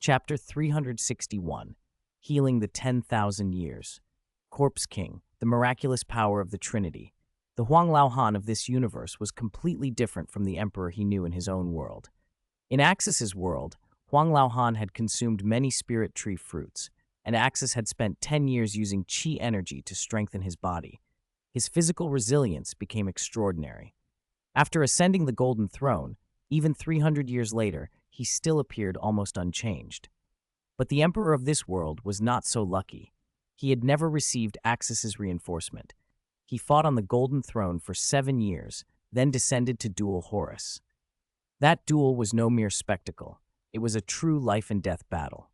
Chapter 361, Healing the 10,000 Years. Corpse King, the miraculous power of the Trinity. The Huang Laohan of this universe was completely different from the Emperor he knew in his own world. In Axis's world, Huang Laohan had consumed many spirit tree fruits, and Axis had spent 10 years using chi energy to strengthen his body. His physical resilience became extraordinary. After ascending the Golden Throne, even 300 years later, he still appeared almost unchanged. But the Emperor of this world was not so lucky. He had never received Axis's reinforcement. He fought on the Golden Throne for 7 years, then descended to duel Horus. That duel was no mere spectacle. It was a true life-and-death battle.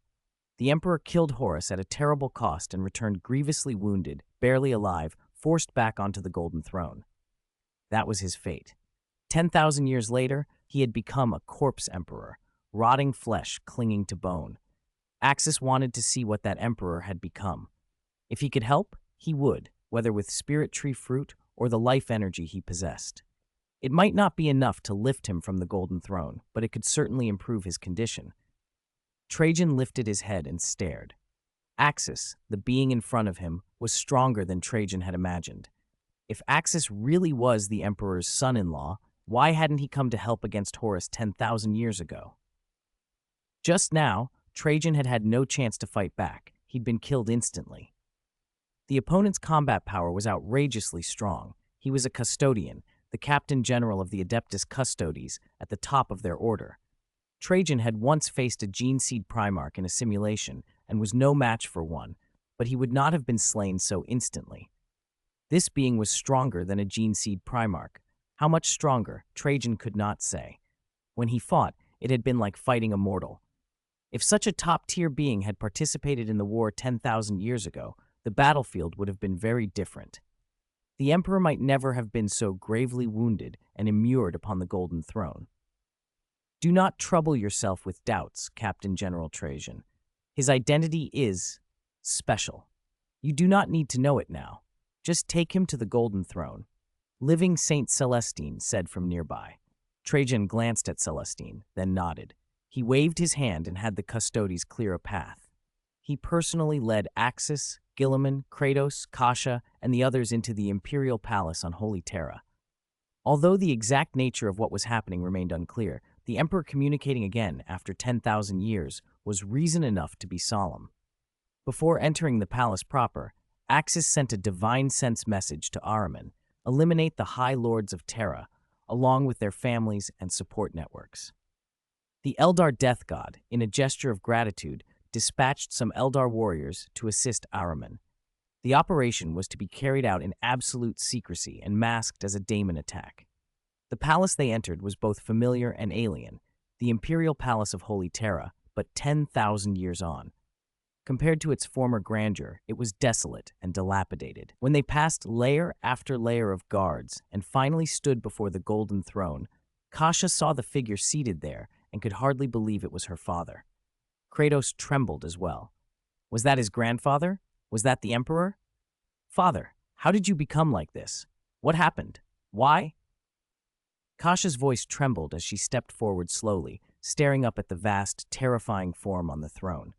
The Emperor killed Horus at a terrible cost and returned grievously wounded, barely alive, forced back onto the Golden Throne. That was his fate. 10,000 years later, he had become a corpse emperor, rotting flesh clinging to bone. Axis wanted to see what that emperor had become. If he could help, he would, whether with spirit tree fruit or the life energy he possessed. It might not be enough to lift him from the Golden Throne, but it could certainly improve his condition. Trajan lifted his head and stared. Axis, the being in front of him, was stronger than Trajan had imagined. If Axis really was the Emperor's son-in-law, why hadn't he come to help against Horus 10,000 years ago? Just now, Trajan had had no chance to fight back. He'd been killed instantly. The opponent's combat power was outrageously strong. He was a custodian, the captain general of the Adeptus Custodes, at the top of their order. Trajan had once faced a gene seed Primarch in a simulation and was no match for one, but he would not have been slain so instantly. This being was stronger than a gene seed Primarch. How much stronger, Trajan could not say. When he fought, it had been like fighting a mortal. If such a top-tier being had participated in the war 10,000 years ago, the battlefield would have been very different. The Emperor might never have been so gravely wounded and immured upon the Golden Throne. Do not trouble yourself with doubts, Captain General Trajan. His identity is special. You do not need to know it now. Just take him to the Golden Throne. Living Saint Celestine said from nearby. Trajan glanced at Celestine, then nodded. He waved his hand and had the Custodes clear a path. He personally led Axis, Guilliman, Kratos, Kasha, and the others into the Imperial Palace on Holy Terra. Although the exact nature of what was happening remained unclear, the Emperor communicating again after 10,000 years was reason enough to be solemn. Before entering the palace proper, Axis sent a divine sense message to Ahriman: eliminate the High Lords of Terra, along with their families and support networks. The Eldar Death God, in a gesture of gratitude, dispatched some Eldar warriors to assist Ahriman. The operation was to be carried out in absolute secrecy and masked as a daemon attack. The palace they entered was both familiar and alien, the Imperial Palace of Holy Terra, but 10,000 years on. Compared to its former grandeur, it was desolate and dilapidated. When they passed layer after layer of guards and finally stood before the Golden Throne, Kasha saw the figure seated there and could hardly believe it was her father. Kratos trembled as well. Was that his grandfather? Was that the Emperor? Father, how did you become like this? What happened? Why? Kasha's voice trembled as she stepped forward slowly, staring up at the vast, terrifying form on the throne.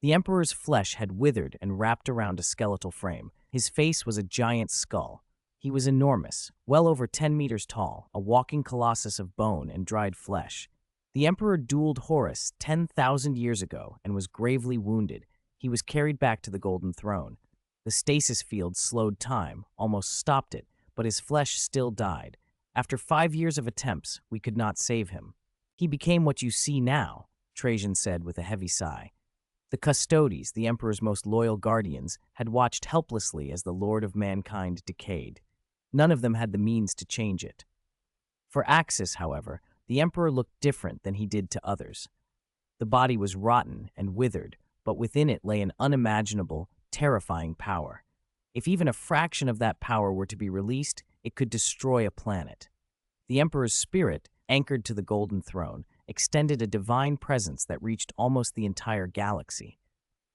The Emperor's flesh had withered and wrapped around a skeletal frame. His face was a giant skull. He was enormous, well over 10 meters tall, a walking colossus of bone and dried flesh. The Emperor dueled Horus 10,000 years ago and was gravely wounded. He was carried back to the Golden Throne. The stasis field slowed time, almost stopped it, but his flesh still died. After 5 years of attempts, we could not save him. He became what you see now, Trajan said with a heavy sigh. The Custodes, the Emperor's most loyal guardians, had watched helplessly as the Lord of Mankind decayed. None of them had the means to change it. For Axis, however, the Emperor looked different than he did to others. The body was rotten and withered, but within it lay an unimaginable, terrifying power. If even a fraction of that power were to be released, it could destroy a planet. The Emperor's spirit, anchored to the Golden Throne, extended a divine presence that reached almost the entire galaxy.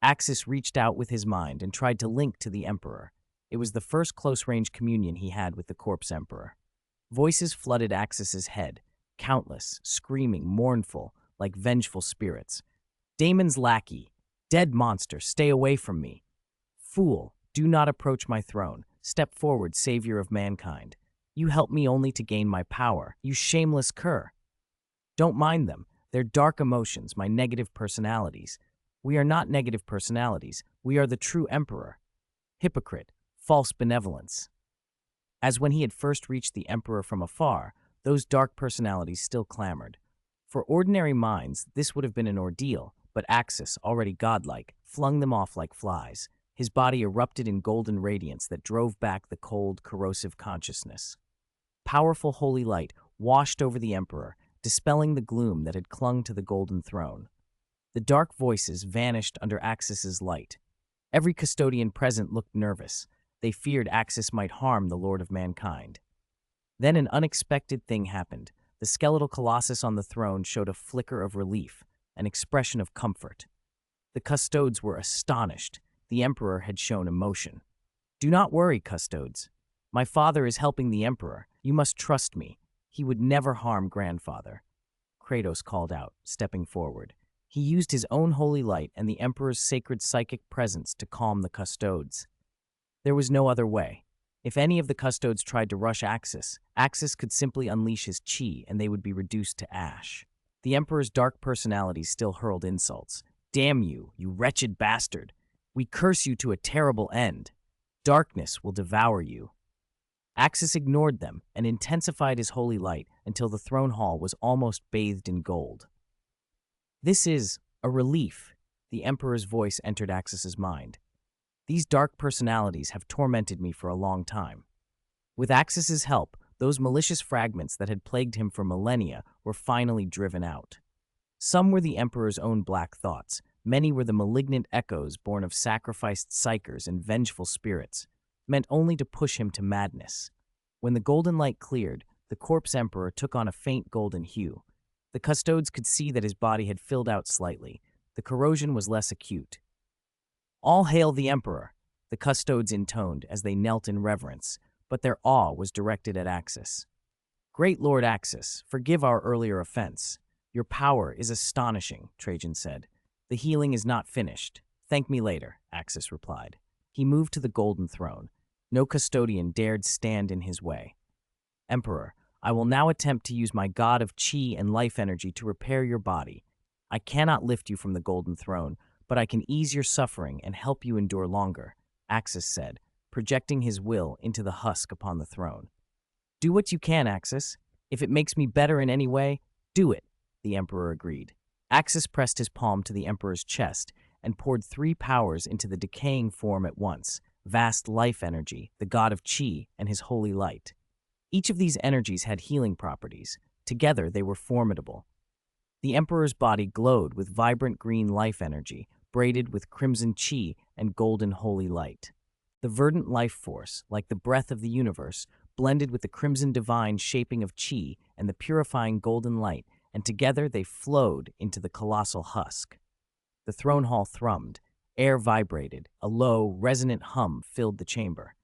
Axis reached out with his mind and tried to link to the Emperor. It was the first close-range communion he had with the Corpse Emperor. Voices flooded Axis's head, countless, screaming, mournful, like vengeful spirits. Damon's lackey. Dead monster, stay away from me. Fool, do not approach my throne. Step forward, savior of mankind. You help me only to gain my power, you shameless cur. Don't mind them. They're dark emotions, my negative personalities. We are not negative personalities. We are the true emperor. Hypocrite, false benevolence. As when he had first reached the emperor from afar, those dark personalities still clamored. For ordinary minds, this would have been an ordeal, but Axis, already godlike, flung them off like flies. His body erupted in golden radiance that drove back the cold, corrosive consciousness. Powerful holy light washed over the emperor, dispelling the gloom that had clung to the golden throne. The dark voices vanished under Axis's light. Every custodian present looked nervous. They feared Axis might harm the Lord of Mankind. Then an unexpected thing happened. The skeletal colossus on the throne showed a flicker of relief, an expression of comfort. The custodes were astonished. The emperor had shown emotion. Do not worry, custodes. My father is helping the emperor. You must trust me. He would never harm grandfather. Kratos called out, stepping forward. He used his own holy light and the emperor's sacred psychic presence to calm the custodes. There was no other way. If any of the custodes tried to rush Axis, Axis could simply unleash his chi and they would be reduced to ash. The emperor's dark personality still hurled insults. Damn you, you wretched bastard! We curse you to a terrible end. Darkness will devour you. Axis ignored them and intensified his holy light until the throne hall was almost bathed in gold. This is a relief, the emperor's voice entered Axis's mind. These dark personalities have tormented me for a long time. With Axis's help, those malicious fragments that had plagued him for millennia were finally driven out. Some were the emperor's own black thoughts. Many were the malignant echoes born of sacrificed psychers and vengeful spirits, meant only to push him to madness. When the golden light cleared, the corpse emperor took on a faint golden hue. The custodes could see that his body had filled out slightly. The corrosion was less acute. All hail the emperor, the custodes intoned as they knelt in reverence, but their awe was directed at Axis. Great Lord Axis, forgive our earlier offense. Your power is astonishing, Trajan said. The healing is not finished. Thank me later, Axis replied. He moved to the golden throne. No custodian dared stand in his way. Emperor, I will now attempt to use my god of chi and life energy to repair your body. I cannot lift you from the golden throne, but I can ease your suffering and help you endure longer, Axis said, projecting his will into the husk upon the throne. Do what you can, Axis. If it makes me better in any way, do it, the emperor agreed. Axis pressed his palm to the emperor's chest and poured 3 powers into the decaying form at once, vast life energy, the god of chi, and his holy light. Each of these energies had healing properties. Together, they were formidable. The emperor's body glowed with vibrant green life energy, braided with crimson chi and golden holy light. The verdant life force, like the breath of the universe, blended with the crimson divine shaping of chi and the purifying golden light, and together they flowed into the colossal husk. The throne hall thrummed, air vibrated, a low, resonant hum filled the chamber.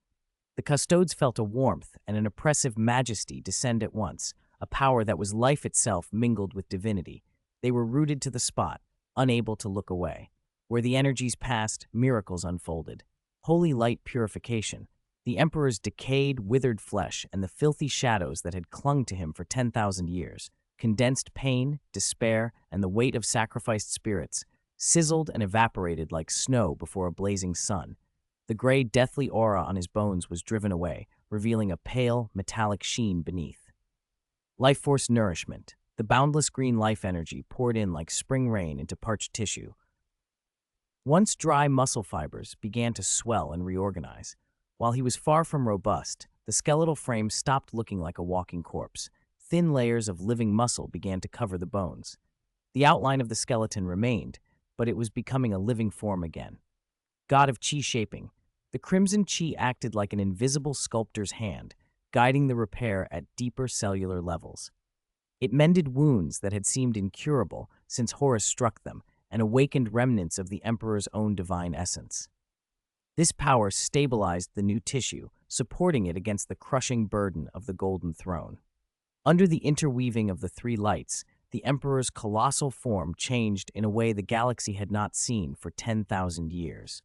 The custodes felt a warmth and an oppressive majesty descend at once, a power that was life itself mingled with divinity. They were rooted to the spot, unable to look away. Where the energies passed, miracles unfolded. Holy light purification, the emperor's decayed, withered flesh and the filthy shadows that had clung to him for 10,000 years, condensed pain, despair, and the weight of sacrificed spirits, sizzled and evaporated like snow before a blazing sun. The gray, deathly aura on his bones was driven away, revealing a pale, metallic sheen beneath. Life force nourishment, the boundless green life energy poured in like spring rain into parched tissue. Once dry muscle fibers began to swell and reorganize. While he was far from robust, the skeletal frame stopped looking like a walking corpse. Thin layers of living muscle began to cover the bones. The outline of the skeleton remained, but it was becoming a living form again. God of chi shaping, the crimson chi acted like an invisible sculptor's hand, guiding the repair at deeper cellular levels. It mended wounds that had seemed incurable since Horus struck them, and awakened remnants of the emperor's own divine essence. This power stabilized the new tissue, supporting it against the crushing burden of the golden throne. Under the interweaving of the 3 lights, the Emperor's colossal form changed in a way the galaxy had not seen for 10,000 years.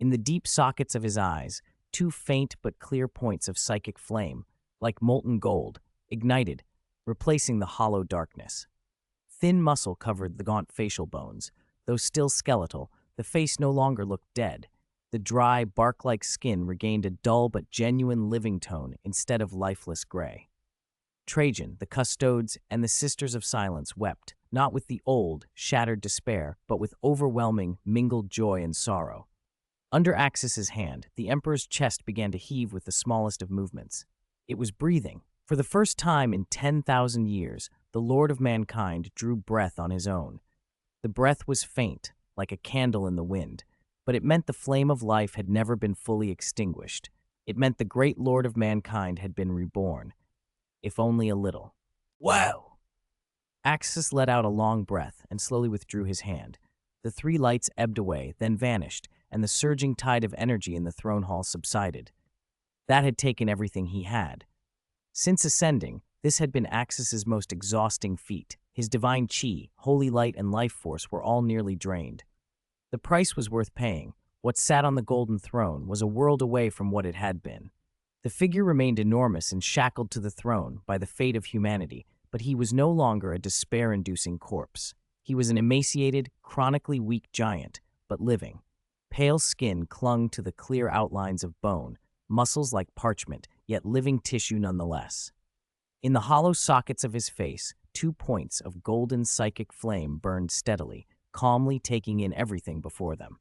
In the deep sockets of his eyes, two faint but clear points of psychic flame, like molten gold, ignited, replacing the hollow darkness. Thin muscle covered the gaunt facial bones. Though still skeletal, the face no longer looked dead. The dry, bark-like skin regained a dull but genuine living tone instead of lifeless gray. Trajan, the Custodes, and the Sisters of Silence wept, not with the old, shattered despair, but with overwhelming, mingled joy and sorrow. Under Axis's hand, the Emperor's chest began to heave with the smallest of movements. It was breathing. For the first time in 10,000 years, the Lord of Mankind drew breath on his own. The breath was faint, like a candle in the wind, but it meant the flame of life had never been fully extinguished. It meant the great Lord of Mankind had been reborn, if only a little. Wow! Axis let out a long breath and slowly withdrew his hand. The three lights ebbed away, then vanished, and the surging tide of energy in the throne hall subsided. That had taken everything he had. Since ascending, this had been Axis's most exhausting feat. His divine chi, holy light, and life force were all nearly drained. The price was worth paying. What sat on the golden throne was a world away from what it had been. The figure remained enormous and shackled to the throne by the fate of humanity, but he was no longer a despair-inducing corpse. He was an emaciated, chronically weak giant, but living. Pale skin clung to the clear outlines of bone, muscles like parchment, yet living tissue nonetheless. In the hollow sockets of his face, 2 points of golden psychic flame burned steadily, calmly taking in everything before them.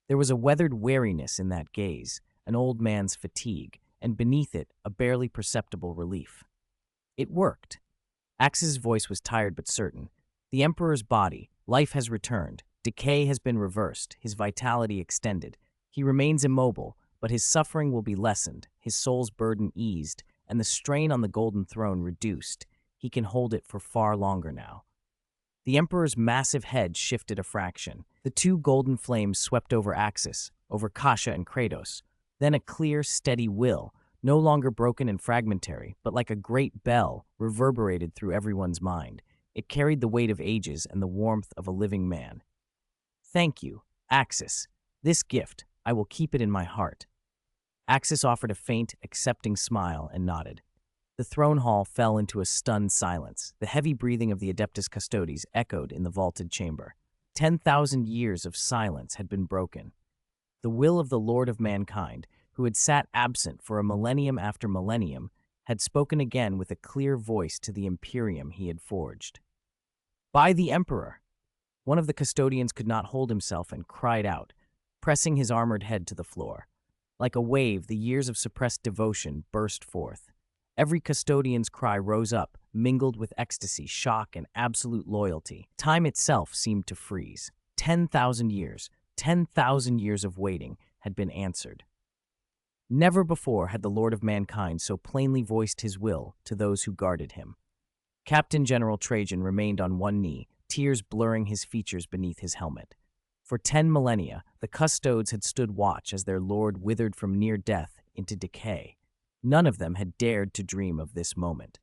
There was a weathered wariness in that gaze, an old man's fatigue, and beneath it, a barely perceptible relief. It worked. Axis's voice was tired but certain. The Emperor's body, life has returned. Decay has been reversed, his vitality extended. He remains immobile, but his suffering will be lessened, his soul's burden eased, and the strain on the golden throne reduced. He can hold it for far longer now. The Emperor's massive head shifted a fraction. The 2 golden flames swept over Axis, over Kasha and Kratos. Then a clear, steady will, no longer broken and fragmentary, but like a great bell, reverberated through everyone's mind. It carried the weight of ages and the warmth of a living man. Thank you, Axis. This gift, I will keep it in my heart. Axis offered a faint, accepting smile and nodded. The throne hall fell into a stunned silence. The heavy breathing of the Adeptus Custodes echoed in the vaulted chamber. 10,000 years of silence had been broken. The will of the Lord of Mankind, who had sat absent for a millennium after millennium, had spoken again with a clear voice to the Imperium he had forged. By the Emperor! One of the custodians could not hold himself and cried out, pressing his armored head to the floor. Like a wave, the years of suppressed devotion burst forth. Every custodian's cry rose up, mingled with ecstasy, shock, and absolute loyalty. Time itself seemed to freeze. 10,000 years, 10,000 years of waiting had been answered. Never before had the Lord of Mankind so plainly voiced his will to those who guarded him. Captain General Trajan remained on one knee, tears blurring his features beneath his helmet. For 10 millennia, the Custodes had stood watch as their lord withered from near death into decay. None of them had dared to dream of this moment.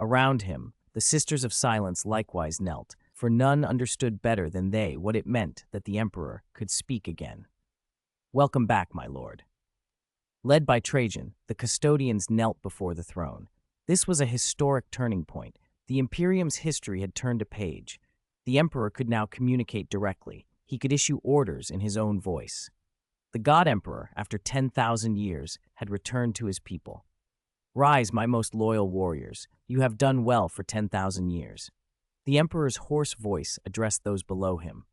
Around him, the Sisters of Silence likewise knelt, for none understood better than they what it meant that the Emperor could speak again. Welcome back, my lord. Led by Trajan, the custodians knelt before the throne. This was a historic turning point. The Imperium's history had turned a page. The Emperor could now communicate directly. He could issue orders in his own voice. The God Emperor, after 10,000 years, had returned to his people. Rise, my most loyal warriors. You have done well for 10,000 years. The Emperor's hoarse voice addressed those below him.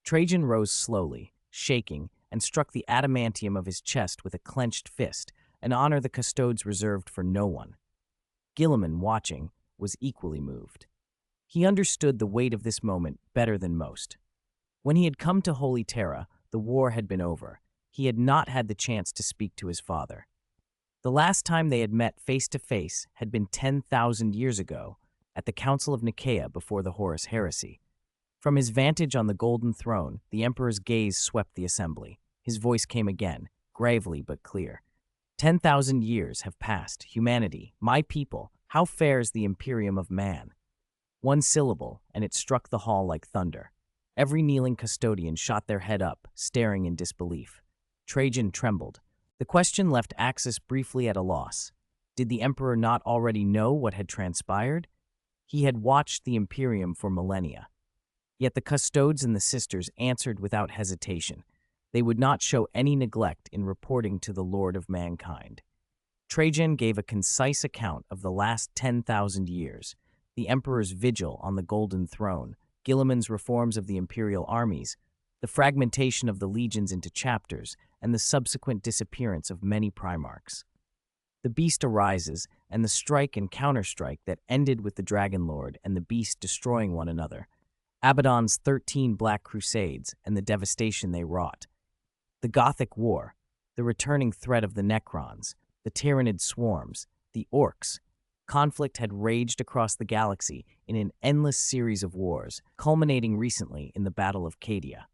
Trajan rose slowly, shaking, and struck the adamantium of his chest with a clenched fist, an honor the Custodes reserved for no one. Guilliman, watching, was equally moved. He understood the weight of this moment better than most. When he had come to Holy Terra, the war had been over. He had not had the chance to speak to his father. The last time they had met face-to-face had been 10,000 years ago, at the Council of Nicaea before the Horus Heresy. From his vantage on the golden throne, the Emperor's gaze swept the assembly. His voice came again, gravely but clear. 10,000 years have passed. Humanity, my people, how fares the Imperium of Man? One syllable, and it struck the hall like thunder. Every kneeling custodian shot their head up, staring in disbelief. Trajan trembled. The question left Axis briefly at a loss. Did the Emperor not already know what had transpired? He had watched the Imperium for millennia. Yet the custodes and the sisters answered without hesitation. They would not show any neglect in reporting to the Lord of Mankind. Trajan gave a concise account of the last 10,000 years, the Emperor's vigil on the Golden Throne, Guilliman's reforms of the imperial armies, the fragmentation of the legions into chapters, and the subsequent disappearance of many Primarchs. The beast arises, and the strike and counterstrike that ended with the Dragon Lord and the beast destroying one another, Abaddon's 13 Black Crusades and the devastation they wrought, the Gothic War, the returning threat of the Necrons, the Tyrannid swarms, the Orcs. Conflict had raged across the galaxy in an endless series of wars, culminating recently in the Battle of Cadia.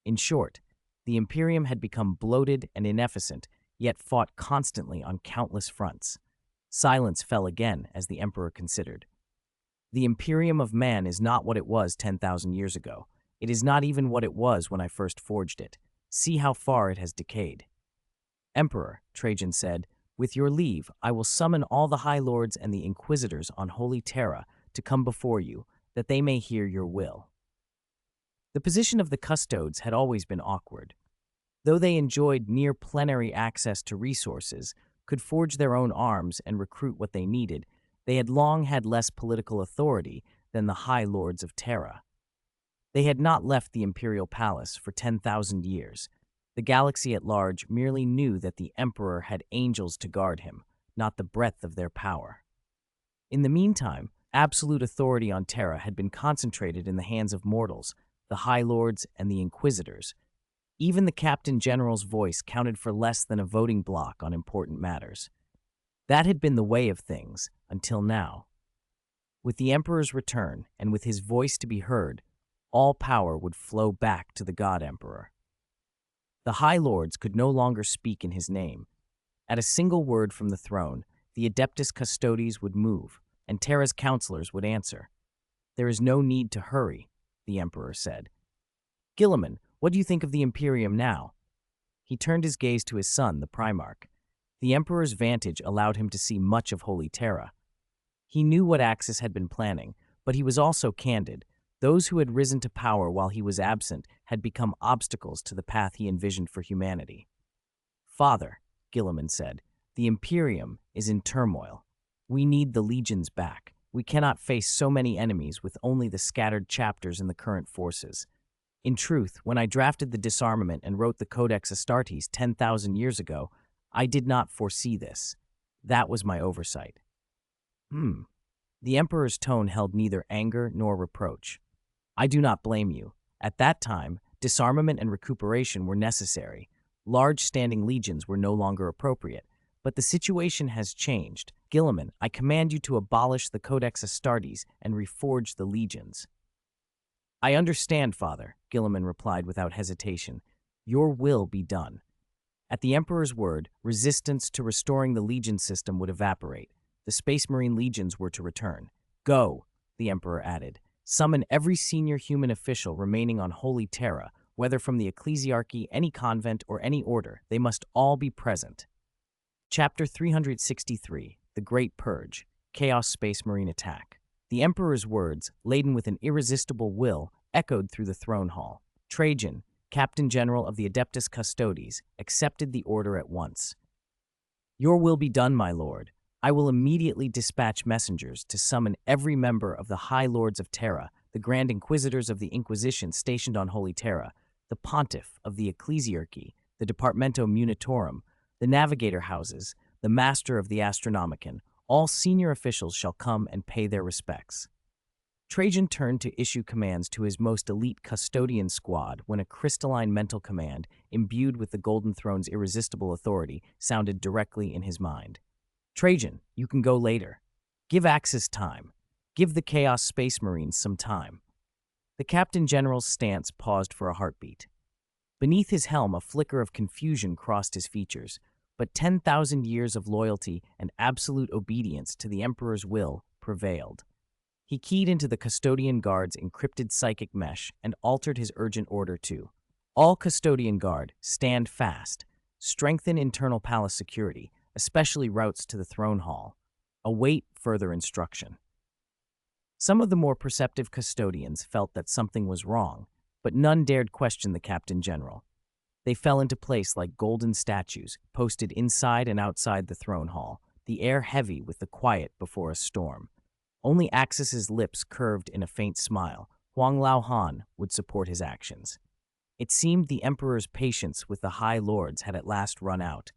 In short, the Imperium had become bloated and inefficient, yet fought constantly on countless fronts. Silence fell again as the Emperor considered. The Imperium of Man is not what it was 10,000 years ago. It is not even what it was when I first forged it. See how far it has decayed. Emperor, Trajan said, with your leave, I will summon all the High Lords and the Inquisitors on Holy Terra to come before you, that they may hear your will. The position of the custodes had always been awkward. Though they enjoyed near plenary access to resources, could forge their own arms and recruit what they needed, they had long had less political authority than the High Lords of Terra. They had not left the Imperial Palace for 10,000 years. The galaxy at large merely knew that the Emperor had angels to guard him, not the breadth of their power. In the meantime, absolute authority on Terra had been concentrated in the hands of mortals, the High Lords and the Inquisitors. Even the Captain General's voice counted for less than a voting bloc on important matters. That had been the way of things until now. With the Emperor's return, and with his voice to be heard, all power would flow back to the God Emperor. The High Lords could no longer speak in his name. At a single word from the throne, the Adeptus Custodes would move, and Terra's counselors would answer. There is no need to hurry, the Emperor said. Guilliman, what do you think of the Imperium now? He turned his gaze to his son, the Primarch. The Emperor's vantage allowed him to see much of Holy Terra. He knew what Axis had been planning, but he was also candid. Those who had risen to power while he was absent had become obstacles to the path he envisioned for humanity. Father, Guilliman said, the Imperium is in turmoil. We need the legions back. We cannot face so many enemies with only the scattered chapters in the current forces. In truth, when I drafted the disarmament and wrote the Codex Astartes 10,000 years ago, I did not foresee this. That was my oversight. The Emperor's tone held neither anger nor reproach. I do not blame you. At that time, disarmament and recuperation were necessary. Large standing legions were no longer appropriate. But the situation has changed. Guilliman, I command you to abolish the Codex Astartes and reforge the legions. I understand, Father, Guilliman replied without hesitation. Your will be done. At the Emperor's word, resistance to restoring the legion system would evaporate. The Space Marine legions were to return. Go, the Emperor added. Summon every senior human official remaining on Holy Terra, whether from the ecclesiarchy, any convent, or any order. They must all be present. Chapter 363, The Great Purge, Chaos Space Marine Attack. The Emperor's words, laden with an irresistible will, echoed through the throne hall. Trajan, Captain General of the Adeptus Custodes, accepted the order at once. Your will be done, my lord. I will immediately dispatch messengers to summon every member of the High Lords of Terra, the Grand Inquisitors of the Inquisition stationed on Holy Terra, the Pontiff of the Ecclesiarchy, the Departamento Munitorum, the Navigator Houses, the Master of the Astronomicon. All senior officials shall come and pay their respects. Trajan turned to issue commands to his most elite custodian squad when a crystalline mental command, imbued with the Golden Throne's irresistible authority, sounded directly in his mind. Trajan, you can go later. Give Axis time. Give the Chaos Space Marines some time. The Captain General's stance paused for a heartbeat. Beneath his helm, a flicker of confusion crossed his features, but 10,000 years of loyalty and absolute obedience to the Emperor's will prevailed. He keyed into the custodian guard's encrypted psychic mesh and altered his urgent order to: all custodian guard, stand fast. Strengthen internal palace security, especially routes to the throne hall. Await further instruction. Some of the more perceptive custodians felt that something was wrong, but none dared question the captain general. They fell into place like golden statues, posted inside and outside the throne hall, the air heavy with the quiet before a storm. Only Axis's lips curved in a faint smile. Huang Laohan would support his actions. It seemed the emperor's patience with the high lords had at last run out.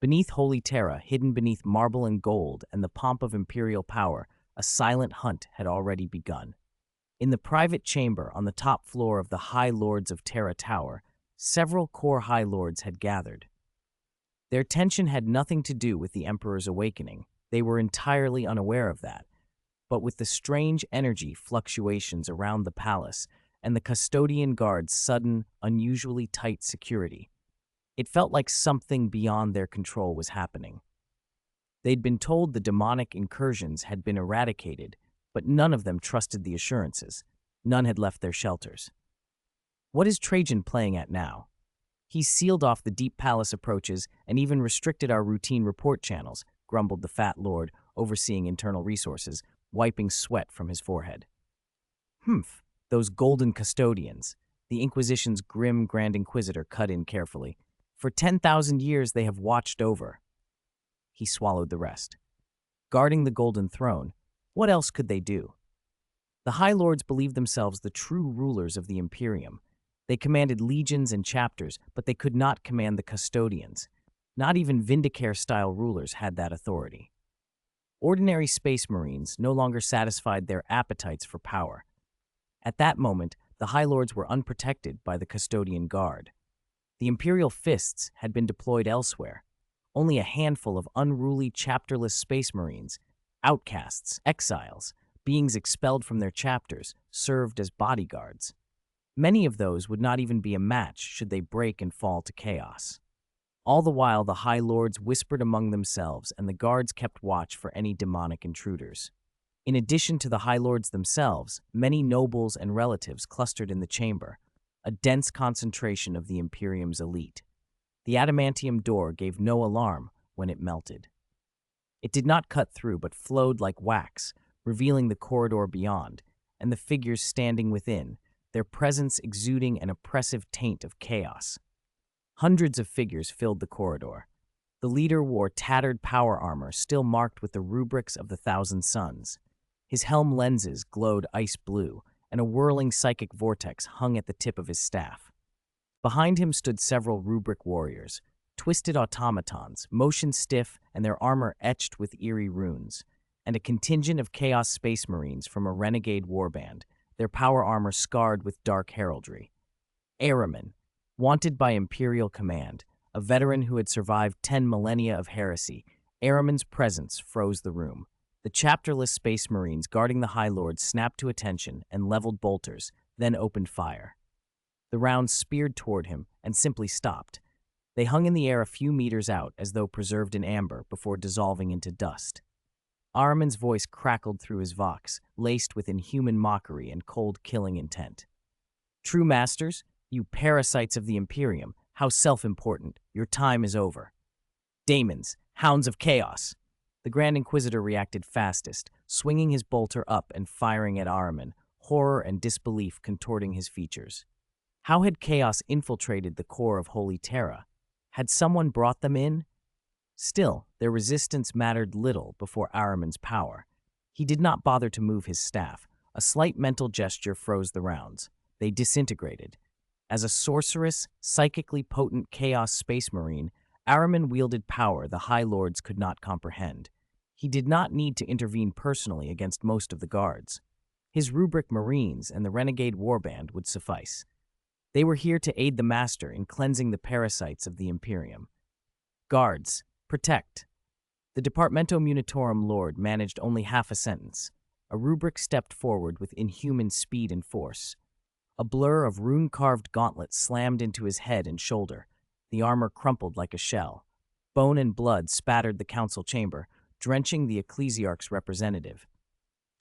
Beneath Holy Terra, hidden beneath marble and gold and the pomp of imperial power, a silent hunt had already begun. In the private chamber on the top floor of the High Lords of Terra Tower, several core High Lords had gathered. Their tension had nothing to do with the Emperor's awakening. They were entirely unaware of that. But with the strange energy fluctuations around the palace and the custodian guard's sudden, unusually tight security, it felt like something beyond their control was happening. They'd been told the demonic incursions had been eradicated, but none of them trusted the assurances. None had left their shelters. What is Trajan playing at now? He's sealed off the deep palace approaches and even restricted our routine report channels, grumbled the fat lord, overseeing internal resources, wiping sweat from his forehead. Humph, those golden custodians. The Inquisition's grim Grand Inquisitor cut in carefully. For 10,000 years they have watched over. He swallowed the rest. Guarding the Golden Throne, what else could they do? The High Lords believed themselves the true rulers of the Imperium. They commanded legions and chapters, but they could not command the custodians. Not even Vindicare-style rulers had that authority. Ordinary space marines no longer satisfied their appetites for power. At that moment, the High Lords were unprotected by the custodian guard. The Imperial fists had been deployed elsewhere. Only a handful of unruly, chapterless space marines, outcasts, exiles, beings expelled from their chapters, served as bodyguards. Many of those would not even be a match should they break and fall to chaos. All the while, the High Lords whispered among themselves, and the guards kept watch for any demonic intruders. In addition to the High Lords themselves, many nobles and relatives clustered in the chamber, a dense concentration of the Imperium's elite. The adamantium door gave no alarm when it melted. It did not cut through, but flowed like wax, revealing the corridor beyond, and the figures standing within, their presence exuding an oppressive taint of chaos. Hundreds of figures filled the corridor. The leader wore tattered power armor still marked with the rubrics of the Thousand Suns. His helm lenses glowed ice blue, and a whirling psychic vortex hung at the tip of his staff. Behind him stood several rubric warriors, twisted automatons, motion stiff and their armor etched with eerie runes, and a contingent of Chaos Space Marines from a renegade warband, their power armor scarred with dark heraldry. Ahriman, wanted by Imperial Command, a veteran who had survived 10 millennia of heresy, Ahriman's presence froze the room. The chapterless Space Marines guarding the High Lords snapped to attention and leveled bolters, then opened fire. The rounds speared toward him and simply stopped. They hung in the air a few meters out as though preserved in amber before dissolving into dust. Ahriman's voice crackled through his vox, laced with inhuman mockery and cold killing intent. True masters, you parasites of the Imperium, how self-important, your time is over. Daemons, hounds of chaos. The Grand Inquisitor reacted fastest, swinging his bolter up and firing at Ahriman, horror and disbelief contorting his features. How had chaos infiltrated the core of Holy Terra? Had someone brought them in? Still, their resistance mattered little before Ahriman's power. He did not bother to move his staff. A slight mental gesture froze the rounds. They disintegrated. As a sorceress, psychically potent Chaos Space Marine, Ahriman wielded power the High Lords could not comprehend. He did not need to intervene personally against most of the guards. His rubric Marines and the renegade warband would suffice. They were here to aid the Master in cleansing the parasites of the Imperium. Guards, protect. The Departamento Munitorum Lord managed only half a sentence. A rubric stepped forward with inhuman speed and force. A blur of rune-carved gauntlets slammed into his head and shoulder. The armor crumpled like a shell. Bone and blood spattered the council chamber, drenching the ecclesiarch's representative.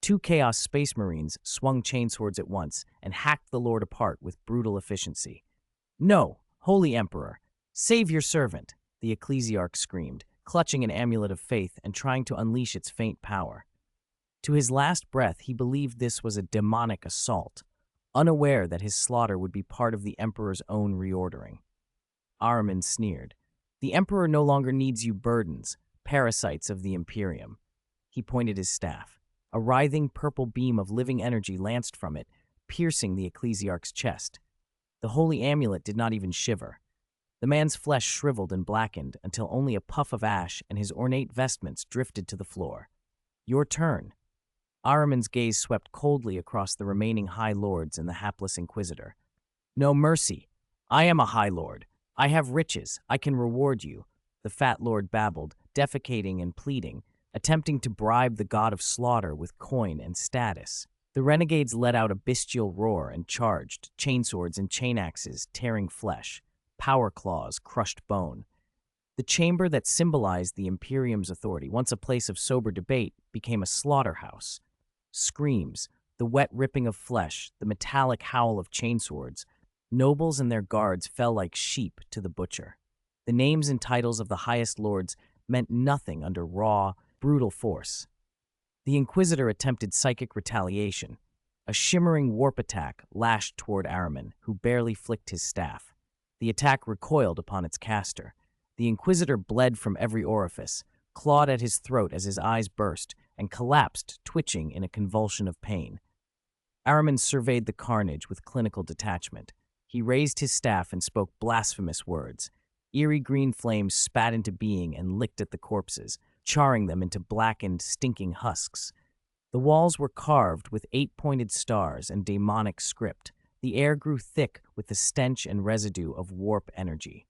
Two Chaos Space Marines swung chainswords at once and hacked the Lord apart with brutal efficiency. "No, Holy Emperor, save your servant," the ecclesiarch screamed, clutching an amulet of faith and trying to unleash its faint power. To his last breath, he believed this was a demonic assault, unaware that his slaughter would be part of the Emperor's own reordering. Ahriman sneered. "The Emperor no longer needs you burdens, parasites of the Imperium." He pointed his staff. A writhing purple beam of living energy lanced from it, piercing the ecclesiarch's chest. The holy amulet did not even shiver. The man's flesh shriveled and blackened until only a puff of ash and his ornate vestments drifted to the floor. "Your turn." Ahriman's gaze swept coldly across the remaining High Lords and the hapless Inquisitor. "No mercy. I am a High Lord. I have riches. I can reward you," the fat lord babbled, defecating and pleading, attempting to bribe the god of slaughter with coin and status. The renegades let out a bestial roar and charged, chainswords and chainaxes tearing flesh, power claws crushed bone. The chamber that symbolized the Imperium's authority, once a place of sober debate, became a slaughterhouse. Screams, the wet ripping of flesh, the metallic howl of chainswords, nobles and their guards fell like sheep to the butcher. The names and titles of the highest lords meant nothing under raw, brutal force. The Inquisitor attempted psychic retaliation. A shimmering warp attack lashed toward Ahriman, who barely flicked his staff. The attack recoiled upon its caster. The Inquisitor bled from every orifice, clawed at his throat as his eyes burst, and collapsed, twitching in a convulsion of pain. Ahriman surveyed the carnage with clinical detachment. He raised his staff and spoke blasphemous words. Eerie green flames spat into being and licked at the corpses, charring them into blackened, stinking husks. The walls were carved with 8-pointed stars and demonic script. The air grew thick with the stench and residue of warp energy.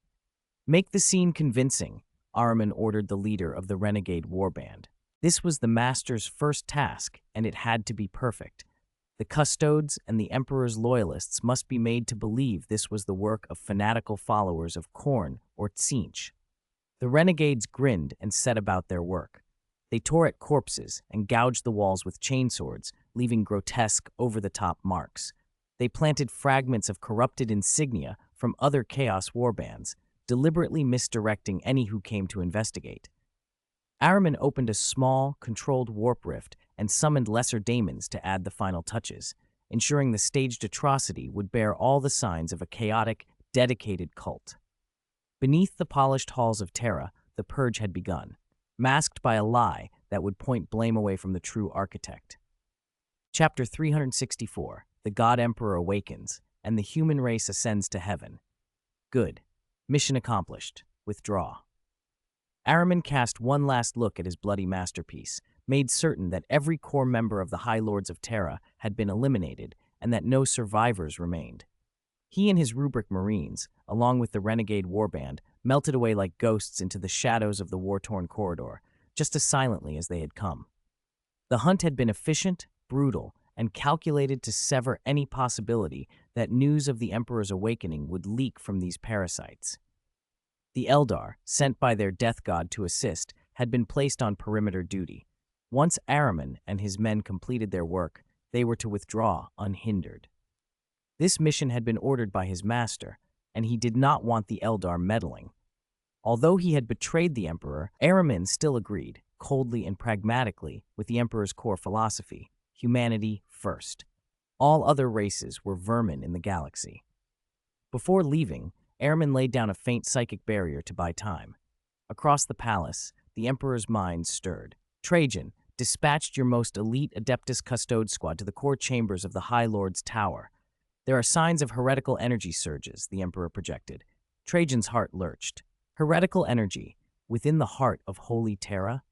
"Make the scene convincing," Ahriman ordered the leader of the renegade warband. This was the Master's first task, and it had to be perfect. The Custodes and the Emperor's loyalists must be made to believe this was the work of fanatical followers of Khorne or Tzeentch. The renegades grinned and set about their work. They tore at corpses and gouged the walls with chainswords, leaving grotesque, over-the-top marks. They planted fragments of corrupted insignia from other Chaos warbands, deliberately misdirecting any who came to investigate. Ahriman opened a small, controlled warp rift and summoned lesser daemons to add the final touches, ensuring the staged atrocity would bear all the signs of a chaotic, dedicated cult. Beneath the polished halls of Terra, the purge had begun, masked by a lie that would point blame away from the true architect. Chapter 364, The God Emperor Awakens, and the Human Race Ascends to Heaven. Good. Mission accomplished. Withdraw. Ahriman cast one last look at his bloody masterpiece, made certain that every core member of the High Lords of Terra had been eliminated and that no survivors remained. He and his Rubric Marines, along with the renegade warband, melted away like ghosts into the shadows of the war-torn corridor, just as silently as they had come. The hunt had been efficient, brutal, and calculated to sever any possibility that news of the Emperor's awakening would leak from these parasites. The Eldar, sent by their death god to assist, had been placed on perimeter duty. Once Ahriman and his men completed their work, they were to withdraw unhindered. This mission had been ordered by his master, and he did not want the Eldar meddling. Although he had betrayed the Emperor, Ahriman still agreed, coldly and pragmatically, with the Emperor's core philosophy: humanity first. All other races were vermin in the galaxy. Before leaving, Ahriman laid down a faint psychic barrier to buy time. Across the palace, the Emperor's mind stirred. "Trajan, dispatched your most elite Adeptus Custode squad to the core chambers of the High Lord's tower. There are signs of heretical energy surges," the Emperor projected. Trajan's heart lurched. Heretical energy, within the heart of Holy Terra?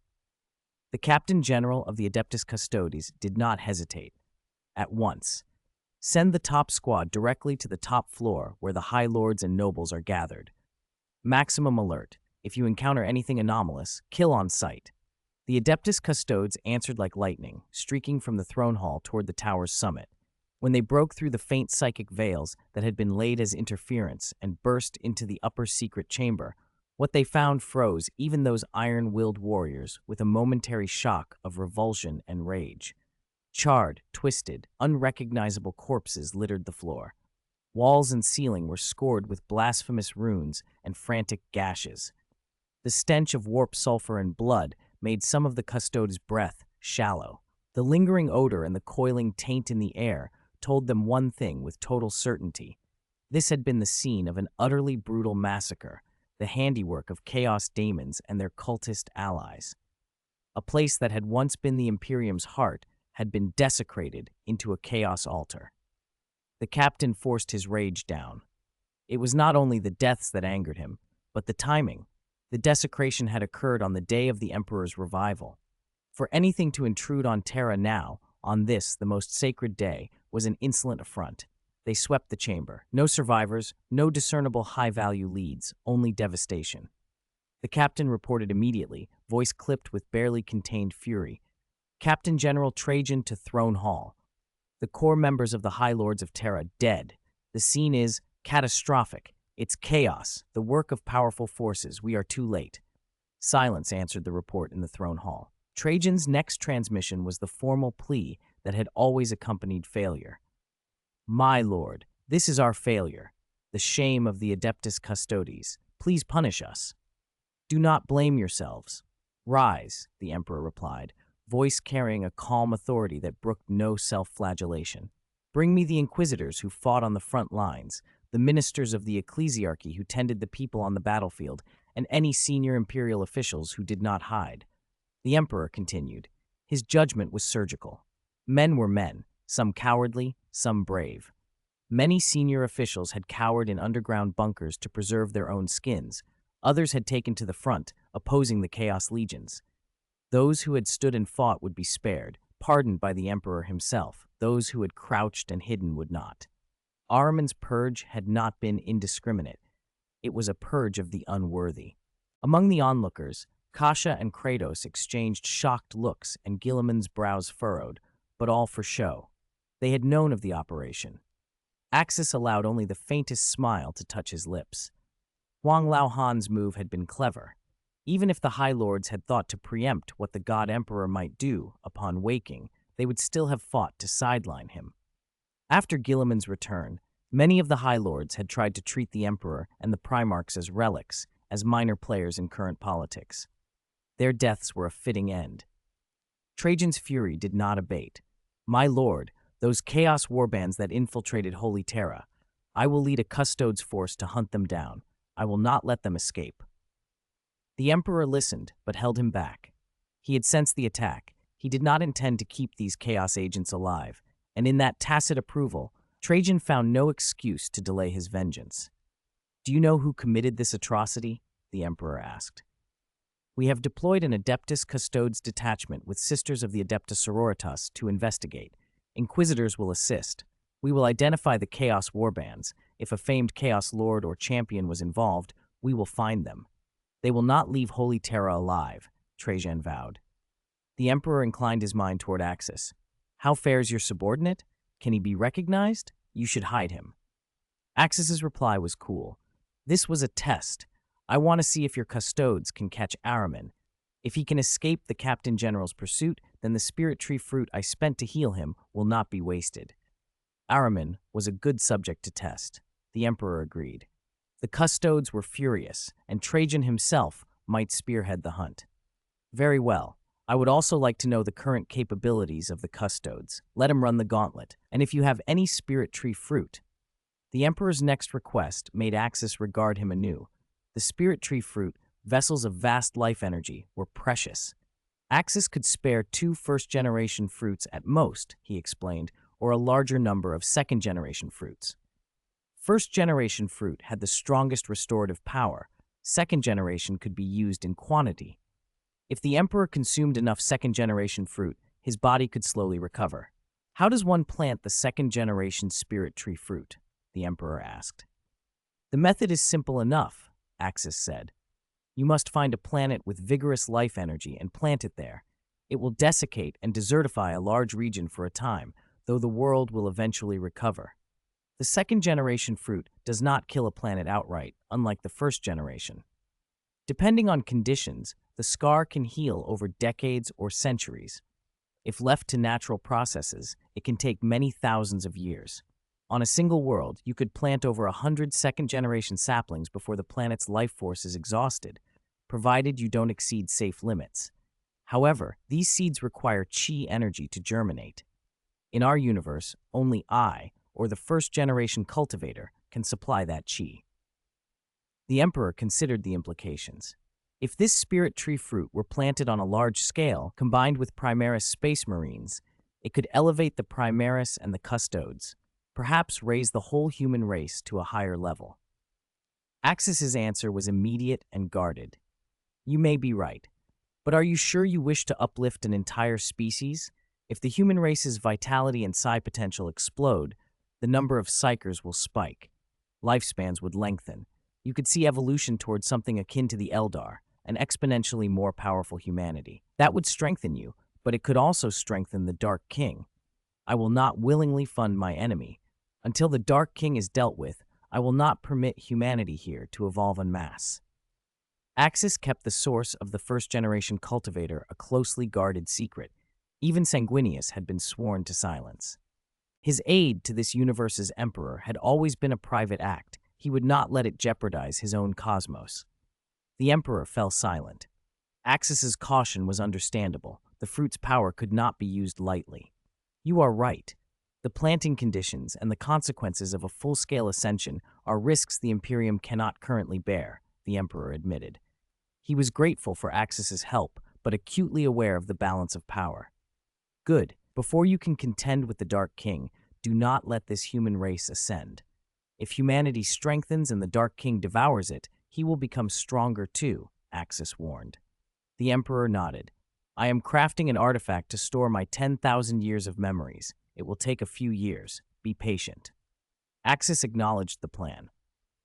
The Captain General of the Adeptus Custodes did not hesitate. At once, send the top squad directly to the top floor where the High Lords and nobles are gathered. Maximum alert. If you encounter anything anomalous, kill on sight. The Adeptus Custodes answered like lightning, streaking from the throne hall toward the tower's summit. When they broke through the faint psychic veils that had been laid as interference and burst into the upper secret chamber, what they found froze even those iron-willed warriors with a momentary shock of revulsion and rage. Charred, twisted, unrecognizable corpses littered the floor. Walls and ceiling were scored with blasphemous runes and frantic gashes. The stench of warped sulfur and blood made some of the custodes' breath shallow. The lingering odor and the coiling taint in the air told them one thing with total certainty. This had been the scene of an utterly brutal massacre, the handiwork of chaos daemons and their cultist allies. A place that had once been the Imperium's heart had been desecrated into a chaos altar. The captain forced his rage down. It was not only the deaths that angered him, but the timing. The desecration had occurred on the day of the Emperor's revival. For anything to intrude on Terra now, on this, the most sacred day, was an insolent affront. They swept the chamber. No survivors, no discernible high-value leads, only devastation. The captain reported immediately, voice clipped with barely contained fury. Captain General Trajan to Throne Hall. The core members of the High Lords of Terra dead. The scene is catastrophic. It's chaos, the work of powerful forces. We are too late. Silence, answered the report in the Throne Hall. Trajan's next transmission was the formal plea that had always accompanied failure. My lord, this is our failure, the shame of the Adeptus Custodes. Please punish us. Do not blame yourselves. Rise, the Emperor replied, voice carrying a calm authority that brooked no self-flagellation. Bring me the inquisitors who fought on the front lines, the ministers of the ecclesiarchy who tended the people on the battlefield, and any senior imperial officials who did not hide. The Emperor continued. His judgment was surgical. Men were men, some cowardly, some brave. Many senior officials had cowered in underground bunkers to preserve their own skins. Others had taken to the front, opposing the Chaos Legions. Those who had stood and fought would be spared, pardoned by the Emperor himself. Those who had crouched and hidden would not. Ahriman's purge had not been indiscriminate. It was a purge of the unworthy. Among the onlookers, Kasha and Kratos exchanged shocked looks and Guilliman's brows furrowed, but all for show. They had known of the operation. Axis allowed only the faintest smile to touch his lips. Huang Lao Han's move had been clever. Even if the High Lords had thought to preempt what the God Emperor might do upon waking, they would still have fought to sideline him. After Guilliman's return, many of the High Lords had tried to treat the Emperor and the Primarchs as relics, as minor players in current politics. Their deaths were a fitting end. Trajan's fury did not abate. My lord, those chaos warbands that infiltrated Holy Terra, I will lead a custodes force to hunt them down. I will not let them escape. The Emperor listened, but held him back. He had sensed the attack. He did not intend to keep these chaos agents alive, and in that tacit approval, Trajan found no excuse to delay his vengeance. Do you know who committed this atrocity? The Emperor asked. We have deployed an Adeptus Custodes detachment with Sisters of the Adeptus Sororitas to investigate. Inquisitors will assist. We will identify the Chaos Warbands. If a famed Chaos Lord or Champion was involved, we will find them. They will not leave Holy Terra alive, Trajan vowed. The Emperor inclined his mind toward Axis. How fares your subordinate? Can he be recognized? You should hide him. Axis's reply was cool. This was a test. I want to see if your custodes can catch Ahriman. If he can escape the Captain General's pursuit, then the spirit tree fruit I spent to heal him will not be wasted. Ahriman was a good subject to test. The Emperor agreed. The custodes were furious, and Trajan himself might spearhead the hunt. Very well. I would also like to know the current capabilities of the custodes. Let him run the gauntlet, and if you have any spirit tree fruit. The Emperor's next request made Axis regard him anew. The spirit tree fruit, vessels of vast life energy, were precious. Axis could spare 2 first-generation fruits at most, he explained, or a larger number of second-generation fruits. First-generation fruit had the strongest restorative power. Second-generation could be used in quantity. If the Emperor consumed enough second-generation fruit, his body could slowly recover. How does one plant the second-generation spirit tree fruit? The Emperor asked. The method is simple enough, Axis said. You must find a planet with vigorous life energy and plant it there. It will desiccate and desertify a large region for a time, though the world will eventually recover. The second-generation fruit does not kill a planet outright, unlike the first generation. Depending on conditions, the scar can heal over decades or centuries. If left to natural processes, it can take many thousands of years. On a single world, you could plant over 100 second-generation saplings before the planet's life force is exhausted, provided you don't exceed safe limits. However, these seeds require chi energy to germinate. In our universe, only I, or the first-generation cultivator, can supply that chi. The Emperor considered the implications. If this spirit tree fruit were planted on a large scale, combined with Primaris space marines, it could elevate the Primaris and the Custodes, perhaps raise the whole human race to a higher level. Axis's answer was immediate and guarded. You may be right, but are you sure you wish to uplift an entire species? If the human race's vitality and psi potential explode, the number of psychers will spike. Lifespans would lengthen. You could see evolution towards something akin to the Eldar, an exponentially more powerful humanity. That would strengthen you, but it could also strengthen the Dark King. I will not willingly fund my enemy. Until the Dark King is dealt with, I will not permit humanity here to evolve en masse. Axis kept the source of the first-generation cultivator a closely guarded secret. Even Sanguinius had been sworn to silence. His aid to this universe's emperor had always been a private act. He would not let it jeopardize his own cosmos. The emperor fell silent. Axis's caution was understandable. The fruit's power could not be used lightly. You are right. The planting conditions and the consequences of a full-scale ascension are risks the Imperium cannot currently bear, the emperor admitted. He was grateful for Axis's help, but acutely aware of the balance of power. Good. Before you can contend with the Dark King, do not let this human race ascend. If humanity strengthens and the Dark King devours it, he will become stronger too, Axis warned. The Emperor nodded. I am crafting an artifact to store my 10,000 years of memories. It will take a few years. Be patient. Axis acknowledged the plan.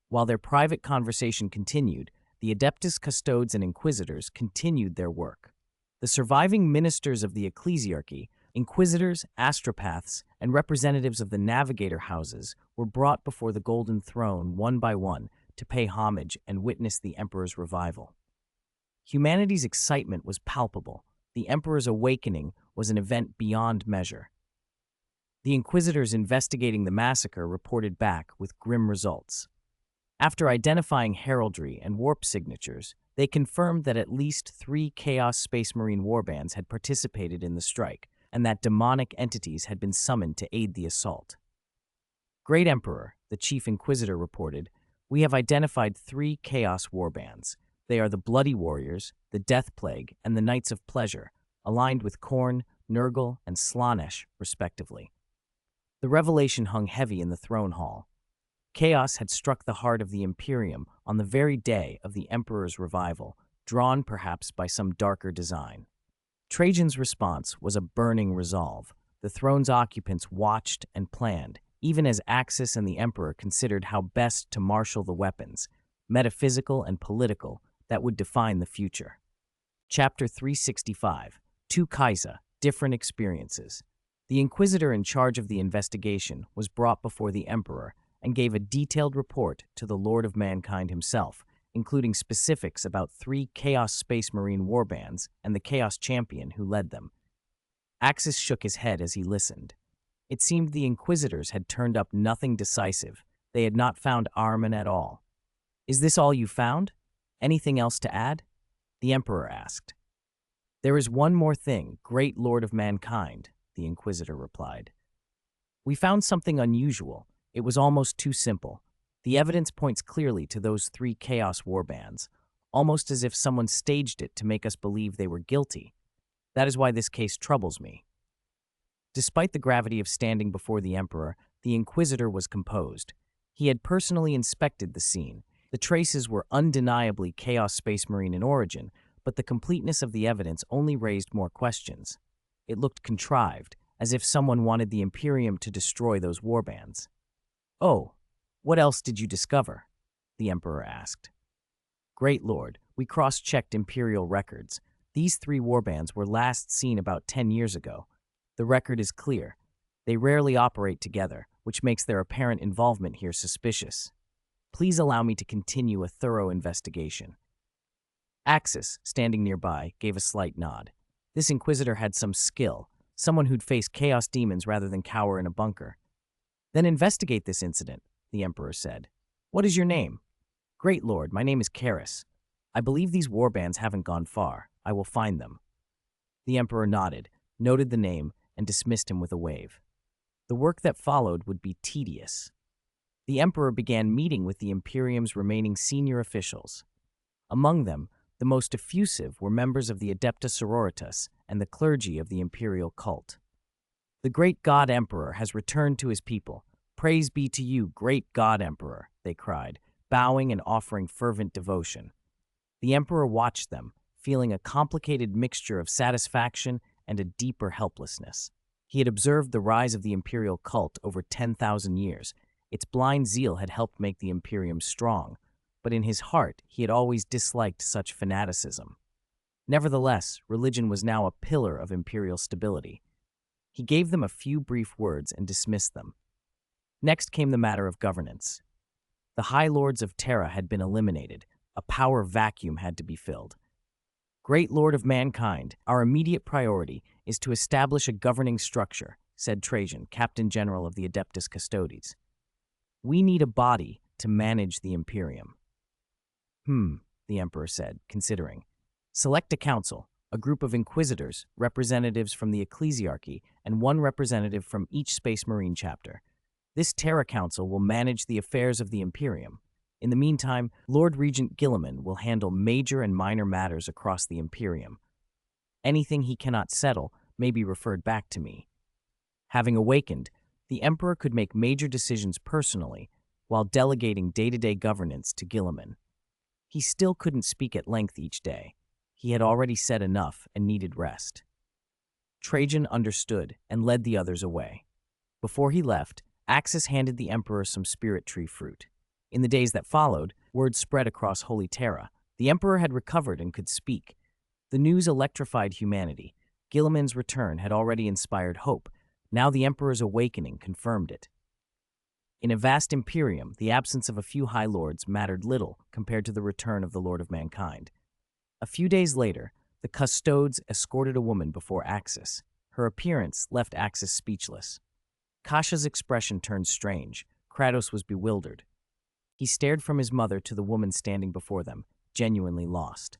While their private conversation continued, the Adeptus Custodes and Inquisitors continued their work. The surviving ministers of the Ecclesiarchy, Inquisitors, Astropaths, and representatives of the Navigator houses were brought before the Golden Throne one by one to pay homage and witness the Emperor's revival. Humanity's excitement was palpable. The Emperor's awakening was an event beyond measure. The Inquisitors investigating the massacre reported back with grim results. After identifying heraldry and warp signatures, they confirmed that at least 3 Chaos Space Marine warbands had participated in the strike, and that demonic entities had been summoned to aid the assault. Great Emperor, the Chief Inquisitor reported, we have identified 3 Chaos warbands. They are the Bloody Warriors, the Death Plague, and the Knights of Pleasure, aligned with Khorne, Nurgle, and Slaanesh, respectively. The revelation hung heavy in the throne hall. Chaos had struck the heart of the Imperium on the very day of the Emperor's revival, drawn perhaps by some darker design. Trajan's response was a burning resolve. The throne's occupants watched and planned, even as Axis and the Emperor considered how best to marshal the weapons, metaphysical and political, that would define the future. Chapter 365, Two Kaiser, Different Experiences. The Inquisitor in charge of the investigation was brought before the Emperor and gave a detailed report to the Lord of Mankind himself, including specifics about 3 Chaos Space Marine warbands and the Chaos Champion who led them. Axis shook his head as he listened. It seemed the Inquisitors had turned up nothing decisive. They had not found Armin at all. Is this all you found? Anything else to add? The Emperor asked. There is one more thing, great Lord of Mankind, the Inquisitor replied. We found something unusual. It was almost too simple. The evidence points clearly to those 3 Chaos warbands, almost as if someone staged it to make us believe they were guilty. That is why this case troubles me. Despite the gravity of standing before the Emperor, the Inquisitor was composed. He had personally inspected the scene. The traces were undeniably Chaos Space Marine in origin, but the completeness of the evidence only raised more questions. It looked contrived, as if someone wanted the Imperium to destroy those warbands. Oh, what else did you discover? The Emperor asked. Great Lord, we cross-checked Imperial records. These 3 warbands were last seen about 10 years ago. The record is clear. They rarely operate together, which makes their apparent involvement here suspicious. Please allow me to continue a thorough investigation. Axis, standing nearby, gave a slight nod. This Inquisitor had some skill. someone who'd face chaos demons rather than cower in a bunker. Then investigate this incident, the Emperor said. What is your name? Great Lord, my name is Karis. I believe these warbands haven't gone far. I will find them. The Emperor nodded, noted the name, and dismissed him with a wave. The work that followed would be tedious. The Emperor began meeting with the Imperium's remaining senior officials. Among them, the most effusive were members of the Adepta Sororitas and the clergy of the imperial cult. The great God Emperor has returned to his people. Praise be to you, great God Emperor, they cried, bowing and offering fervent devotion. The Emperor watched them, feeling a complicated mixture of satisfaction and a deeper helplessness. He had observed the rise of the imperial cult over 10,000 years. Its blind zeal had helped make the Imperium strong, but in his heart he had always disliked such fanaticism. Nevertheless, religion was now a pillar of imperial stability. He gave them a few brief words and dismissed them. Next came the matter of governance. The High Lords of Terra had been eliminated. A power vacuum had to be filled. Great Lord of mankind, our immediate priority is to establish a governing structure, said Trajan, Captain General of the Adeptus Custodes. We need a body to manage the Imperium. The Emperor said, considering. Select a council, a group of inquisitors, representatives from the ecclesiarchy, and one representative from each Space Marine chapter. This Terra Council will manage the affairs of the Imperium. In the meantime, Lord Regent Guilliman will handle major and minor matters across the Imperium. Anything he cannot settle may be referred back to me. Having awakened, the Emperor could make major decisions personally, while delegating day-to-day governance to Guilliman. He still couldn't speak at length each day. He had already said enough and needed rest. Trajan understood and led the others away. Before he left, Axis handed the Emperor some spirit tree fruit. In the days that followed, word spread across Holy Terra. The Emperor had recovered and could speak. The news electrified humanity. Guilliman's return had already inspired hope. Now the Emperor's awakening confirmed it. In a vast Imperium, the absence of a few High Lords mattered little compared to the return of the Lord of Mankind. A few days later, the Custodes escorted a woman before Axis. Her appearance left Axis speechless. Kasha's expression turned strange. Kratos was bewildered. He stared from his mother to the woman standing before them, genuinely lost.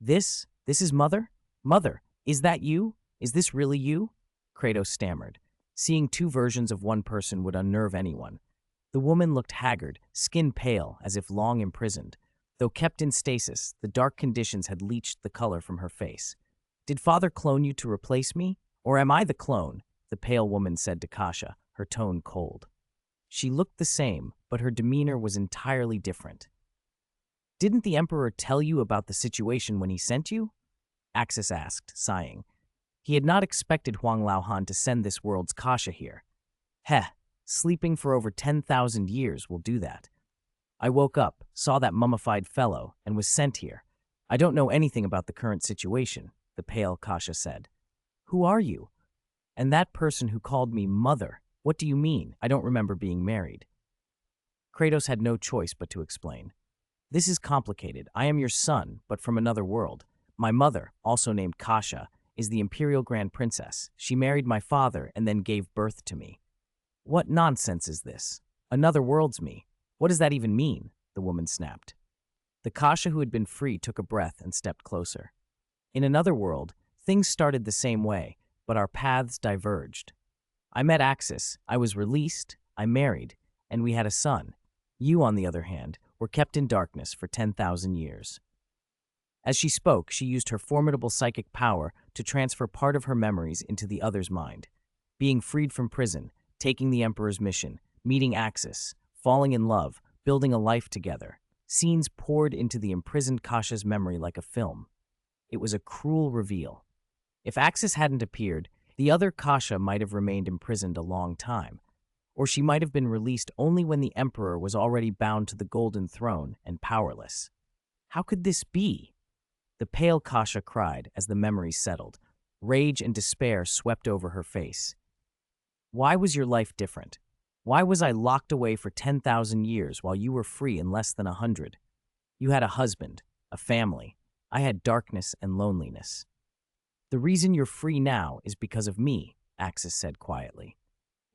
This is Mother? Mother, is that you? Is this really you? Kratos stammered. Seeing two versions of one person would unnerve anyone. The woman looked haggard, skin pale, as if long imprisoned. Though kept in stasis, the dark conditions had leached the color from her face. Did Father clone you to replace me? Or am I the clone? The pale woman said to Kasha, her tone cold. She looked the same, but her demeanor was entirely different. Didn't the Emperor tell you about the situation when he sent you? Axis asked, sighing. He had not expected Huang Laohan to send this world's Kasha here. Sleeping for over 10,000 years will do that. I woke up, saw that mummified fellow, and was sent here. I don't know anything about the current situation, the pale Kasha said. Who are you? And that person who called me Mother, what do you mean? I don't remember being married. Kratos had no choice but to explain. This is complicated. I am your son, but from another world. My mother, also named Kasha, is the Imperial Grand Princess. She married my father and then gave birth to me. What nonsense is this? Another world's me. What does that even mean? The woman snapped. The Kasha who had been free took a breath and stepped closer. In another world, things started the same way, but our paths diverged. I met Axis, I was released, I married, and we had a son. You, on the other hand, were kept in darkness for 10,000 years. As she spoke, she used her formidable psychic power to transfer part of her memories into the other's mind. Being freed from prison, taking the Emperor's mission, meeting Axis, falling in love, building a life together. Scenes poured into the imprisoned Kasha's memory like a film. It was a cruel reveal. If Axis hadn't appeared, the other Kasha might have remained imprisoned a long time, or she might have been released only when the Emperor was already bound to the Golden Throne and powerless. How could this be? The pale Kasha cried as the memory settled. Rage and despair swept over her face. Why was your life different? Why was I locked away for 10,000 years while you were free in less than 100? You had a husband, a family. I had darkness and loneliness. The reason you're free now is because of me, Axis said quietly.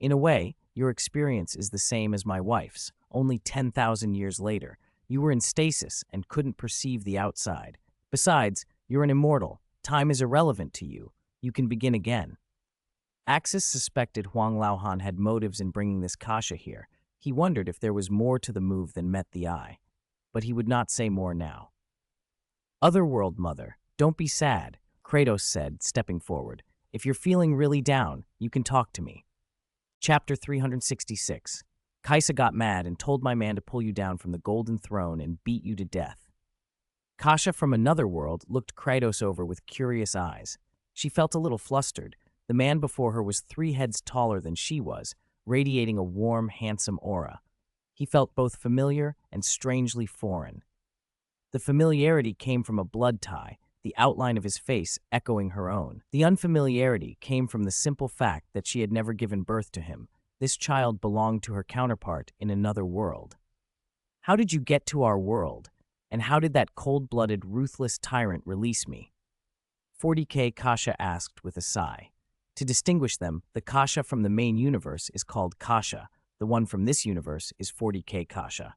In a way, your experience is the same as my wife's, only 10,000 years later. You were in stasis and couldn't perceive the outside. Besides, you're an immortal. Time is irrelevant to you. You can begin again. Axis suspected Huang Laohan had motives in bringing this Kasha here. He wondered if there was more to the move than met the eye. But he would not say more now. Otherworld Mother, don't be sad, Kratos said, stepping forward. If you're feeling really down, you can talk to me. Chapter 366. Kaisa got mad and told my man to pull you down from the golden throne and beat you to death. Kasha from another world looked Kratos over with curious eyes. She felt a little flustered. The man before her was 3 heads taller than she was, radiating a warm, handsome aura. He felt both familiar and strangely foreign. The familiarity came from a blood tie, the outline of his face echoing her own. The unfamiliarity came from the simple fact that she had never given birth to him. This child belonged to her counterpart in another world. How did you get to our world? And how did that cold-blooded, ruthless tyrant release me? 40K Kasha asked with a sigh. To distinguish them, the Kasha from the main universe is called Kasha. The one from this universe is 40K Kasha.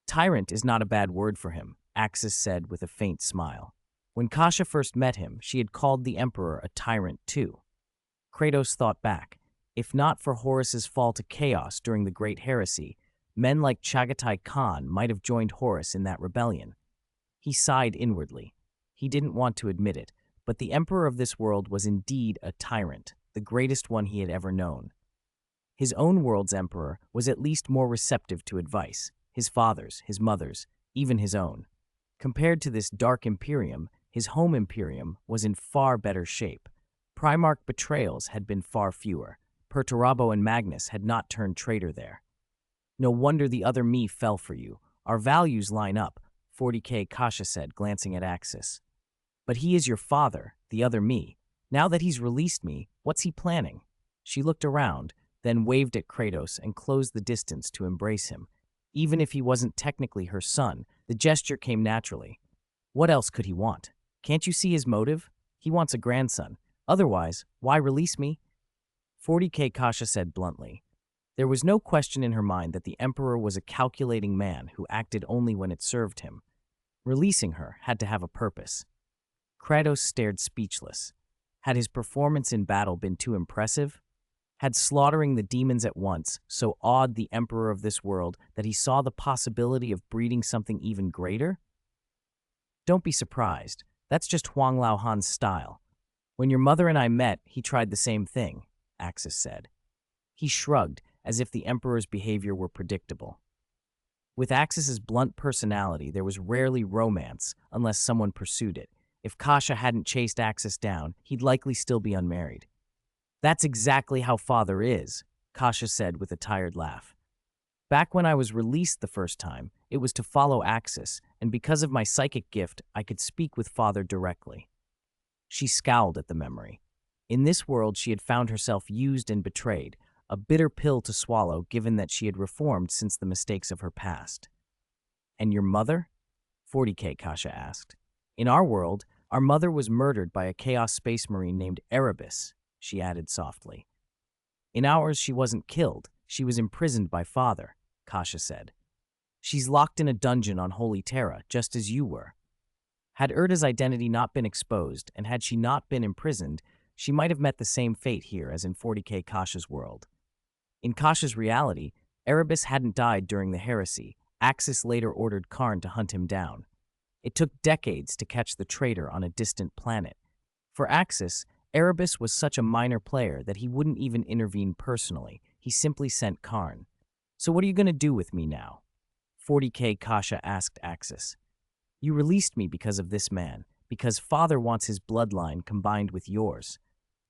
Tyrant is not a bad word for him, Axis said with a faint smile. When Kasha first met him, she had called the Emperor a tyrant too. Kratos thought back. If not for Horus's fall to chaos during the Great Heresy, men like Chagatai Khan might have joined Horus in that rebellion. He sighed inwardly. He didn't want to admit it, but the Emperor of this world was indeed a tyrant, the greatest one he had ever known. His own world's Emperor was at least more receptive to advice, his father's, his mother's, even his own. Compared to this dark Imperium, his home Imperium was in far better shape. Primarch betrayals had been far fewer. Perturabo and Magnus had not turned traitor there. No wonder the other me fell for you. Our values line up, 40K Kasha said, glancing at Axis. But he is your father, the other me. Now that he's released me, what's he planning? She looked around, then waved at Kratos and closed the distance to embrace him. Even if he wasn't technically her son, the gesture came naturally. What else could he want? Can't you see his motive? He wants a grandson. Otherwise, why release me? 40K Kasha said bluntly. There was no question in her mind that the Emperor was a calculating man who acted only when it served him. Releasing her had to have a purpose. Kratos stared speechless. Had his performance in battle been too impressive? Had slaughtering the demons at once so awed the Emperor of this world that he saw the possibility of breeding something even greater? Don't be surprised. That's just Huang Laohan's style. When your mother and I met, he tried the same thing, Axis said. He shrugged, as if the Emperor's behavior were predictable. With Axis's blunt personality, there was rarely romance unless someone pursued it. If Kasha hadn't chased Axis down, he'd likely still be unmarried. That's exactly how father is, Kasha said with a tired laugh. Back when I was released the first time, it was to follow Axis, and because of my psychic gift, I could speak with father directly. She scowled at the memory. In this world, she had found herself used and betrayed, a bitter pill to swallow given that she had reformed since the mistakes of her past. And your mother? 40K Kasha asked. In our world, our mother was murdered by a Chaos Space Marine named Erebus, she added softly. In ours, she wasn't killed. She was imprisoned by father, Kasha said. She's locked in a dungeon on Holy Terra, just as you were. Had Erda's identity not been exposed, and had she not been imprisoned, she might have met the same fate here as in 40K Kasha's world. In Kasha's reality, Erebus hadn't died during the heresy. Axis later ordered Khorne to hunt him down. It took decades to catch the traitor on a distant planet. For Axis, Erebus was such a minor player that he wouldn't even intervene personally. He simply sent Khorne. So what are you going to do with me now? 40K Kasha asked Axis. You released me because of this man, because father wants his bloodline combined with yours.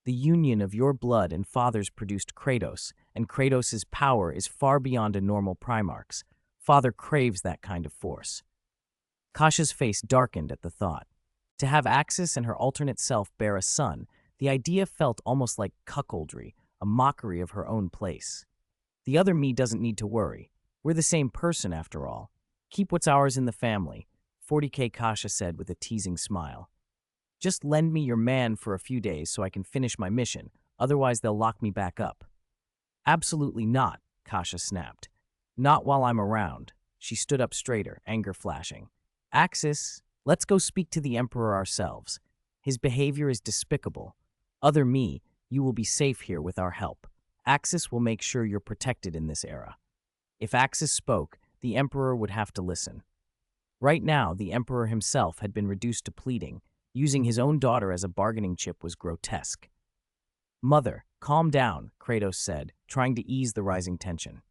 The union of your blood and father's produced Kratos, and Kratos' power is far beyond a normal Primarch's. Father craves that kind of force. Kasha's face darkened at the thought. To have Axis and her alternate self bear a son, the idea felt almost like cuckoldry, a mockery of her own place. The other me doesn't need to worry. We're the same person, after all. Keep what's ours in the family, 40K Kasha said with a teasing smile. Just lend me your man for a few days so I can finish my mission, otherwise they'll lock me back up. Absolutely not, Kasha snapped. Not while I'm around. She stood up straighter, anger flashing. Axis, let's go speak to the Emperor ourselves. His behavior is despicable. Other me, you will be safe here with our help. Axis will make sure you're protected in this era. If Axis spoke, the Emperor would have to listen. Right now, the Emperor himself had been reduced to pleading. Using his own daughter as a bargaining chip was grotesque. Mother, calm down, Kratos said, trying to ease the rising tension.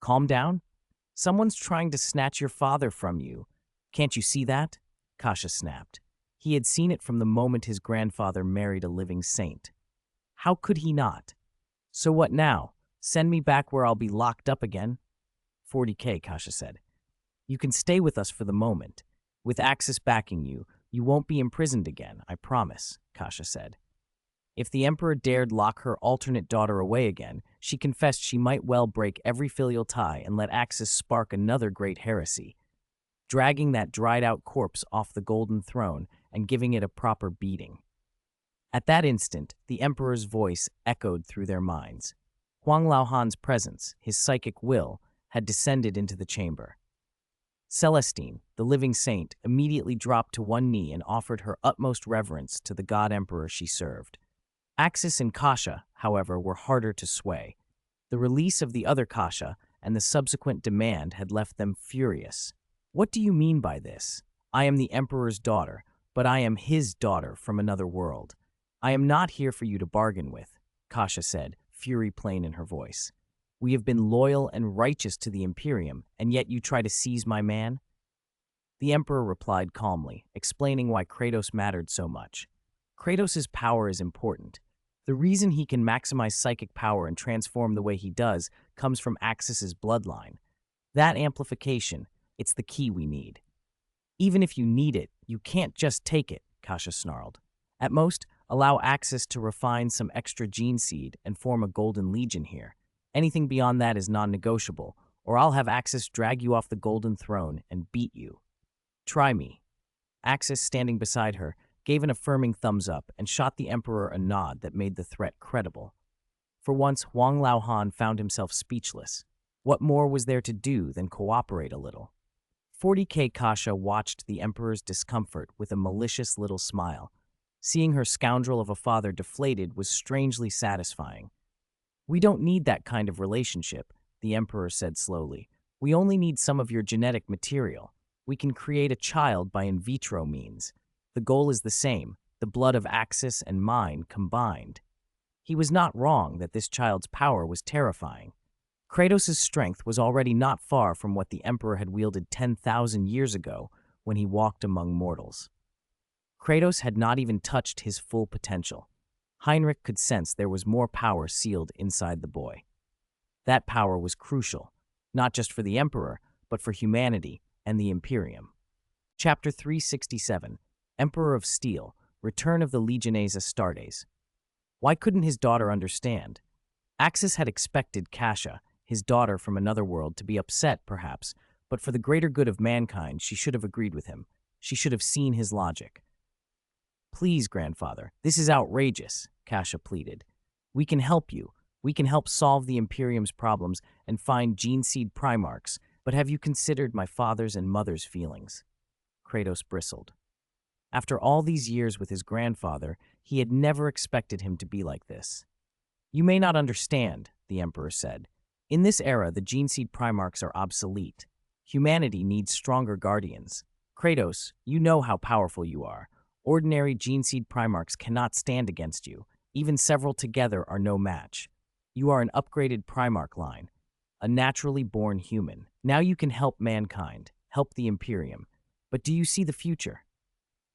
Calm down? Someone's trying to snatch your father from you. Can't you see that? Kasha snapped. He had seen it from the moment his grandfather married a living saint. How could he not? So what now? Send me back where I'll be locked up again? 40K, Kasha said. You can stay with us for the moment. With Axis backing you, you won't be imprisoned again, I promise, Kasha said. If the Emperor dared lock her alternate daughter away again, she confessed she might well break every filial tie and let Axis spark another great heresy, dragging that dried-out corpse off the golden throne and giving it a proper beating. At that instant, the Emperor's voice echoed through their minds. Huang Laohan's presence, his psychic will, had descended into the chamber. Celestine, the living saint, immediately dropped to one knee and offered her utmost reverence to the god emperor she served. Axis and Kasha, however, were harder to sway. The release of the other Kasha and the subsequent demand had left them furious. What do you mean by this? I am the emperor's daughter, but I am his daughter from another world. I am not here for you to bargain with, Kasha said, fury plain in her voice. We have been loyal and righteous to the Imperium, and yet you try to seize my man? The Emperor replied calmly, explaining why Kratos mattered so much. Kratos' power is important. The reason he can maximize psychic power and transform the way he does comes from Axis' bloodline. That amplification, it's the key we need. Even if you need it, you can't just take it, Kasha snarled. At most, allow Axis to refine some extra gene seed and form a golden legion here. Anything beyond that is non-negotiable, or I'll have Axis drag you off the golden throne and beat you. Try me. Axis, standing beside her, gave an affirming thumbs up and shot the Emperor a nod that made the threat credible. For once, Huang Laohan found himself speechless. What more was there to do than cooperate a little? 40K Kasha watched the Emperor's discomfort with a malicious little smile. Seeing her scoundrel of a father deflated was strangely satisfying. We don't need that kind of relationship, the Emperor said slowly. We only need some of your genetic material. We can create a child by in vitro means. The goal is the same, the blood of Axis and mine combined. He was not wrong that this child's power was terrifying. Kratos' strength was already not far from what the Emperor had wielded 10,000 years ago when he walked among mortals. Kratos had not even touched his full potential. Heinrich could sense there was more power sealed inside the boy. That power was crucial, not just for the Emperor, but for humanity and the Imperium. Chapter 367, Emperor of Steel, Return of the Legiones Astartes. Why couldn't his daughter understand? Axis had expected Kasha, his daughter from another world, to be upset, perhaps, but for the greater good of mankind, she should have agreed with him. She should have seen his logic. Please, grandfather, this is outrageous, Kasha pleaded. We can help you. We can help solve the Imperium's problems and find gene seed Primarchs, but have you considered my father's and mother's feelings? Kratos bristled. After all these years with his grandfather, he had never expected him to be like this. You may not understand, the Emperor said. In this era, the gene seed Primarchs are obsolete. Humanity needs stronger guardians. Kratos, you know how powerful you are. Ordinary gene seed Primarchs cannot stand against you. Even several together are no match. You are an upgraded Primarch line, a naturally born human. Now you can help mankind, help the Imperium. But do you see the future?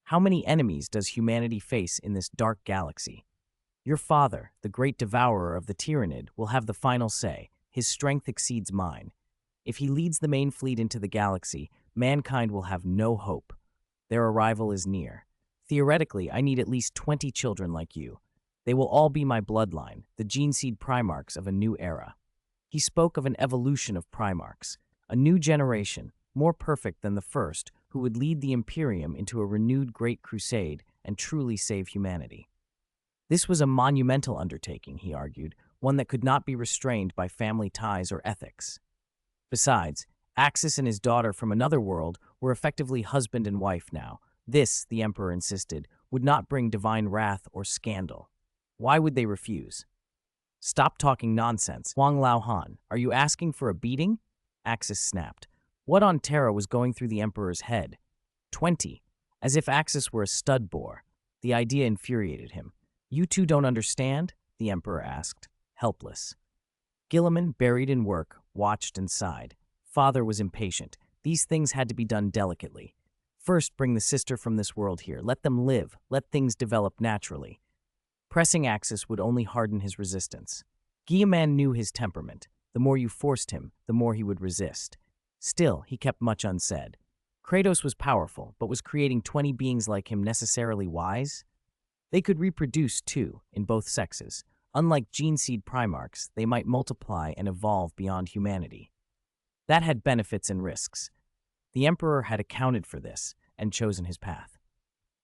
How many enemies does humanity face in this dark galaxy? Your father, the great devourer of the Tyrannid, will have the final say. His strength exceeds mine. If he leads the main fleet into the galaxy, mankind will have no hope. Their arrival is near. Theoretically, I need at least 20 children like you. They will all be my bloodline, the gene seed Primarchs of a new era. He spoke of an evolution of Primarchs, a new generation, more perfect than the first, who would lead the Imperium into a renewed great crusade and truly save humanity. This was a monumental undertaking, he argued, one that could not be restrained by family ties or ethics. Besides, Axis and his daughter from another world were effectively husband and wife now. This, the Emperor insisted, would not bring divine wrath or scandal. Why would they refuse? Stop talking nonsense. Huang Laohan, are you asking for a beating? Axis snapped. What on Terra was going through the Emperor's head? 20. As if Axis were a stud bore. The idea infuriated him. You two don't understand? The Emperor asked, helpless. Guilliman, buried in work, watched and sighed. Father was impatient. These things had to be done delicately. First, bring the sister from this world here. Let them live. Let things develop naturally. Pressing Axis would only harden his resistance. Guilliman knew his temperament. The more you forced him, the more he would resist. Still, he kept much unsaid. Kratos was powerful, but was creating 20 beings like him necessarily wise? They could reproduce, too, in both sexes. Unlike gene seed Primarchs, they might multiply and evolve beyond humanity. That had benefits and risks. The Emperor had accounted for this and chosen his path.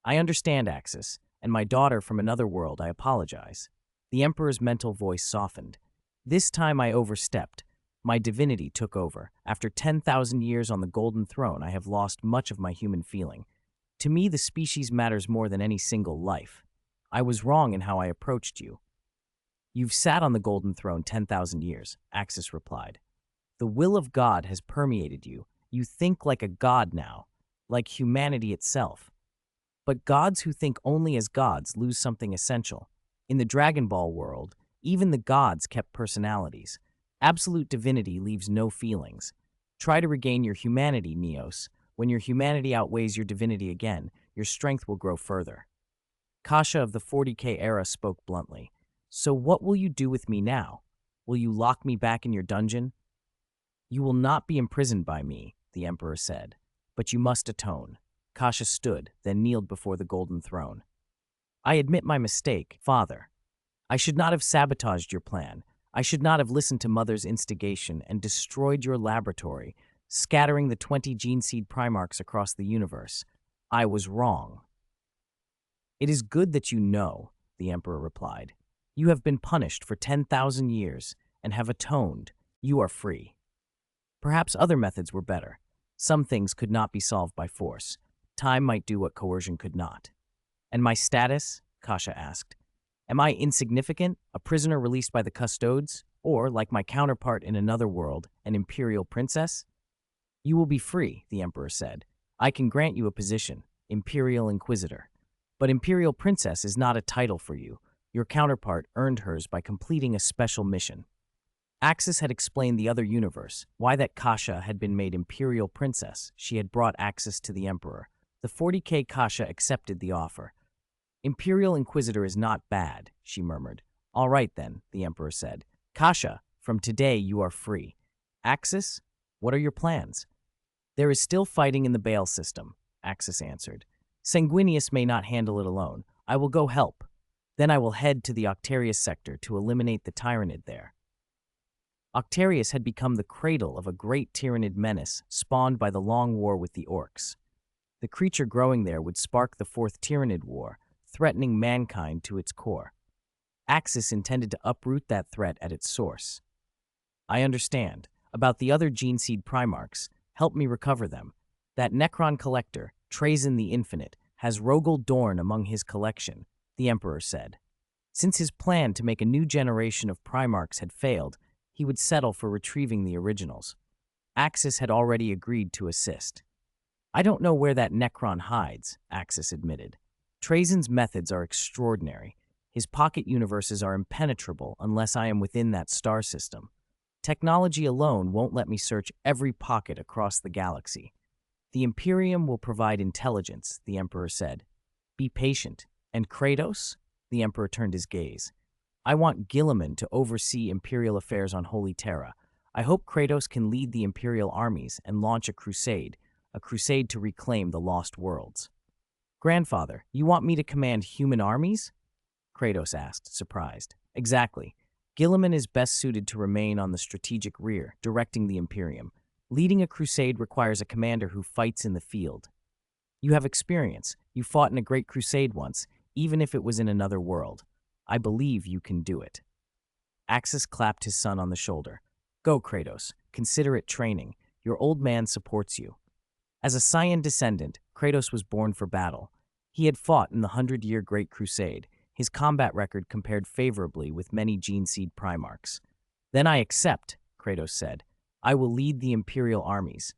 I understand, Axis, and my daughter from another world, I apologize. The Emperor's mental voice softened. This time I overstepped. My divinity took over. After 10,000 years on the Golden Throne, I have lost much of my human feeling. To me, the species matters more than any single life. I was wrong in how I approached you. You've sat on the Golden Throne 10,000 years, Axis replied. The will of God has permeated you. You think like a god now, like humanity itself. But gods who think only as gods lose something essential. In the Dragon Ball world, even the gods kept personalities. Absolute divinity leaves no feelings. Try to regain your humanity, Neos. When your humanity outweighs your divinity again, your strength will grow further. Kasha of the 40K era spoke bluntly. So what will you do with me now? Will you lock me back in your dungeon? You will not be imprisoned by me, the Emperor said, but you must atone. Kasha stood, then kneeled before the Golden Throne. I admit my mistake, Father. I should not have sabotaged your plan. I should not have listened to Mother's instigation and destroyed your laboratory, scattering the 20 gene seed Primarchs across the universe. I was wrong. It is good that you know, the Emperor replied. You have been punished for 10,000 years and have atoned. You are free. Perhaps other methods were better. Some things could not be solved by force. Time might do what coercion could not. And my status? Kasha asked. Am I insignificant, a prisoner released by the custodes, or, like my counterpart in another world, an imperial princess? You will be free, the Emperor said. I can grant you a position, Imperial Inquisitor. But Imperial Princess is not a title for you. Your counterpart earned hers by completing a special mission. Axis had explained the other universe, why that Kasha had been made Imperial Princess. She had brought Axis to the Emperor. The 40K Kasha accepted the offer. Imperial Inquisitor is not bad, she murmured. All right then, the Emperor said. Kasha, from today you are free. Axis, what are your plans? There is still fighting in the Baal system, Axis answered. Sanguinius may not handle it alone. I will go help. Then I will head to the Octarius sector to eliminate the Tyrannid there. Octarius had become the cradle of a great Tyrannid menace spawned by the long war with the Orcs. The creature growing there would spark the Fourth Tyrannid War, threatening mankind to its core. Axis intended to uproot that threat at its source. I understand. About the other gene seed Primarchs, help me recover them. That Necron collector, Trazyn the Infinite, has Rogel Dorn among his collection, the Emperor said. Since his plan to make a new generation of Primarchs had failed, he would settle for retrieving the originals. Axis had already agreed to assist. I don't know where that Necron hides, Axis admitted. Trazyn's methods are extraordinary. His pocket universes are impenetrable unless I am within that star system. Technology alone won't let me search every pocket across the galaxy. The Imperium will provide intelligence, the Emperor said. Be patient. And Kratos? The Emperor turned his gaze. I want Guilliman to oversee Imperial affairs on Holy Terra. I hope Kratos can lead the Imperial armies and launch a crusade to reclaim the lost worlds. Grandfather, you want me to command human armies? Kratos asked, surprised. Exactly. Guilliman is best suited to remain on the strategic rear, directing the Imperium. Leading a crusade requires a commander who fights in the field. You have experience. You fought in a great crusade once, even if it was in another world. I believe you can do it." Axis clapped his son on the shoulder. "Go, Kratos. Consider it training. Your old man supports you." As a Saiyan descendant, Kratos was born for battle. He had fought in the 100-year Great Crusade. His combat record compared favorably with many gene seed Primarchs. "Then I accept," Kratos said. "I will lead the Imperial armies."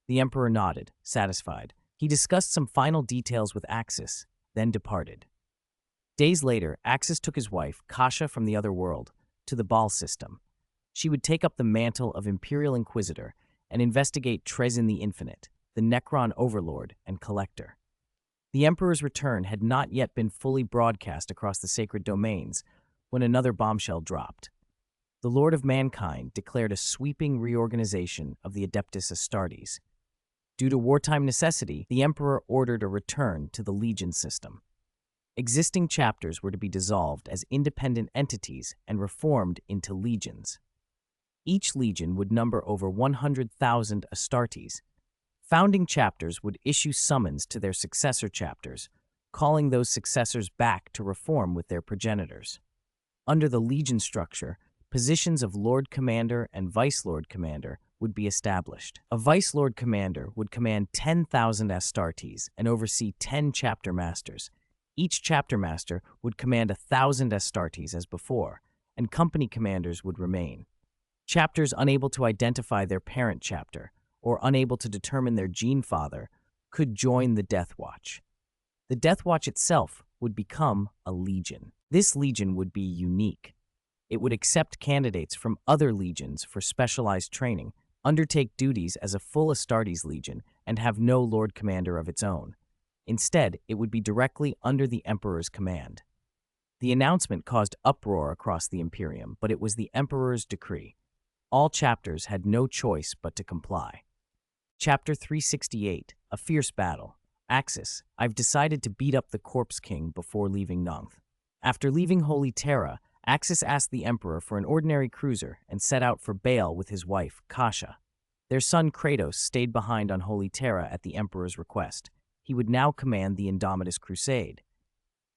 The Emperor nodded, satisfied. He discussed some final details with Axis, then departed. Days later, Axis took his wife, Kasha from the other world, to the Baal system. She would take up the mantle of Imperial Inquisitor and investigate Trezin the Infinite, the Necron overlord and collector. The Emperor's return had not yet been fully broadcast across the sacred domains when another bombshell dropped. The Lord of Mankind declared a sweeping reorganization of the Adeptus Astartes. Due to wartime necessity, the Emperor ordered a return to the Legion system. Existing chapters were to be dissolved as independent entities and reformed into legions. Each legion would number over 100,000 Astartes. Founding chapters would issue summons to their successor chapters, calling those successors back to reform with their progenitors. Under the legion structure, positions of Lord Commander and Vice Lord Commander would be established. A Vice Lord Commander would command 10,000 Astartes and oversee 10 chapter masters. Each chapter master would command 1,000 Astartes as before, and company commanders would remain. Chapters unable to identify their parent chapter or unable to determine their gene father could join the Death Watch. The Death Watch itself would become a legion. This legion would be unique. It would accept candidates from other legions for specialized training, undertake duties as a full Astartes legion, and have no Lord Commander of its own. Instead, it would be directly under the Emperor's command. The announcement caused uproar across the Imperium, but it was the Emperor's decree. All chapters had no choice but to comply. Chapter 368, A Fierce Battle. Axis, I've decided to beat up the Corpse King before leaving Nunth. After leaving Holy Terra, Axis asked the Emperor for an ordinary cruiser and set out for Baal with his wife, Kasha. Their son Kratos stayed behind on Holy Terra at the Emperor's request. He would now command the Indomitus Crusade.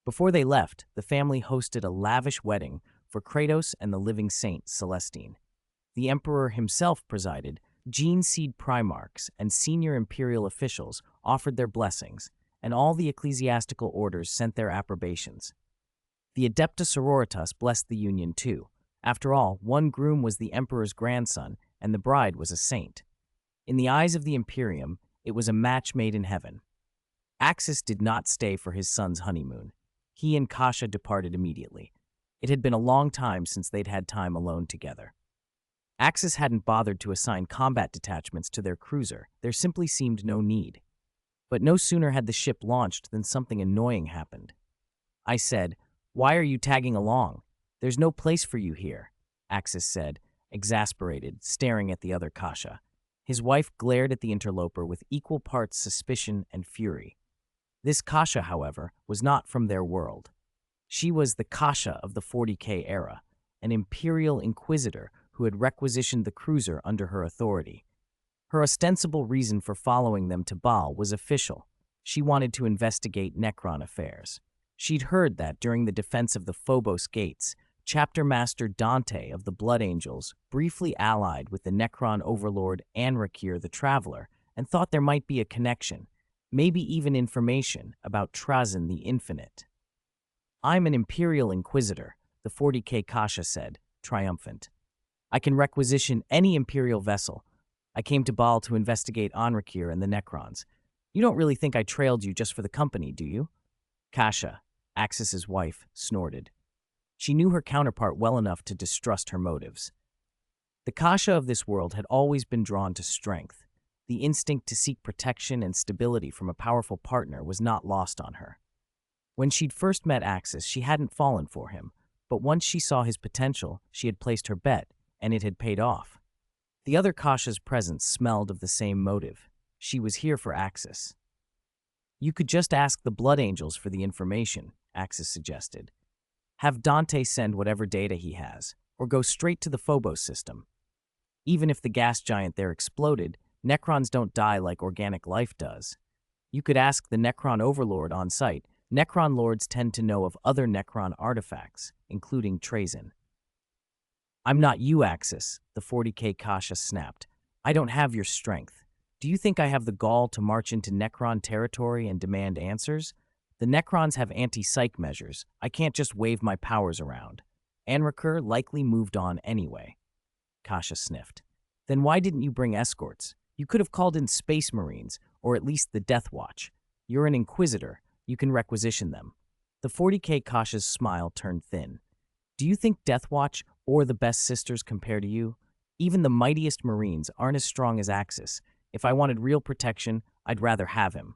Before they left, the family hosted a lavish wedding for Kratos and the living saint, Celestine. The Emperor himself presided. Gene Seed Primarchs and senior Imperial officials offered their blessings, and all the ecclesiastical orders sent their approbations. The Adepta Sororitas blessed the union too. After all, one groom was the Emperor's grandson, and the bride was a saint. In the eyes of the Imperium, it was a match made in heaven. Axis did not stay for his son's honeymoon. He and Kasha departed immediately. It had been a long time since they'd had time alone together. Axis hadn't bothered to assign combat detachments to their cruiser. There simply seemed no need. But no sooner had the ship launched than something annoying happened. I said, "Why are you tagging along? There's no place for you here," Axis said, exasperated, staring at the other Kasha. His wife glared at the interloper with equal parts suspicion and fury. This Kasha, however, was not from their world. She was the Kasha of the 40K era, an Imperial Inquisitor who had requisitioned the cruiser under her authority. Her ostensible reason for following them to Baal was official. She wanted to investigate Necron affairs. She'd heard that during the defense of the Phobos Gates, Chapter Master Dante of the Blood Angels briefly allied with the Necron overlord Anrakir the Traveler and thought there might be a connection, maybe even information about Trezin the Infinite. "I'm an Imperial Inquisitor," the 40K Kasha said, triumphant. "I can requisition any Imperial vessel. I came to Baal to investigate Anrakir and the Necrons. You don't really think I trailed you just for the company, do you?" Kasha, Axis's wife, snorted. She knew her counterpart well enough to distrust her motives. The Kasha of this world had always been drawn to strength. The instinct to seek protection and stability from a powerful partner was not lost on her. When she'd first met Axis, she hadn't fallen for him, but once she saw his potential, she had placed her bet, and it had paid off. The other Kasha's presence smelled of the same motive. She was here for Axis. "You could just ask the Blood Angels for the information," Axis suggested. "Have Dante send whatever data he has, or go straight to the Phobos system. Even if the gas giant there exploded, Necrons don't die like organic life does. You could ask the Necron Overlord on site. Necron Lords tend to know of other Necron artifacts, including Trazyn. I'm not you, Axis, the 40K Kasha snapped. I don't have your strength. Do you think I have the gall to march into Necron territory and demand answers? The Necrons have anti-psych measures. I can't just wave my powers around. Anrakur likely moved on anyway. Kasha sniffed. Then why didn't you bring escorts? You could have called in Space Marines, or at least the Death Watch. You're an Inquisitor. You can requisition them. The 40K Kasha's smile turned thin. Do you think Death Watch or the Best Sisters compare to you? Even the mightiest Marines aren't as strong as Axis. If I wanted real protection, I'd rather have him.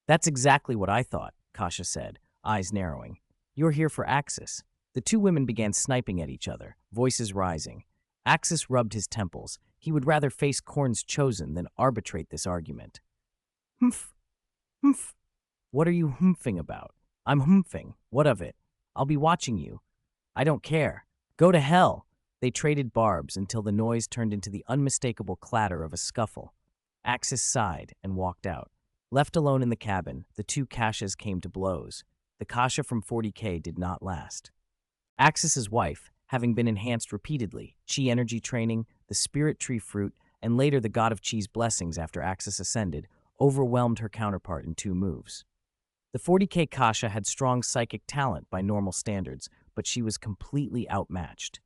That's exactly what I thought, Kasha said, eyes narrowing. You're here for Axis. The two women began sniping at each other, voices rising. Axis rubbed his temples. He would rather face Khorne's Chosen than arbitrate this argument. Humph. Humph. What are you humphing about? I'm humphing. What of it? I'll be watching you. I don't care. Go to hell. They traded barbs until the noise turned into the unmistakable clatter of a scuffle. Axis sighed and walked out. Left alone in the cabin, the two Kashas came to blows. The Kasha from 40K did not last. Axis's wife, having been enhanced repeatedly, Chi energy training, the spirit tree fruit, and later the god of Chi's blessings after Axis ascended, overwhelmed her counterpart in 2 moves. The 40K Kasha had strong psychic talent by normal standards, but she was completely outmatched.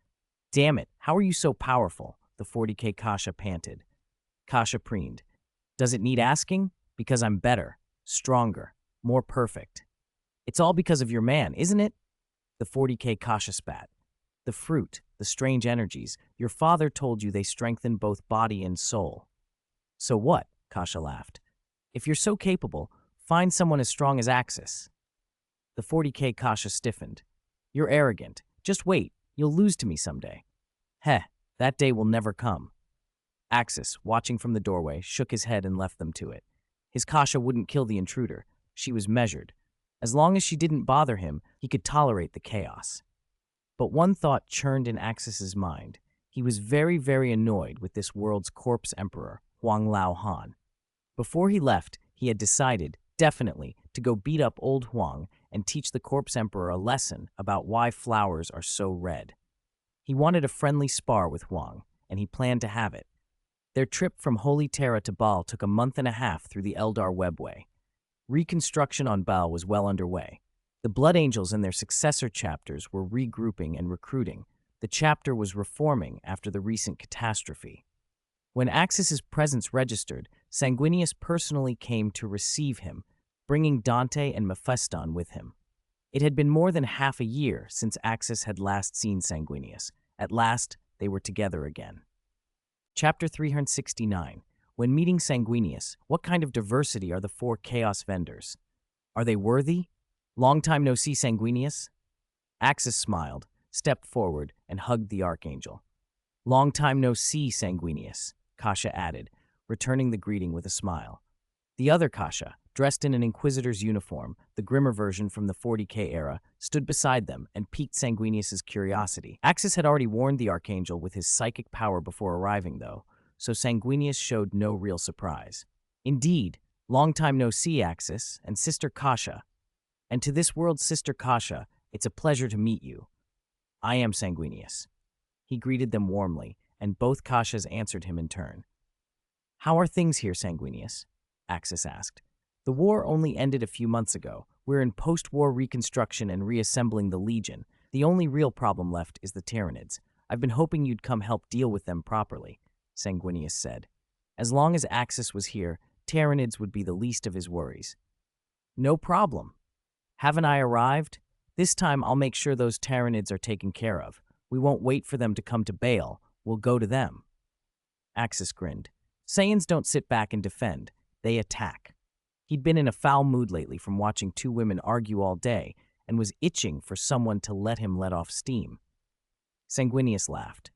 Damn it, how are you so powerful? The 40K Kasha panted. Kasha preened. Does it need asking? Because I'm better, stronger, more perfect. It's all because of your man, isn't it? The 40K Kasha spat. The fruit, the strange energies, your father told you they strengthen both body and soul. So what? Kasha laughed. If you're so capable, find someone as strong as Axis. The 40K Kasha stiffened. You're arrogant. Just wait. You'll lose to me someday. Heh, that day will never come. Axis, watching from the doorway, shook his head and left them to it. His Kasha wouldn't kill the intruder. She was measured. As long as she didn't bother him, he could tolerate the chaos. But one thought churned in Axis's mind. He was very, very annoyed with this world's corpse emperor, Huang Lao Han. Before he left, he had decided, definitely, to go beat up old Huang and teach the corpse emperor a lesson about why flowers are so red. He wanted a friendly spar with Huang, and he planned to have it. Their trip from Holy Terra to Baal took a month and a half through the Eldar webway. Reconstruction on Baal was well underway. The Blood Angels and their successor chapters were regrouping and recruiting. The chapter was reforming after the recent catastrophe. When Axis's presence registered, Sanguinius personally came to receive him, bringing Dante and Mephiston with him. It had been more than half a year since Axis had last seen Sanguinius. At last, they were together again. Chapter 369. When meeting Sanguinius, what kind of diversity are the 4 Chaos vendors? Are they worthy? Long time no see, Sanguinius? Axis smiled, stepped forward, and hugged the Archangel. Long time no see, Sanguinius, Kasha added, returning the greeting with a smile. The other Kasha, dressed in an Inquisitor's uniform, the grimmer version from the 40K era, stood beside them and piqued Sanguinius's curiosity. Axis had already warned the Archangel with his psychic power before arriving, though, so Sanguinius showed no real surprise. Indeed, long time no see, Axis, and Sister Kasha. And to this world's Sister Kasha, it's a pleasure to meet you. I am Sanguinius. He greeted them warmly, and both Kashas answered him in turn. How are things here, Sanguinius? Axis asked. The war only ended a few months ago. We're in post-war reconstruction and reassembling the Legion. The only real problem left is the Tyranids. I've been hoping you'd come help deal with them properly, Sanguinius said. As long as Axis was here, Tyranids would be the least of his worries. No problem. Haven't I arrived? This time I'll make sure those Tyranids are taken care of. We won't wait for them to come to Baal. We'll go to them. Axis grinned. Saiyans don't sit back and defend. They attack. He'd been in a foul mood lately from watching 2 women argue all day and was itching for someone to let him let off steam. Sanguinius laughed.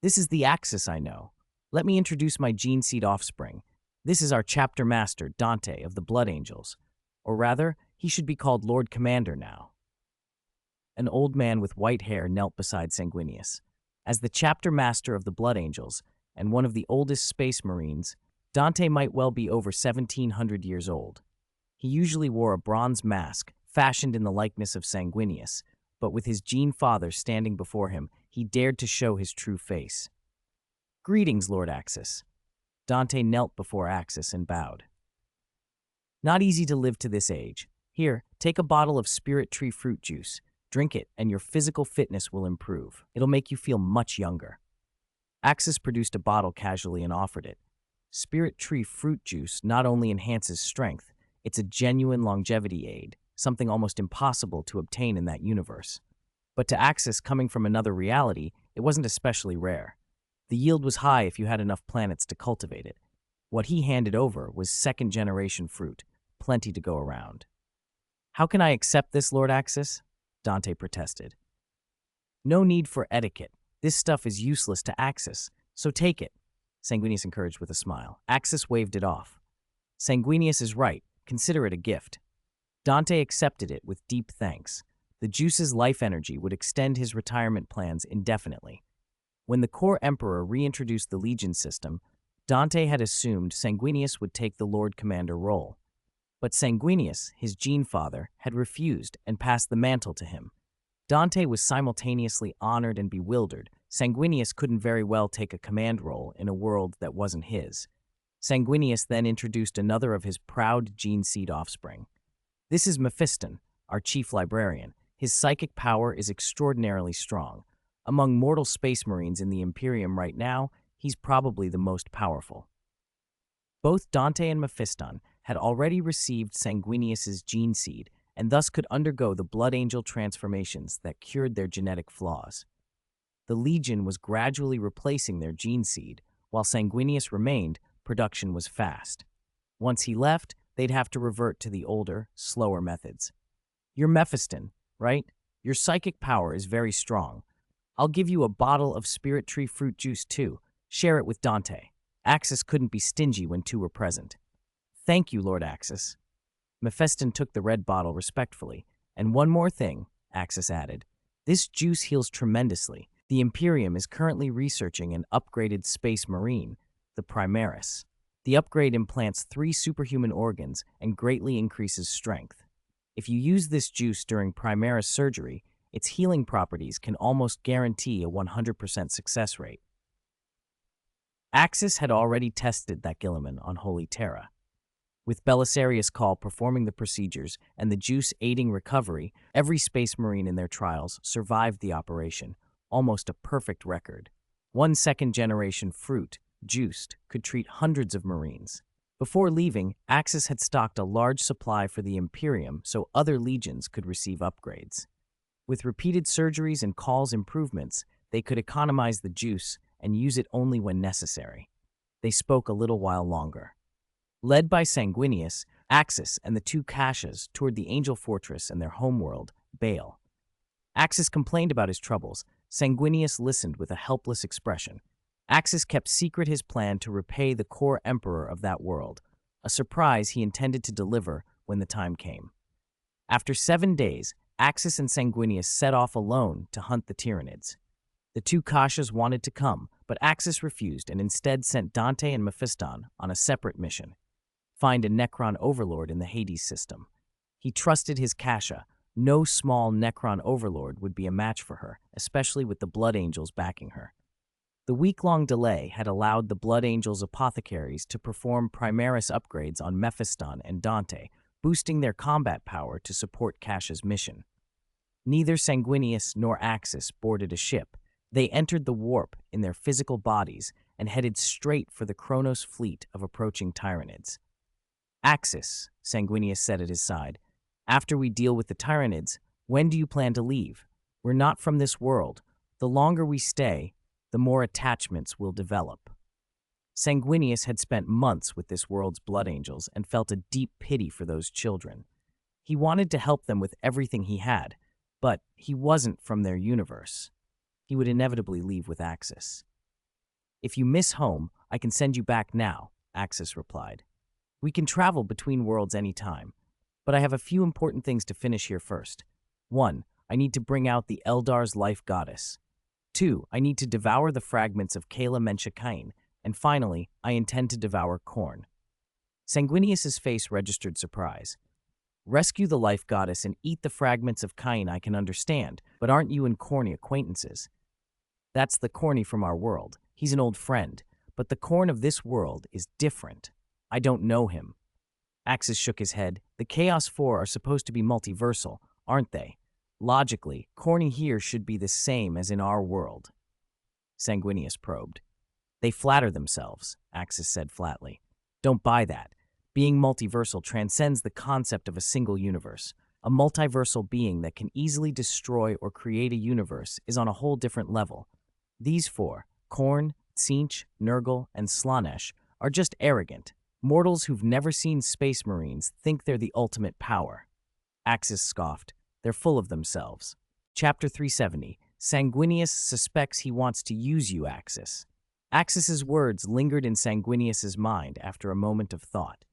This is the Axis I know. Let me introduce my gene seed offspring. This is our chapter master, Dante, of the Blood Angels. Or rather, he should be called Lord Commander now. An old man with white hair knelt beside Sanguinius. As the chapter master of the Blood Angels, and one of the oldest space marines, Dante might well be over 1,700 years old. He usually wore a bronze mask, fashioned in the likeness of Sanguinius, but with his Gene Father standing before him, he dared to show his true face. "Greetings, Lord Axis." Dante knelt before Axis and bowed. "Not easy to live to this age. Here, take a bottle of spirit tree fruit juice. Drink it, and your physical fitness will improve. It'll make you feel much younger." Axis produced a bottle casually and offered it. Spirit tree fruit juice not only enhances strength, it's a genuine longevity aid, something almost impossible to obtain in that universe. But to Axis, coming from another reality, it wasn't especially rare. The yield was high if you had enough planets to cultivate it. What he handed over was second-generation fruit, plenty to go around. "How can I accept this, Lord Axis?" Dante protested. "No need for etiquette. This stuff is useless to Axis, so take it," Sanguinius encouraged with a smile. Axis waved it off. "Sanguinius is right. Consider it a gift." Dante accepted it with deep thanks. The juice's life energy would extend his retirement plans indefinitely. When the Core Emperor reintroduced the Legion system, Dante had assumed Sanguinius would take the Lord Commander role. But Sanguinius, his Gene Father, had refused and passed the mantle to him. Dante was simultaneously honored and bewildered. Sanguinius couldn't very well take a command role in a world that wasn't his. Sanguinius then introduced another of his proud gene seed offspring. "This is Mephiston, our chief librarian. His psychic power is extraordinarily strong. Among mortal space marines in the Imperium right now, he's probably the most powerful." Both Dante and Mephiston had already received Sanguinius's gene seed and thus could undergo the Blood Angel transformations that cured their genetic flaws. The Legion was gradually replacing their gene seed. While Sanguinius remained, production was fast. Once he left, they'd have to revert to the older, slower methods. "You're Mephiston, right? Your psychic power is very strong. I'll give you a bottle of spirit tree fruit juice too. Share it with Dante." Axis couldn't be stingy when two were present. "Thank you, Lord Axis." Mephiston took the red bottle respectfully. "And one more thing," Axis added. "This juice heals tremendously. The Imperium is currently researching an upgraded space marine, the Primaris. The upgrade implants 3 superhuman organs and greatly increases strength. If you use this juice during Primaris surgery, its healing properties can almost guarantee a 100% success rate." Axis had already tested that Guilliman on Holy Terra. With Belisarius Call performing the procedures and the juice aiding recovery, every space marine in their trials survived the operation, almost a perfect record. 1 second-generation fruit, juiced, could treat hundreds of marines. Before leaving, Axis had stocked a large supply for the Imperium so other legions could receive upgrades. With repeated surgeries and Call's improvements, they could economize the juice and use it only when necessary. They spoke a little while longer. Led by Sanguinius, Axis and the 2 Kashas toured the Angel Fortress and their homeworld, Baal. Axis complained about his troubles. Sanguinius listened with a helpless expression. Axis kept secret his plan to repay the Core Emperor of that world, a surprise he intended to deliver when the time came. After 7 days, Axis and Sanguinius set off alone to hunt the Tyranids. The 2 Kashas wanted to come, but Axis refused and instead sent Dante and Mephiston on a separate mission: find a Necron overlord in the Hades system. He trusted his Kasha. No small Necron overlord would be a match for her, especially with the Blood Angels backing her. The week-long delay had allowed the Blood Angels apothecaries to perform Primaris upgrades on Mephiston and Dante, boosting their combat power to support Kasha's mission. Neither Sanguinius nor Axis boarded a ship. They entered the warp in their physical bodies and headed straight for the Kronos fleet of approaching Tyranids. "Axis," Sanguinius said at his side, "after we deal with the Tyranids, when do you plan to leave? We're not from this world. The longer we stay, the more attachments will develop." Sanguinius had spent months with this world's Blood Angels and felt a deep pity for those children. He wanted to help them with everything he had, but he wasn't from their universe. He would inevitably leave with Axis. "If you miss home, I can send you back now," Axis replied. "We can travel between worlds any time, but I have a few important things to finish here first. 1, I need to bring out the Eldar's life goddess. 2, I need to devour the fragments of Kayla Menshikain, and finally, I intend to devour Khorne." Sanguinius's face registered surprise. Rescue the life goddess and eat the fragments of Khorne I can understand, but aren't you and Khorne acquaintances? That's the Khorne from our world. He's an old friend, but the Khorne of this world is different. I don't know him. Axis shook his head. The Chaos Four are supposed to be multiversal, aren't they? Logically, Khorne here should be the same as in our world. Sanguinius probed. They flatter themselves, Axis said flatly. Don't buy that. Being multiversal transcends the concept of a single universe. A multiversal being that can easily destroy or create a universe is on a whole different level. These four, Khorne, Tzeentch, Nurgle, and Slaanesh, are just arrogant. Mortals who've never seen space marines think they're the ultimate power. Axis scoffed. They're full of themselves. Chapter 370. Sanguinius suspects he wants to use you, Axis. Axis's words lingered in Sanguinius's mind after a moment of thought.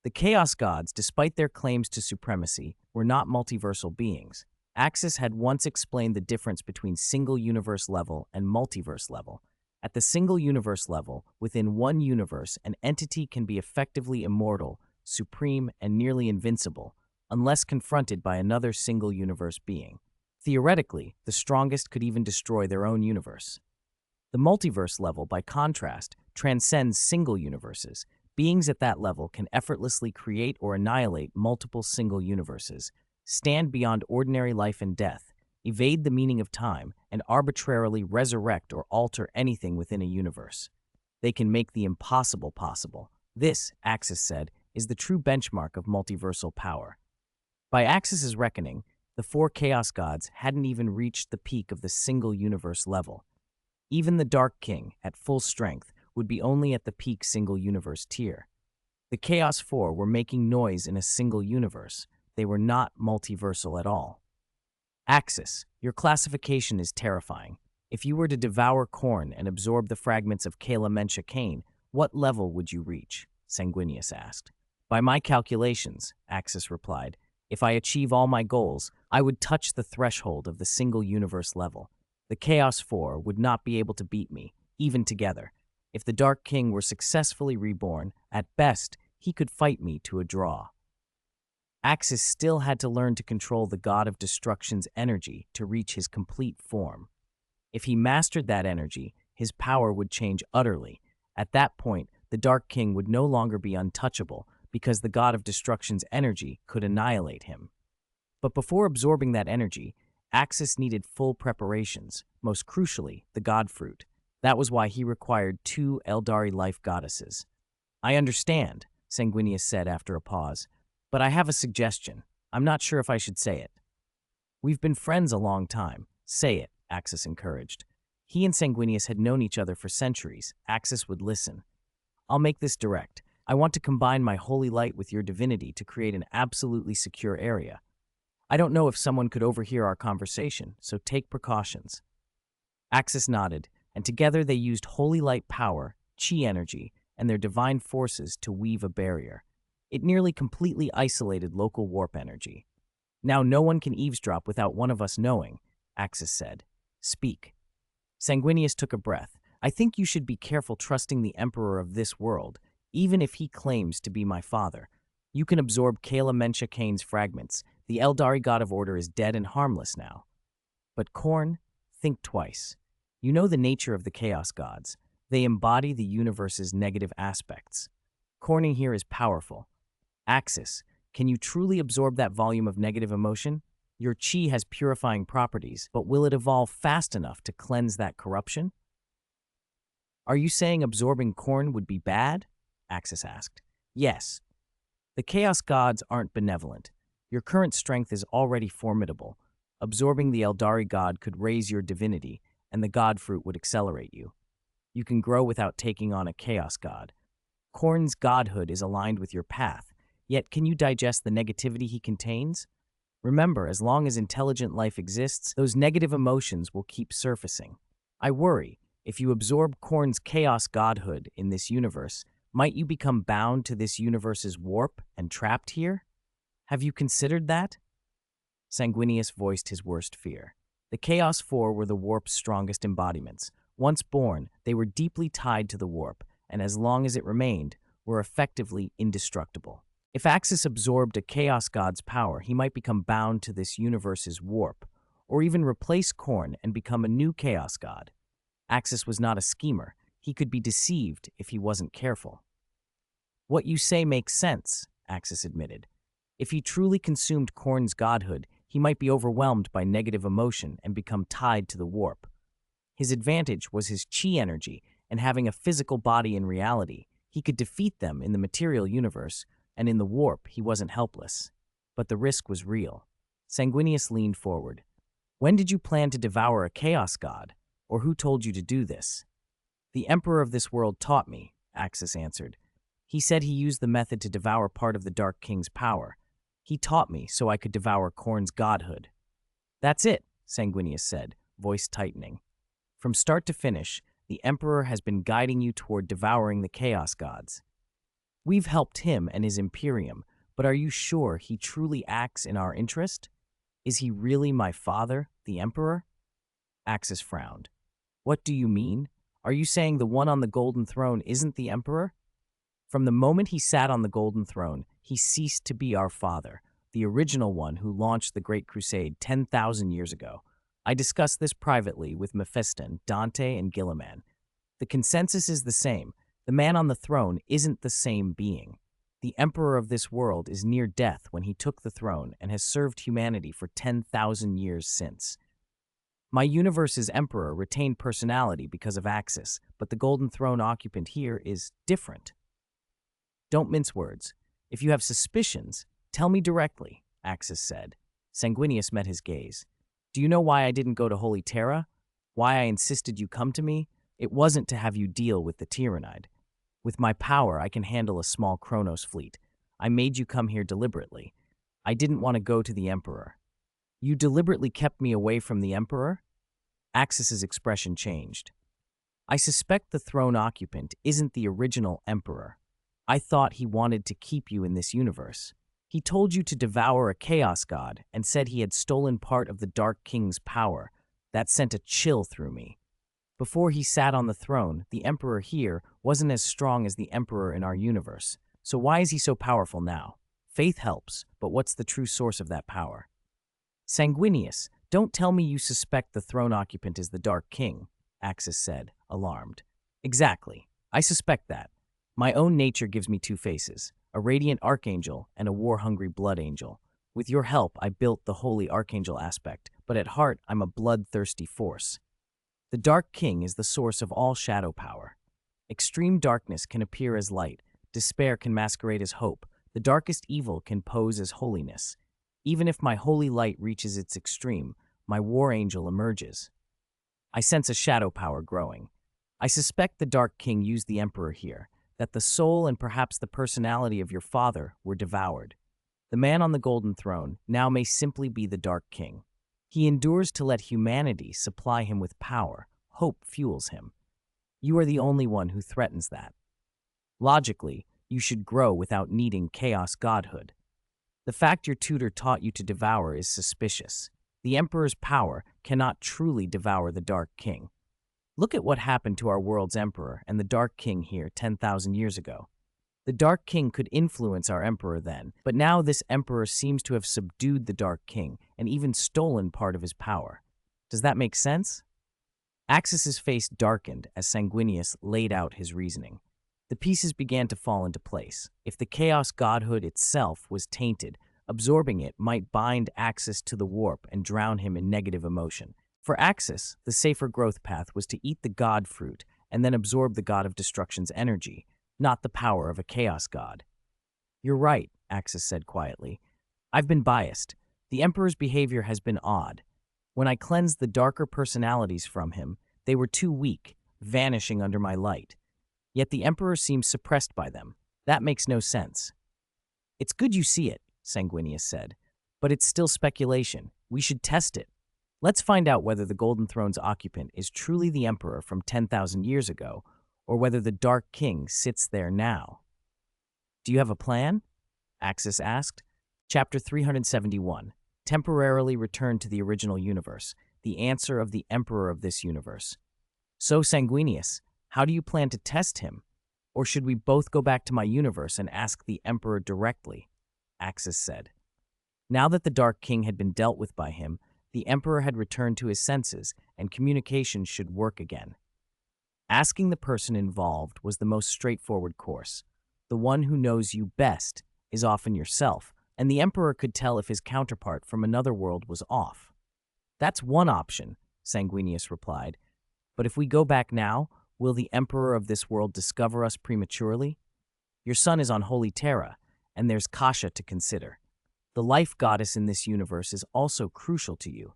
The Chaos Gods, despite their claims to supremacy, were not multiversal beings. Axis had once explained the difference between single universe level and multiverse level. At the single universe level, within one universe, an entity can be effectively immortal, supreme, and nearly invincible, unless confronted by another single universe being. Theoretically, the strongest could even destroy their own universe. The multiverse level, by contrast, transcends single universes. Beings at that level can effortlessly create or annihilate multiple single universes, stand beyond ordinary life and death, evade the meaning of time, and arbitrarily resurrect or alter anything within a universe. They can make the impossible possible. This, Axis said, is the true benchmark of multiversal power. By Axis's reckoning, the four Chaos Gods hadn't even reached the peak of the single universe level. Even the Dark King, at full strength, would be only at the peak single universe tier. The Chaos Four were making noise in a single universe. They were not multiversal at all. Axis, your classification is terrifying. If you were to devour Khorne and absorb the fragments of Khorne, what level would you reach? Sanguinius asked. By my calculations, Axis replied, if I achieve all my goals, I would touch the threshold of the single universe level. The Chaos Four would not be able to beat me, even together. If the Dark King were successfully reborn, at best, he could fight me to a draw. Axis still had to learn to control the God of Destruction's energy to reach his complete form. If he mastered that energy, his power would change utterly. At that point, the Dark King would no longer be untouchable, because the God of Destruction's energy could annihilate him. But before absorbing that energy, Axis needed full preparations, most crucially, the God Fruit. That was why he required 2 Eldari life goddesses. I understand, Sanguinius said after a pause, but I have a suggestion. I'm not sure if I should say it. We've been friends a long time. Say it, Axis encouraged. He and Sanguinius had known each other for centuries. Axis would listen. I'll make this direct. I want to combine my holy light with your divinity to create an absolutely secure area. I don't know if someone could overhear our conversation, so take precautions. Axis nodded, and together they used holy light power, chi energy, and their divine forces to weave a barrier. It nearly completely isolated local warp energy. Now no one can eavesdrop without one of us knowing, Axis said. Speak. Sanguinius took a breath. I think you should be careful trusting the Emperor of this world, even if he claims to be my father. You can absorb Khorne's fragments. The Eldari God of Order is dead and harmless now. But Khorne, think twice. You know the nature of the Chaos Gods. They embody the universe's negative aspects. Khorne here is powerful. Axis, can you truly absorb that volume of negative emotion? Your chi has purifying properties, but will it evolve fast enough to cleanse that corruption? Are you saying absorbing Khorne would be bad? Axis asked. Yes. The Chaos Gods aren't benevolent. Your current strength is already formidable. Absorbing the Eldari God could raise your divinity, and the God Fruit would accelerate you. You can grow without taking on a Chaos God. Khorne's godhood is aligned with your path, yet can you digest the negativity he contains? Remember, as long as intelligent life exists, those negative emotions will keep surfacing. I worry, if you absorb Khorne's chaos godhood in this universe, might you become bound to this universe's warp and trapped here? Have you considered that? Sanguinius voiced his worst fear. The Chaos Four were the warp's strongest embodiments. Once born, they were deeply tied to the warp, and as long as it remained, were effectively indestructible. If Axis absorbed a Chaos God's power, he might become bound to this universe's warp, or even replace Khorne and become a new Chaos God. Axis was not a schemer. He could be deceived if he wasn't careful. What you say makes sense, Axis admitted. If he truly consumed Khorne's godhood, he might be overwhelmed by negative emotion and become tied to the warp. His advantage was his chi energy, and having a physical body in reality, he could defeat them in the material universe, and in the warp he wasn't helpless. But the risk was real. Sanguinius leaned forward. When did you plan to devour a Chaos God? Or who told you to do this? The Emperor of this world taught me, Axis answered. He said he used the method to devour part of the Dark King's power. He taught me so I could devour Khorne's godhood. That's it, Sanguinius said, voice tightening. From start to finish, the Emperor has been guiding you toward devouring the Chaos Gods. We've helped him and his Imperium, but are you sure he truly acts in our interest? Is he really my father, the Emperor? Axis frowned. What do you mean? Are you saying the one on the Golden Throne isn't the Emperor? From the moment he sat on the Golden Throne, he ceased to be our father, the original one who launched the Great Crusade 10,000 years ago. I discussed this privately with Mephiston, Dante, and Gilliman. The consensus is the same. The man on the throne isn't the same being. The Emperor of this world is near death when he took the throne and has served humanity for 10,000 years since. My universe's Emperor retained personality because of Axis, but the Golden Throne occupant here is different. Don't mince words. If you have suspicions, tell me directly, Axis said. Sanguinius met his gaze. Do you know why I didn't go to Holy Terra? Why I insisted you come to me? It wasn't to have you deal with the Tyrannid. With my power, I can handle a small Kronos fleet. I made you come here deliberately. I didn't want to go to the Emperor. You deliberately kept me away from the Emperor? Axis's expression changed. I suspect the throne occupant isn't the original Emperor. I thought he wanted to keep you in this universe. He told you to devour a Chaos God and said he had stolen part of the Dark King's power. That sent a chill through me. Before he sat on the throne, the Emperor here wasn't as strong as the Emperor in our universe. So why is he so powerful now? Faith helps, but what's the true source of that power? Sanguinius, don't tell me you suspect the throne occupant is the Dark King, Axis said, alarmed. Exactly. I suspect that. My own nature gives me two faces, a radiant archangel and a war-hungry blood angel. With your help, I built the holy archangel aspect, but at heart, I'm a bloodthirsty force. The Dark King is the source of all shadow power. Extreme darkness can appear as light, despair can masquerade as hope, the darkest evil can pose as holiness. Even if my holy light reaches its extreme, my war angel emerges. I sense a shadow power growing. I suspect the Dark King used the Emperor here, that the soul and perhaps the personality of your father were devoured. The man on the Golden Throne now may simply be the Dark King. He endures to let humanity supply him with power. Hope fuels him. You are the only one who threatens that. Logically, you should grow without needing chaos godhood. The fact your tutor taught you to devour is suspicious. The Emperor's power cannot truly devour the Dark King. Look at what happened to our world's Emperor and the Dark King here 10,000 years ago. The Dark King could influence our Emperor then, but now this Emperor seems to have subdued the Dark King and even stolen part of his power. Does that make sense? Axis's face darkened as Sanguinius laid out his reasoning. The pieces began to fall into place. If the Chaos Godhood itself was tainted, absorbing it might bind Axis to the warp and drown him in negative emotion. For Axis, the safer growth path was to eat the God fruit and then absorb the God of Destruction's energy, not the power of a Chaos God. You're right, Axis said quietly. I've been biased. The Emperor's behavior has been odd. When I cleansed the darker personalities from him, they were too weak, vanishing under my light. Yet the Emperor seems suppressed by them. That makes no sense. It's good you see it, Sanguinius said, but it's still speculation. We should test it. Let's find out whether the Golden Throne's occupant is truly the Emperor from 10,000 years ago, or whether the Dark King sits there now. Do you have a plan? Axis asked. Chapter 371. Temporarily return to the original universe. The answer of the Emperor of this universe. So, Sanguinius, how do you plan to test him? Or should we both go back to my universe and ask the Emperor directly? Axis said. Now that the Dark King had been dealt with by him, the Emperor had returned to his senses, and communication should work again. Asking the person involved was the most straightforward course. The one who knows you best is often yourself, and the Emperor could tell if his counterpart from another world was off. That's one option, Sanguinius replied. But if we go back now, will the Emperor of this world discover us prematurely? Your son is on Holy Terra, and there's Kasha to consider. The life goddess in this universe is also crucial to you.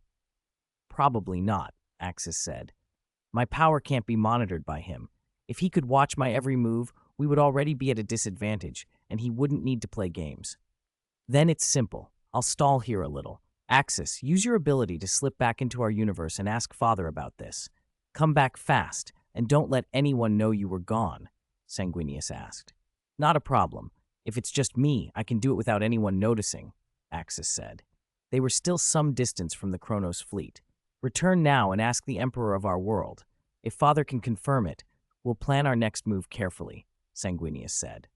Probably not, Axis said. My power can't be monitored by him. If he could watch my every move, we would already be at a disadvantage, and he wouldn't need to play games. Then it's simple. I'll stall here a little. Axis, use your ability to slip back into our universe and ask Father about this. Come back fast, and don't let anyone know you were gone, Sanguinius asked. Not a problem. If it's just me, I can do it without anyone noticing, Axis said. They were still some distance from the Kronos fleet. Return now and ask the Emperor of our world. If Father can confirm it, we'll plan our next move carefully, Sanguinius said.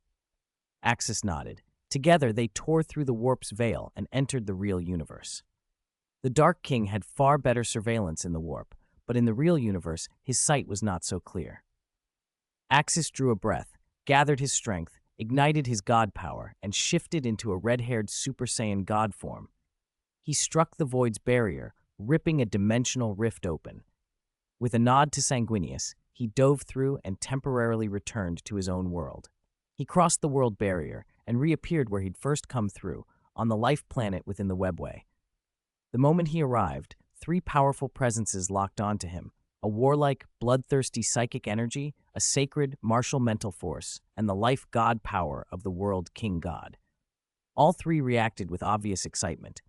Axis nodded. Together, they tore through the warp's veil and entered the real universe. The Dark King had far better surveillance in the warp, but in the real universe, his sight was not so clear. Axis drew a breath, gathered his strength, ignited his god power, and shifted into a red-haired Super Saiyan god form. He struck the void's barrier, ripping a dimensional rift open. With a nod to Sanguinius, he dove through and temporarily returned to his own world. He crossed the world barrier and reappeared where he'd first come through, on the life planet within the webway. The moment he arrived, three powerful presences locked onto him: a warlike, bloodthirsty psychic energy, a sacred, martial mental force, and the life god power of the world king god. All three reacted with obvious excitement.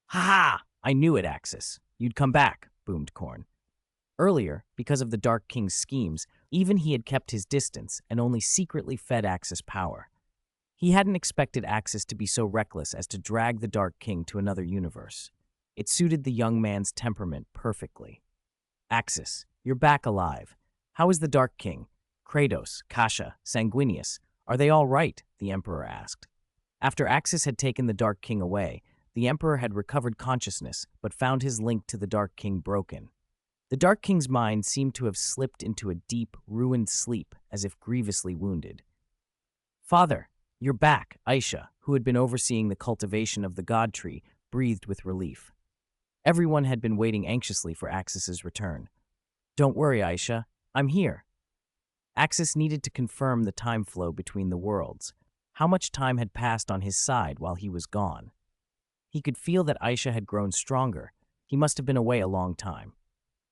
"Ha ha! I knew it, Axis. You'd come back," boomed Khorne. Earlier, because of the Dark King's schemes, even he had kept his distance and only secretly fed Axis power. He hadn't expected Axis to be so reckless as to drag the Dark King to another universe. It suited the young man's temperament perfectly. "Axis, you're back alive. How is the Dark King? Kratos, Kasha, Sanguinius, are they all right?" the Emperor asked. After Axis had taken the Dark King away, the Emperor had recovered consciousness but found his link to the Dark King broken. The Dark King's mind seemed to have slipped into a deep, ruined sleep as if grievously wounded. "Father, you're back," Aisha, who had been overseeing the cultivation of the god tree, breathed with relief. Everyone had been waiting anxiously for Axis's return. "Don't worry, Aisha, I'm here." Axis needed to confirm the time flow between the worlds. How much time had passed on his side while he was gone? He could feel that Aisha had grown stronger. He must have been away a long time.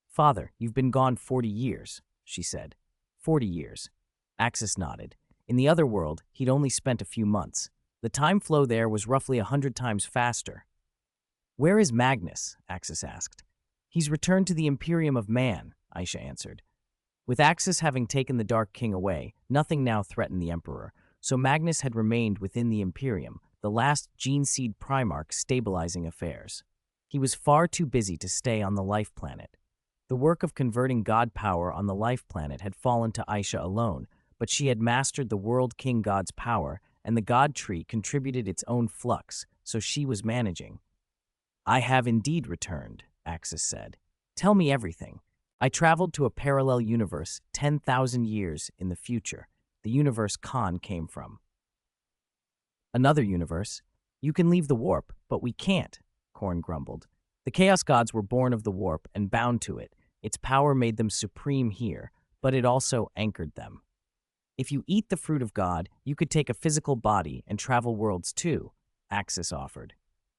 "Father, you've been gone 40 years, she said. 40 years. Axis nodded. In the other world, he'd only spent a few months. The time flow there was roughly 100 times faster. "Where is Magnus?" Axis asked. "He's returned to the Imperium of Man," Aisha answered. With Axis having taken the Dark King away, nothing now threatened the Emperor, so Magnus had remained within the Imperium, the last gene seed Primarch stabilizing affairs. He was far too busy to stay on the life planet. The work of converting god power on the life planet had fallen to Aisha alone, but she had mastered the World King God's power, and the god tree contributed its own flux, so she was managing. "I have indeed returned," Axis said. "Tell me everything." "I traveled to a parallel universe 10,000 years in the future, the universe Khorne came from." "Another universe? You can leave the warp, but we can't," Khorne grumbled. "The Chaos Gods were born of the warp and bound to it. Its power made them supreme here, but it also anchored them. If you eat the fruit of God, you could take a physical body and travel worlds too," Axis offered.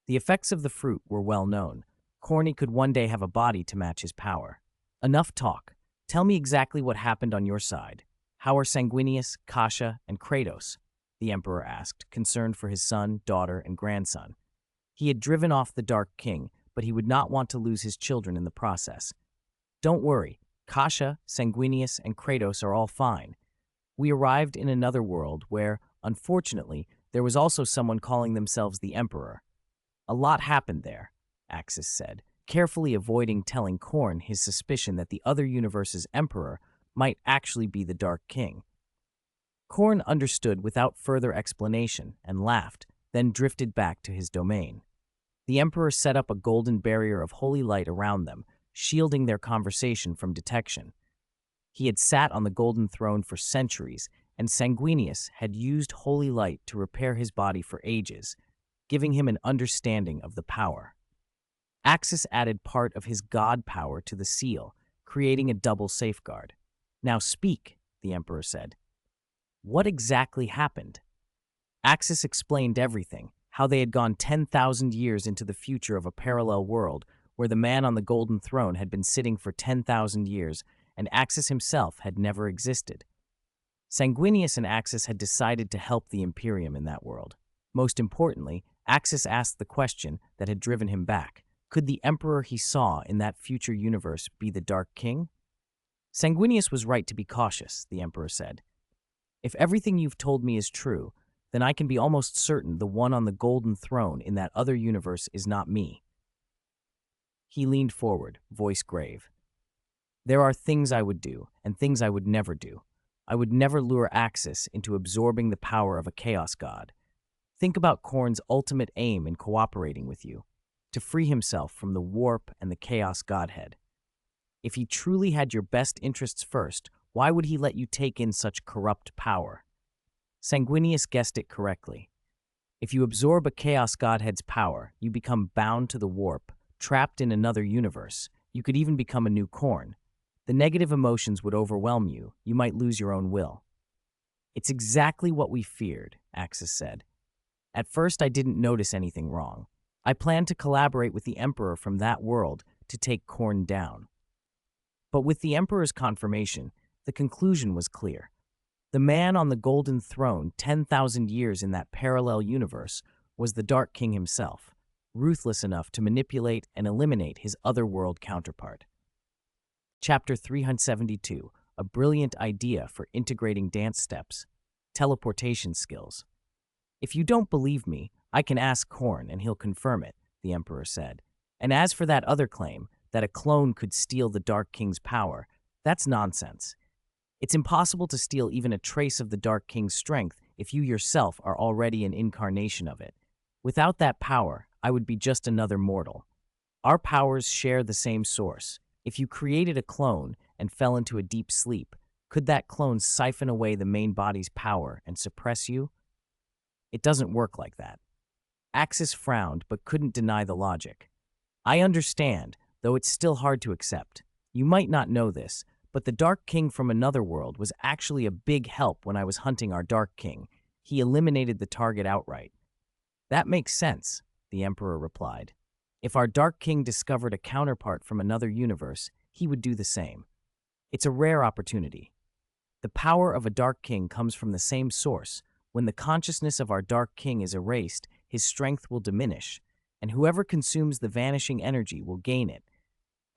The effects of the fruit were well known. Khorne could one day have a body to match his power. "Enough talk. Tell me exactly what happened on your side. How are Sanguinius, Kasha, and Kratos?" the Emperor asked, concerned for his son, daughter, and grandson. He had driven off the Dark King, but he would not want to lose his children in the process. "Don't worry. Kasha, Sanguinius, and Kratos are all fine. We arrived in another world where, unfortunately, there was also someone calling themselves the Emperor. A lot happened there," Axis said, carefully avoiding telling Khorne his suspicion that the other universe's Emperor might actually be the Dark King. Khorne understood without further explanation and laughed, then drifted back to his domain. The Emperor set up a golden barrier of holy light around them, shielding their conversation from detection. He had sat on the golden throne for centuries, and Sanguinius had used holy light to repair his body for ages, giving him an understanding of the power. Axis added part of his god power to the seal, creating a double safeguard. "Now speak," the Emperor said. "What exactly happened?" Axis explained everything, how they had gone 10,000 years into the future of a parallel world where the man on the golden throne had been sitting for 10,000 years and Axis himself had never existed. Sanguinius and Axis had decided to help the Imperium in that world. Most importantly, Axis asked the question that had driven him back. Could the Emperor he saw in that future universe be the Dark King? Sanguinius was right to be cautious, the Emperor said. If everything you've told me is true, then I can be almost certain the one on the golden throne in that other universe is not me. He leaned forward, voice grave. There are things I would do, and things I would never do. I would never lure Axis into absorbing the power of a chaos god. Think about Khorne's ultimate aim in cooperating with you, to free himself from the warp and the chaos godhead. If he truly had your best interests first, why would he let you take in such corrupt power? Sanguinius guessed it correctly. If you absorb a chaos godhead's power, you become bound to the warp, trapped in another universe. You could even become a new Khorne. The negative emotions would overwhelm you. You might lose your own will. It's exactly what we feared, Axis said. At first, I didn't notice anything wrong. I planned to collaborate with the Emperor from that world to take Khorne down. But with the Emperor's confirmation, the conclusion was clear. The man on the golden throne 10,000 years in that parallel universe was the Dark King himself, ruthless enough to manipulate and eliminate his otherworld counterpart. Chapter 372, a brilliant idea for integrating dance steps, teleportation skills. If you don't believe me, I can ask Khorne and he'll confirm it, the Emperor said. And as for that other claim, that a clone could steal the Dark King's power, that's nonsense. It's impossible to steal even a trace of the Dark King's strength if you yourself are already an incarnation of it. Without that power, I would be just another mortal. Our powers share the same source. If you created a clone and fell into a deep sleep, could that clone siphon away the main body's power and suppress you? It doesn't work like that. Axis frowned but couldn't deny the logic. I understand, though it's still hard to accept. You might not know this, but the Dark King from another world was actually a big help when I was hunting our Dark King. He eliminated the target outright. That makes sense, the Emperor replied. If our Dark King discovered a counterpart from another universe, he would do the same. It's a rare opportunity. The power of a Dark King comes from the same source. When the consciousness of our Dark King is erased, his strength will diminish, and whoever consumes the vanishing energy will gain it.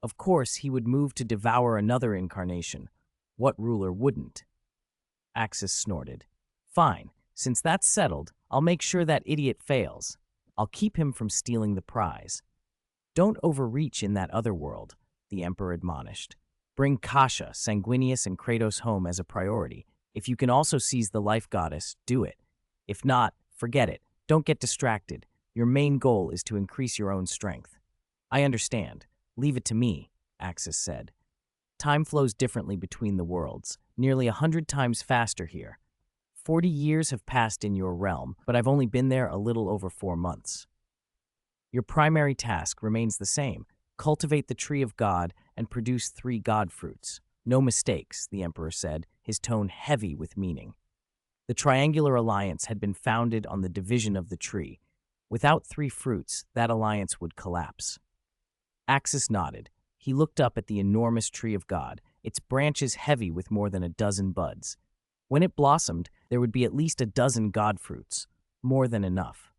Of course, he would move to devour another incarnation. What ruler wouldn't? Axis snorted. Fine, since that's settled, I'll make sure that idiot fails. I'll keep him from stealing the prize. Don't overreach in that other world, the Emperor admonished. Bring Kasha, Sanguinius, and Kratos home as a priority. If you can also seize the life goddess, do it. If not, forget it. Don't get distracted. Your main goal is to increase your own strength. I understand. Leave it to me, Axis said. Time flows differently between the worlds, nearly 100 times faster here. 40 years have passed in your realm, but I've only been there a little over 4 months. Your primary task remains the same. Cultivate the tree of God and produce 3 god fruits. No mistakes, the Emperor said, his tone heavy with meaning. The Triangular Alliance had been founded on the division of the tree. Without 3 fruits, that alliance would collapse. Axis nodded. He looked up at the enormous tree of God, its branches heavy with more than a dozen buds. When it blossomed, there would be at least a dozen god fruits, more than enough.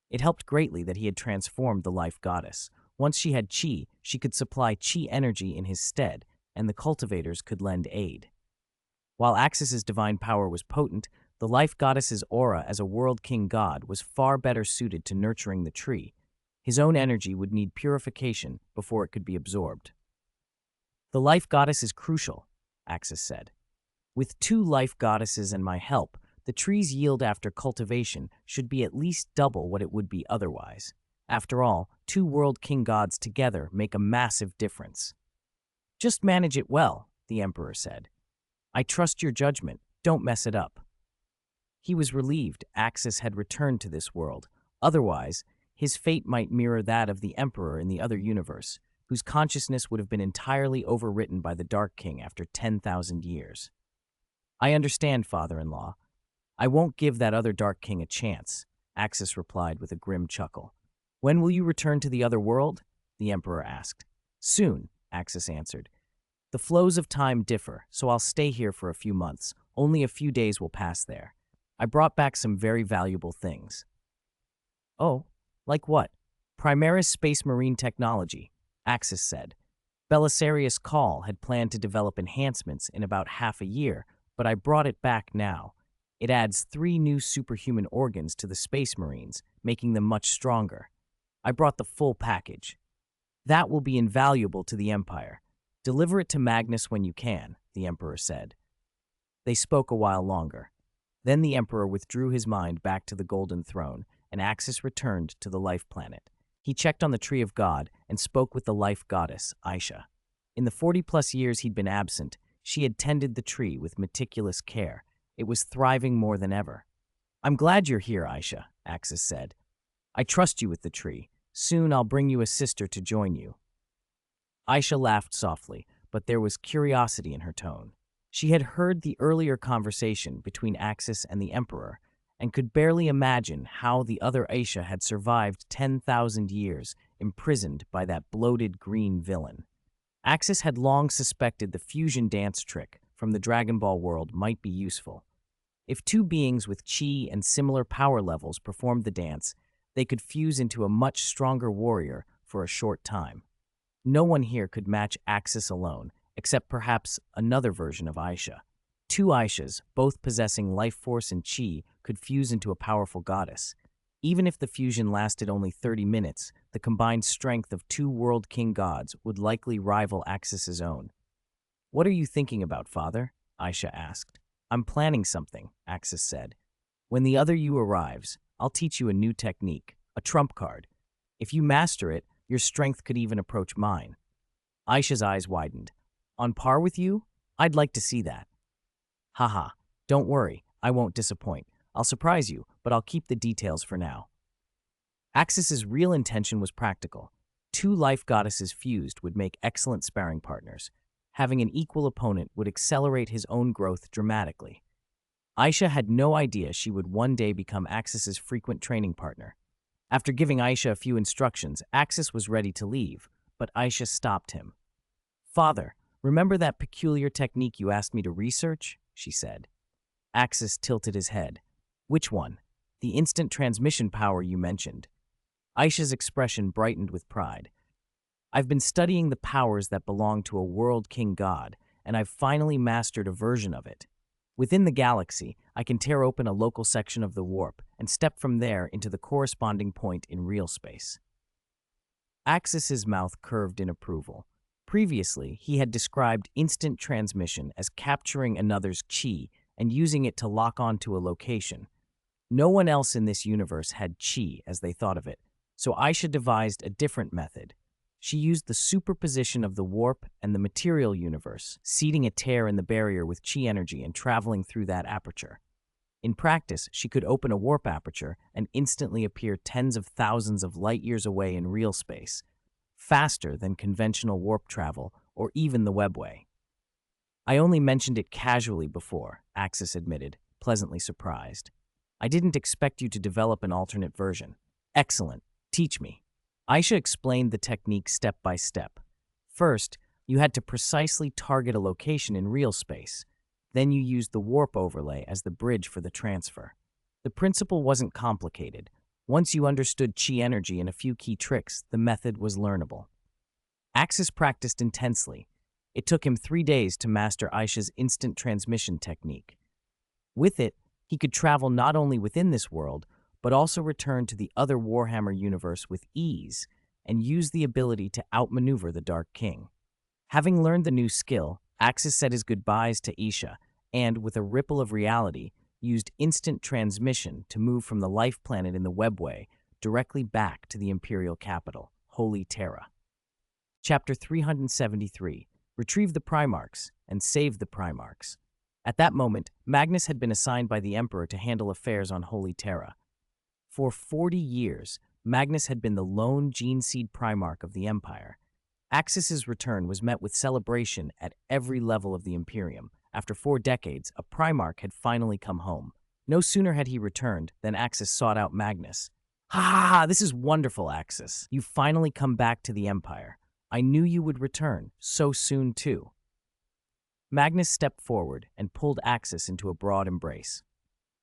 It helped greatly that he had transformed the life goddess. Once she had chi, she could supply chi energy in his stead, and the cultivators could lend aid. While Axis's divine power was potent, the life goddess's aura as a world king god was far better suited to nurturing the tree. His own energy would need purification before it could be absorbed. The life goddess is crucial, Axis said. With 2 life goddesses and my help, the tree's yield after cultivation should be at least double what it would be otherwise. After all, 2 world king gods together make a massive difference. Just manage it well, the Emperor said. I trust your judgment. Don't mess it up. He was relieved Axis had returned to this world. Otherwise, his fate might mirror that of the Emperor in the other universe, whose consciousness would have been entirely overwritten by the Dark King after 10,000 years. I understand, father-in-law. I won't give that other Dark King a chance, Axis replied with a grim chuckle. When will you return to the other world? The Emperor asked. Soon, Axis answered. The flows of time differ, so I'll stay here for a few months. Only a few days will pass there. I brought back some very valuable things. Oh, like what? Primaris Space Marine technology, Axis said. Belisarius Call had planned to develop enhancements in about half a year, but I brought it back now. It adds 3 new superhuman organs to the Space Marines, making them much stronger. I brought the full package. That will be invaluable to the Empire. Deliver it to Magnus when you can, the Emperor said. They spoke a while longer. Then the Emperor withdrew his mind back to the Golden Throne, and Axis returned to the Life Planet. He checked on the Tree of God and spoke with the Life Goddess, Aisha. In the 40-plus years he'd been absent, she had tended the tree with meticulous care. It was thriving more than ever. I'm glad you're here, Aisha, Axis said. I trust you with the tree. Soon I'll bring you a sister to join you. Aisha laughed softly, but there was curiosity in her tone. She had heard the earlier conversation between Axis and the Emperor, and could barely imagine how the other Aisha had survived 10,000 years imprisoned by that bloated green villain. Axis had long suspected the fusion dance trick from the Dragon Ball world might be useful. If 2 beings with chi and similar power levels performed the dance, they could fuse into a much stronger warrior for a short time. No one here could match Axis alone, except perhaps another version of Aisha. 2 Aishas, both possessing life force and chi, could fuse into a powerful goddess. Even if the fusion lasted only 30 minutes, the combined strength of 2 world king gods would likely rival Axis's own. What are you thinking about, father? Aisha asked. I'm planning something, Axis said. When the other you arrives, I'll teach you a new technique, a trump card. If you master it, your strength could even approach mine. Aisha's eyes widened. On par with you? I'd like to see that. Haha, don't worry, I won't disappoint. I'll surprise you, but I'll keep the details for now. Axis's real intention was practical. 2 life goddesses fused would make excellent sparring partners. Having an equal opponent would accelerate his own growth dramatically. Aisha had no idea she would one day become Axis's frequent training partner. After giving Aisha a few instructions, Axis was ready to leave, but Aisha stopped him. Father, remember that peculiar technique you asked me to research? She said. Axis tilted his head. Which one? The instant transmission power you mentioned. Aisha's expression brightened with pride. I've been studying the powers that belong to a world king god, and I've finally mastered a version of it. Within the galaxy, I can tear open a local section of the warp and step from there into the corresponding point in real space. Axis's mouth curved in approval. Previously, he had described instant transmission as capturing another's chi and using it to lock onto a location. No one else in this universe had chi as they thought of it, so Aisha devised a different method. She used the superposition of the warp and the material universe, seeding a tear in the barrier with chi energy and traveling through that aperture. In practice, she could open a warp aperture and instantly appear tens of thousands of light years away in real space, faster than conventional warp travel or even the webway. I only mentioned it casually before, Axis admitted, pleasantly surprised. I didn't expect you to develop an alternate version. Excellent. Teach me. Aisha explained the technique step by step. First, you had to precisely target a location in real space. Then you used the warp overlay as the bridge for the transfer. The principle wasn't complicated. Once you understood chi energy and a few key tricks, the method was learnable. Axis practiced intensely. It took him 3 days to master Aisha's instant transmission technique. With it, he could travel not only within this world, but also return to the other Warhammer universe with ease and use the ability to outmaneuver the Dark King. Having learned the new skill, Axis said his goodbyes to Aisha, and, with a ripple of reality, used instant transmission to move from the life planet in the webway directly back to the Imperial capital, Holy Terra. Chapter 373, Retrieve the Primarchs and Save the Primarchs. At that moment, Magnus had been assigned by the Emperor to handle affairs on Holy Terra. For 40 years, Magnus had been the lone gene seed Primarch of the Empire. Axis's return was met with celebration at every level of the Imperium. After 4 decades, a Primarch had finally come home. No sooner had he returned than Axis sought out Magnus. "Ha ha ha, this is wonderful, Axis. You've finally come back to the Empire. I knew you would return, so soon too." Magnus stepped forward and pulled Axis into a broad embrace.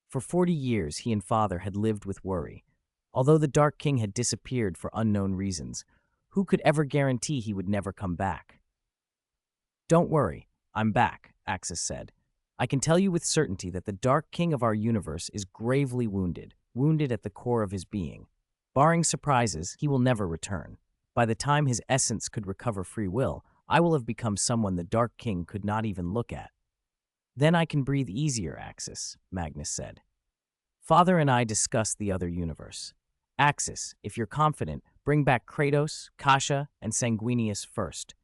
For 40 years, he and Father had lived with worry. Although the Dark King had disappeared for unknown reasons, who could ever guarantee he would never come back? "Don't worry, I'm back," Axis said. "I can tell you with certainty that the Dark King of our universe is gravely wounded at the core of his being. Barring surprises, he will never return. By the time his essence could recover free will, I will have become someone the Dark King could not even look at." "Then I can breathe easier, Axis," Magnus said. "Father and I discussed the other universe. Axis, if you're confident, bring back Kratos, Kasha, and Sanguinius first.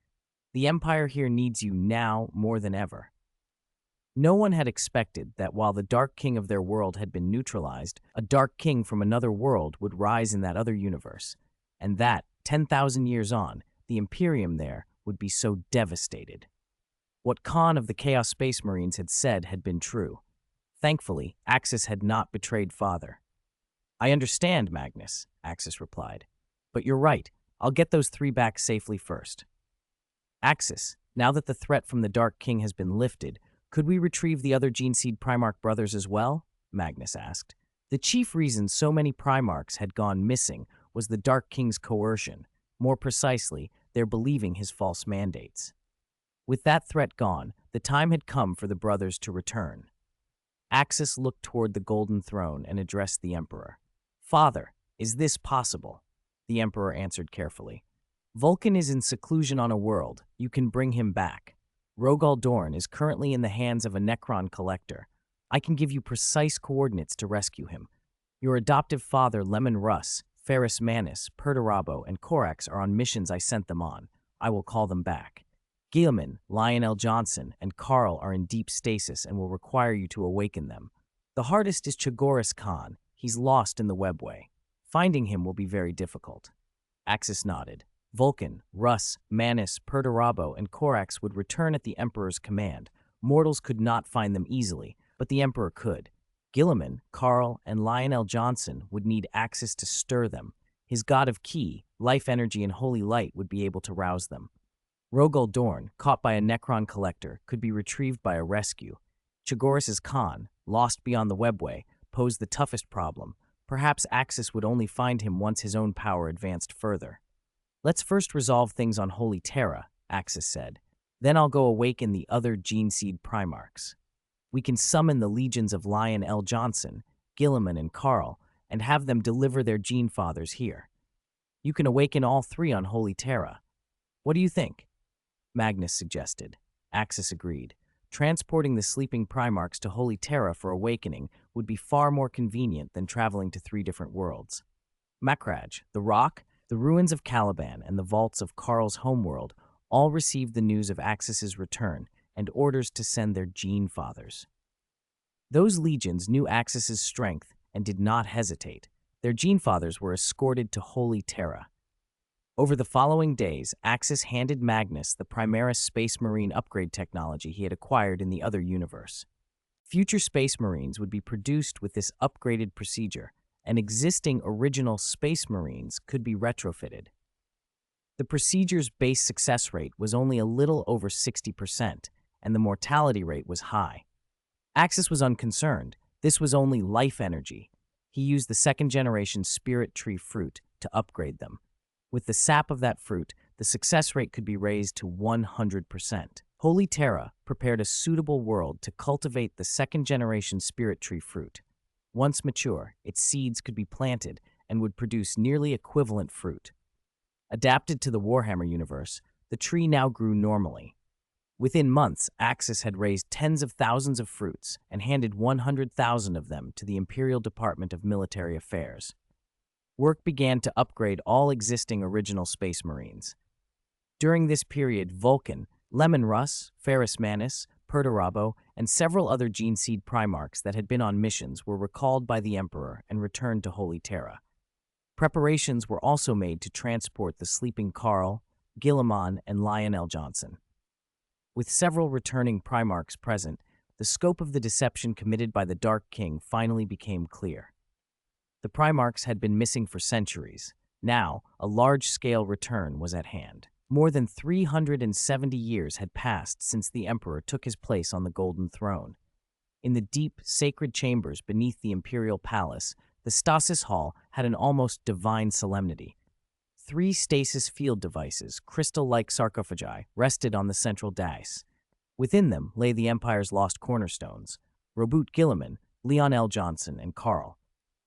The Empire here needs you now more than ever." No one had expected that while the Dark King of their world had been neutralized, a Dark King from another world would rise in that other universe, and that, 10,000 years on, the Imperium there would be so devastated. What Khorne of the Chaos Space Marines had said had been true. Thankfully, Axis had not betrayed Father. "I understand, Magnus," Axis replied. "But you're right, I'll get those 3 back safely first." "Axis, now that the threat from the Dark King has been lifted, could we retrieve the other Geneseed Primarch brothers as well?" Magnus asked. The chief reason so many Primarchs had gone missing was the Dark King's coercion, more precisely, their believing his false mandates. With that threat gone, the time had come for the brothers to return. Axis looked toward the Golden Throne and addressed the Emperor. "Father, is this possible?" The Emperor answered carefully. "Vulcan is in seclusion on a world. You can bring him back. Rogal Dorn is currently in the hands of a Necron collector. I can give you precise coordinates to rescue him. Your adoptive father, Leman Russ, Ferris Manus, Perturabo, and Corax are on missions I sent them on. I will call them back. Gilman, Lionel Johnson, and Carl are in deep stasis and will require you to awaken them. The hardest is Chagoris Khan. He's lost in the webway. Finding him will be very difficult." Axis nodded. Vulcan, Russ, Manus, Perturabo, and Corax would return at the Emperor's command. Mortals could not find them easily, but the Emperor could. Gilliman, Carl, and Lionel Johnson would need Axis to stir them. His god of Ki, life energy, and holy light would be able to rouse them. Rogal Dorn, caught by a Necron collector, could be retrieved by a rescue. Chagoris' Khan, lost beyond the webway, posed the toughest problem. Perhaps Axis would only find him once his own power advanced further. "Let's first resolve things on Holy Terra," Axis said. "Then I'll go awaken the other Geneseed Primarchs. We can summon the legions of Lion L. Johnson, Gilliman, and Carl, and have them deliver their gene fathers here. You can awaken all 3 on Holy Terra. What do you think?" Magnus suggested. Axis agreed. Transporting the sleeping Primarchs to Holy Terra for awakening would be far more convenient than traveling to 3 different worlds. Makraj, the Rock, the ruins of Caliban, and the vaults of Carl's homeworld all received the news of Axis's return and orders to send their gene fathers. Those legions knew Axis's strength and did not hesitate. Their gene fathers were escorted to Holy Terra. Over the following days, Axis handed Magnus the Primaris Space Marine upgrade technology he had acquired in the other universe. Future Space Marines would be produced with this upgraded procedure, and existing original Space Marines could be retrofitted. The procedure's base success rate was only a little over 60%, and the mortality rate was high. Axis was unconcerned. This was only life energy. He used the 2nd-generation Spirit Tree fruit to upgrade them. With the sap of that fruit, the success rate could be raised to 100%. Holy Terra prepared a suitable world to cultivate the 2nd-generation Spirit Tree fruit. Once mature, its seeds could be planted and would produce nearly equivalent fruit. Adapted to the Warhammer universe, the tree now grew normally. Within months, Axis had raised tens of thousands of fruits and handed 100,000 of them to the Imperial Department of Military Affairs. Work began to upgrade all existing original Space Marines. During this period, Vulcan, Leman Russ, Ferris Manus, Perturabo, and several other Gene Seed Primarchs that had been on missions were recalled by the Emperor and returned to Holy Terra. Preparations were also made to transport the sleeping Carl, Guilliman, and Lionel Johnson. With several returning Primarchs present, the scope of the deception committed by the Dark King finally became clear. The Primarchs had been missing for centuries. Now, a large-scale return was at hand. More than 370 years had passed since the Emperor took his place on the Golden Throne. In the deep, sacred chambers beneath the Imperial Palace, the Stasis Hall had an almost divine solemnity. 3 stasis field devices, crystal-like sarcophagi, rested on the central dais. Within them lay the Empire's lost cornerstones, Roboute Guilliman, Lionel Johnson, and Carl.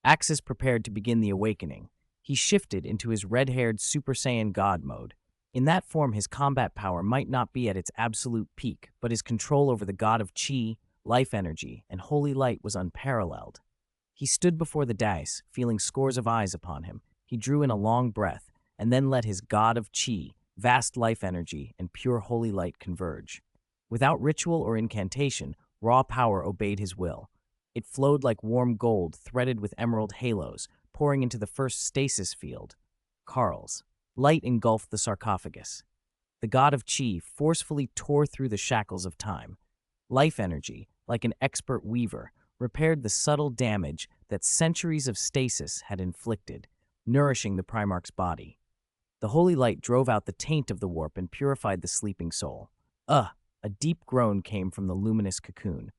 Axis prepared to begin the awakening. He shifted into his red-haired Super Saiyan God mode. In that form, his combat power might not be at its absolute peak, but his control over the god of Chi, life energy, and holy light was unparalleled. He stood before the dais, feeling scores of eyes upon him. He drew in a long breath, and then let his god of Chi, vast life energy, and pure holy light converge. Without ritual or incantation, raw power obeyed his will. It flowed like warm gold threaded with emerald halos, pouring into the first stasis field, Carl's. Light engulfed the sarcophagus. The god of Chi forcefully tore through the shackles of time. Life energy, like an expert weaver, repaired the subtle damage that centuries of stasis had inflicted, nourishing the Primarch's body. The holy light drove out the taint of the warp and purified the sleeping soul. A deep groan came from the luminous cocoon.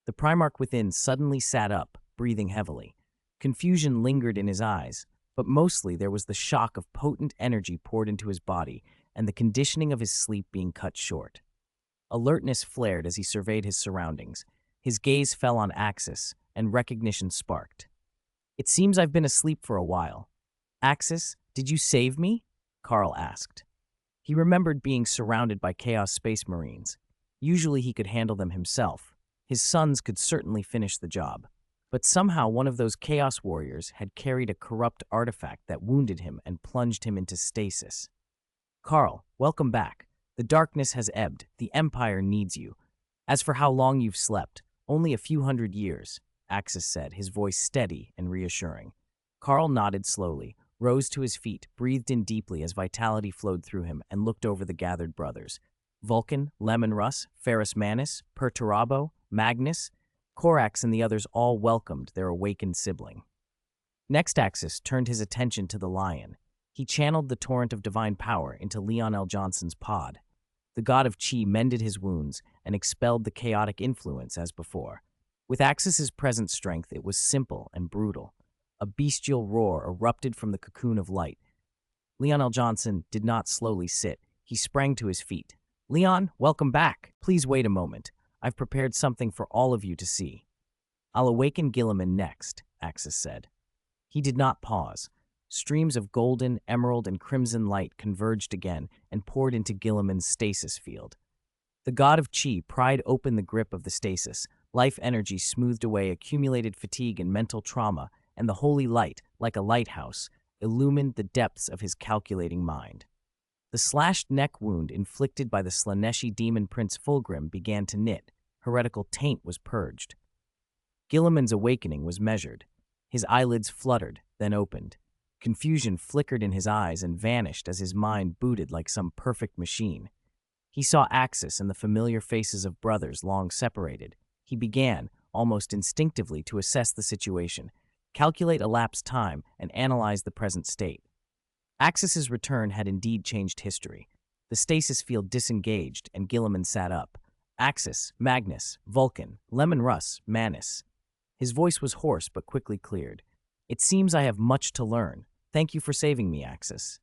The Primarch within suddenly sat up, breathing heavily. Confusion lingered in his eyes, but mostly there was the shock of potent energy poured into his body and the conditioning of his sleep being cut short. Alertness flared as he surveyed his surroundings. His gaze fell on Axis, and recognition sparked. "It seems I've been asleep for a while. Axis, did you save me?" Carl asked. He remembered being surrounded by Chaos Space Marines. Usually he could handle them himself. His sons could certainly finish the job. But somehow one of those Chaos Warriors had carried a corrupt artifact that wounded him and plunged him into stasis. "Carl, welcome back. The darkness has ebbed. The Empire needs you. As for how long you've slept, only a few hundred years," Axis said, his voice steady and reassuring. Carl nodded slowly, rose to his feet, breathed in deeply as vitality flowed through him, and looked over the gathered brothers. Vulcan, Leman Russ, Ferris Manus, Perturabo, Magnus, Corax and the others all welcomed their awakened sibling. Next, Axis turned his attention to the Lion. He channeled the torrent of divine power into Lionel Johnson's pod. The god of Chi mended his wounds and expelled the chaotic influence as before. With Axis's present strength, it was simple and brutal. A bestial roar erupted from the cocoon of light. Lionel Johnson did not slowly sit. He sprang to his feet. "Leon, welcome back. Please wait a moment. I've prepared something for all of you to see." "I'll awaken Guilliman next," Axis said. He did not pause. Streams of golden, emerald, and crimson light converged again and poured into Guilliman's stasis field. The god of Chi pried open the grip of the stasis. Life energy smoothed away accumulated fatigue and mental trauma, and the holy light, like a lighthouse, illumined the depths of his calculating mind. The slashed neck wound inflicted by the Slaneshi demon Prince Fulgrim began to knit. Heretical taint was purged. Guilliman's awakening was measured. His eyelids fluttered, then opened. Confusion flickered in his eyes and vanished as his mind booted like some perfect machine. He saw Axis and the familiar faces of brothers long separated. He began, almost instinctively, to assess the situation, calculate elapsed time, and analyze the present state. Axis's return had indeed changed history. The stasis field disengaged, and Guilliman sat up. "Axis, Magnus, Vulcan, Leman Russ, Manus." His voice was hoarse but quickly cleared. "It seems I have much to learn. Thank you for saving me, Axis."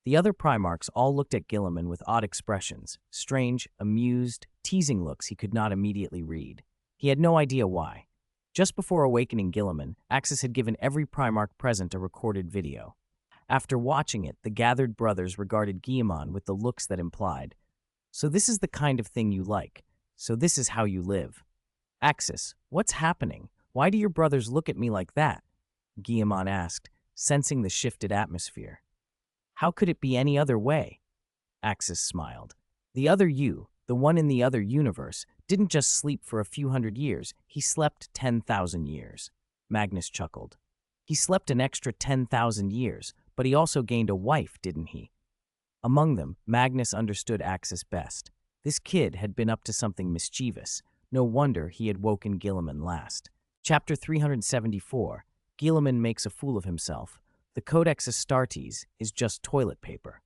The other Primarchs all looked at Guilliman with odd expressions, strange, amused, teasing looks he could not immediately read. He had no idea why. Just before awakening Guilliman, Axis had given every Primarch present a recorded video. After watching it, the gathered brothers regarded Guilliman with the looks that implied, So this is the kind of thing you like. So this is how you live. Axis, what's happening? Why do your brothers look at me like that? Guillemot asked, sensing the shifted atmosphere. How could it be any other way? Axis smiled. The other you, the one in the other universe, didn't just sleep for a few hundred years, he slept 10,000 years. Magnus chuckled. He slept an extra 10,000 years, but he also gained a wife, didn't he? Among them, Magnus understood Axis best. This kid had been up to something mischievous. No wonder he had woken Guilliman last. Chapter 374. Guilliman makes a fool of himself. The Codex Astartes is just toilet paper.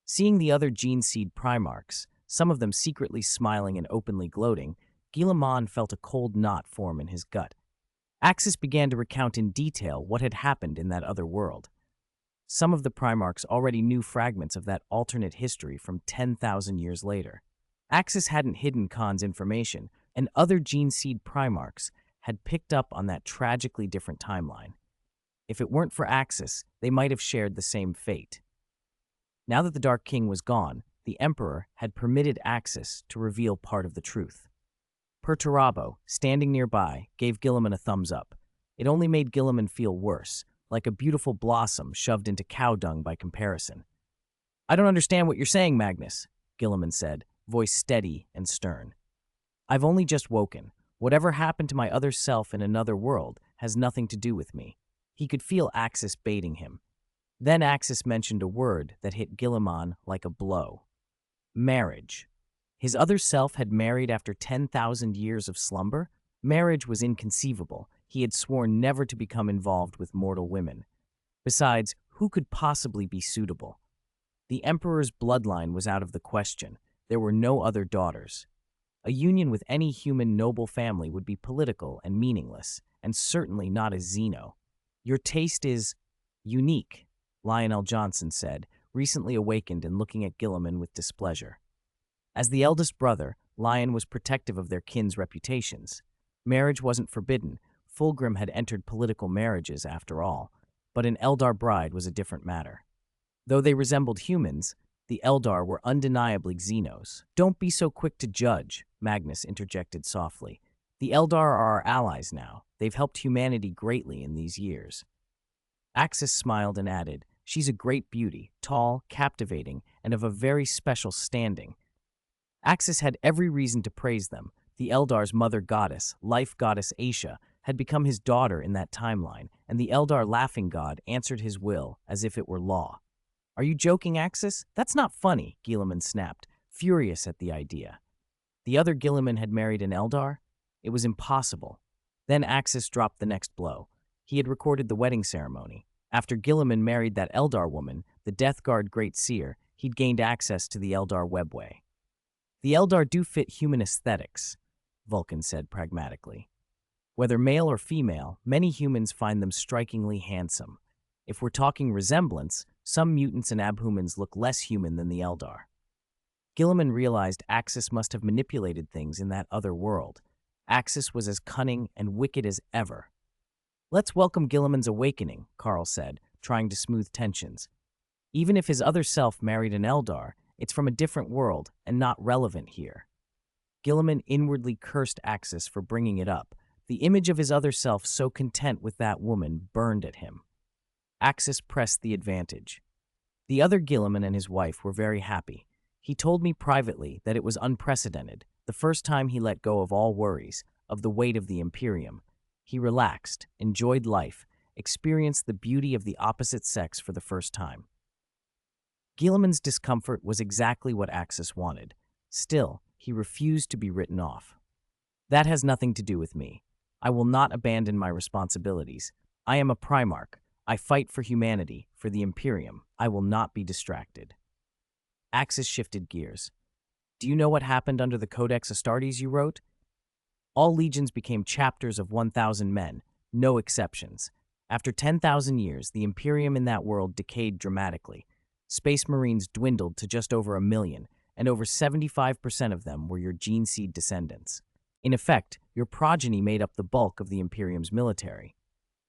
Seeing the other gene seed Primarchs, some of them secretly smiling and openly gloating, Guilliman felt a cold knot form in his gut. Axis began to recount in detail what had happened in that other world. Some of the Primarchs already knew fragments of that alternate history from 10,000 years later. Axis hadn't hidden Khan's information, and other gene seed Primarchs had picked up on that tragically different timeline. If it weren't for Axis, they might have shared the same fate. Now that the Dark King was gone, the Emperor had permitted Axis to reveal part of the truth. Perturabo, standing nearby, gave Guilliman a thumbs up. It only made Guilliman feel worse, like a beautiful blossom shoved into cow dung by comparison. I don't understand what you're saying, Magnus, Guilliman said, voice steady and stern. I've only just woken. Whatever happened to my other self in another world has nothing to do with me. He could feel Axis baiting him. Then Axis mentioned a word that hit Guilliman like a blow. Marriage. His other self had married after 10,000 years of slumber? Marriage was inconceivable. He had sworn never to become involved with mortal women. Besides, who could possibly be suitable? The Emperor's bloodline was out of the question. There were no other daughters. A union with any human noble family would be political and meaningless, and certainly not as Xeno. Your taste is unique, Lionel Johnson said, recently awakened and looking at Guilliman with displeasure. As the eldest brother, Lion was protective of their kin's reputations. Marriage wasn't forbidden. Fulgrim had entered political marriages after all, but an Eldar bride was a different matter. Though they resembled humans, the Eldar were undeniably Xenos. Don't be so quick to judge, Magnus interjected softly. The Eldar are our allies now. They've helped humanity greatly in these years. Axis smiled and added, she's a great beauty, tall, captivating, and of a very special standing. Axis had every reason to praise them. The Eldar's mother goddess, life goddess Aisha, had become his daughter in that timeline, and the Eldar laughing god answered his will as if it were law. Are you joking, Axis? That's not funny, Guilliman snapped, furious at the idea. The other Guilliman had married an Eldar? It was impossible. Then Axis dropped the next blow. He had recorded the wedding ceremony. After Guilliman married that Eldar woman, the Death Guard Great Seer, he'd gained access to the Eldar webway. The Eldar do fit human aesthetics, Vulcan said pragmatically. Whether male or female, many humans find them strikingly handsome. If we're talking resemblance, some mutants and abhumans look less human than the Eldar. Guilliman realized Axis must have manipulated things in that other world. Axis was as cunning and wicked as ever. Let's welcome Guilliman's awakening, Carl said, trying to smooth tensions. Even if his other self married an Eldar, it's from a different world and not relevant here. Guilliman inwardly cursed Axis for bringing it up. The image of his other self so content with that woman burned at him. Axis pressed the advantage. The other Guilliman and his wife were very happy. He told me privately that it was unprecedented, the first time he let go of all worries, of the weight of the Imperium. He relaxed, enjoyed life, experienced the beauty of the opposite sex for the first time. Guilliman's discomfort was exactly what Axis wanted. Still, he refused to be written off. That has nothing to do with me. I will not abandon my responsibilities. I am a Primarch. I fight for humanity, for the Imperium. I will not be distracted. Axis shifted gears. Do you know what happened under the Codex Astartes you wrote? All legions became chapters of 1,000 men, no exceptions. After 10,000 years, the Imperium in that world decayed dramatically. Space Marines dwindled to just over 1 million, and over 75% of them were your gene seed descendants. In effect, your progeny made up the bulk of the Imperium's military.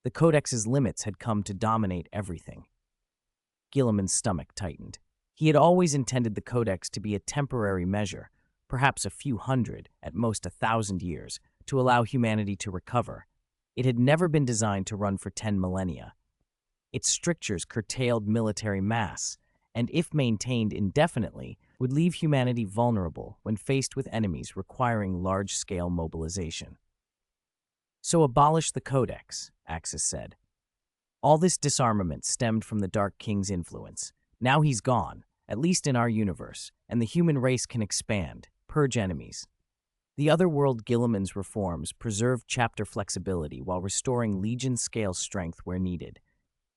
The Codex's limits had come to dominate everything. Guilliman's stomach tightened. He had always intended the Codex to be a temporary measure, perhaps a few hundred, at most 1,000 years, to allow humanity to recover. It had never been designed to run for 10 millennia. Its strictures curtailed military mass, and if maintained indefinitely, would leave humanity vulnerable when faced with enemies requiring large-scale mobilization. So abolish the Codex, Axis said. All this disarmament stemmed from the Dark King's influence. Now he's gone, at least in our universe, and the human race can expand, purge enemies. The Otherworld Guilliman's reforms preserved chapter flexibility while restoring Legion-scale strength where needed.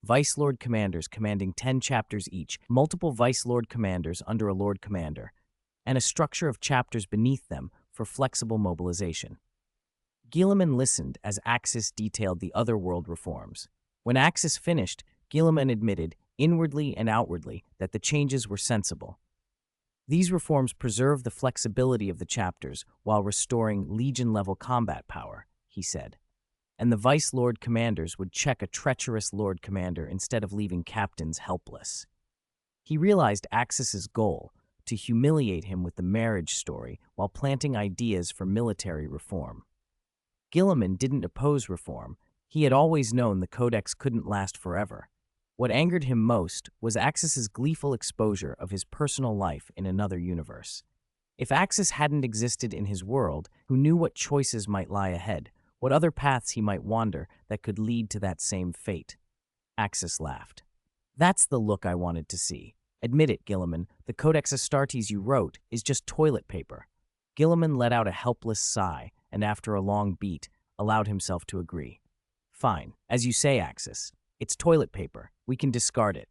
Vice Lord Commanders commanding 10 chapters each, multiple Vice Lord Commanders under a Lord Commander, and a structure of chapters beneath them for flexible mobilization. Guilliman listened as Axis detailed the Otherworld reforms. When Axis finished, Guilliman admitted, inwardly and outwardly, that the changes were sensible. These reforms preserve the flexibility of the chapters while restoring Legion-level combat power, he said. And the Vice Lord Commanders would check a treacherous Lord Commander instead of leaving captains helpless. He realized Axis's goal, to humiliate him with the marriage story while planting ideas for military reform. Guilliman didn't oppose reform. He had always known the Codex couldn't last forever. What angered him most was Axis's gleeful exposure of his personal life in another universe. If Axis hadn't existed in his world, who knew what choices might lie ahead, what other paths he might wander that could lead to that same fate? Axis laughed. That's the look I wanted to see. Admit it, Guilliman, the Codex Astartes you wrote is just toilet paper. Guilliman let out a helpless sigh, and after a long beat, allowed himself to agree. Fine, as you say, Axis. It's toilet paper. We can discard it.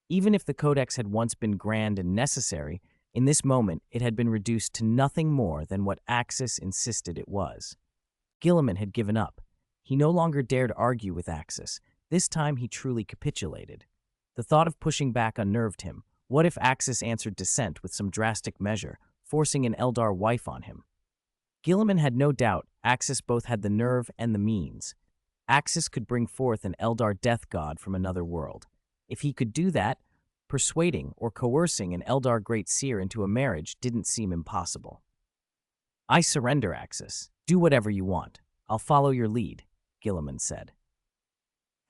Even if the Codex had once been grand and necessary, in this moment it had been reduced to nothing more than what Axis insisted it was. Guilliman had given up. He no longer dared argue with Axis. This time he truly capitulated. The thought of pushing back unnerved him. What if Axis answered dissent with some drastic measure, forcing an Eldar wife on him? Guilliman had no doubt Axis both had the nerve and the means. Axis could bring forth an Eldar death god from another world. If he could do that, persuading or coercing an Eldar Great Seer into a marriage didn't seem impossible. I surrender, Axis. Do whatever you want. I'll follow your lead, Guilliman said.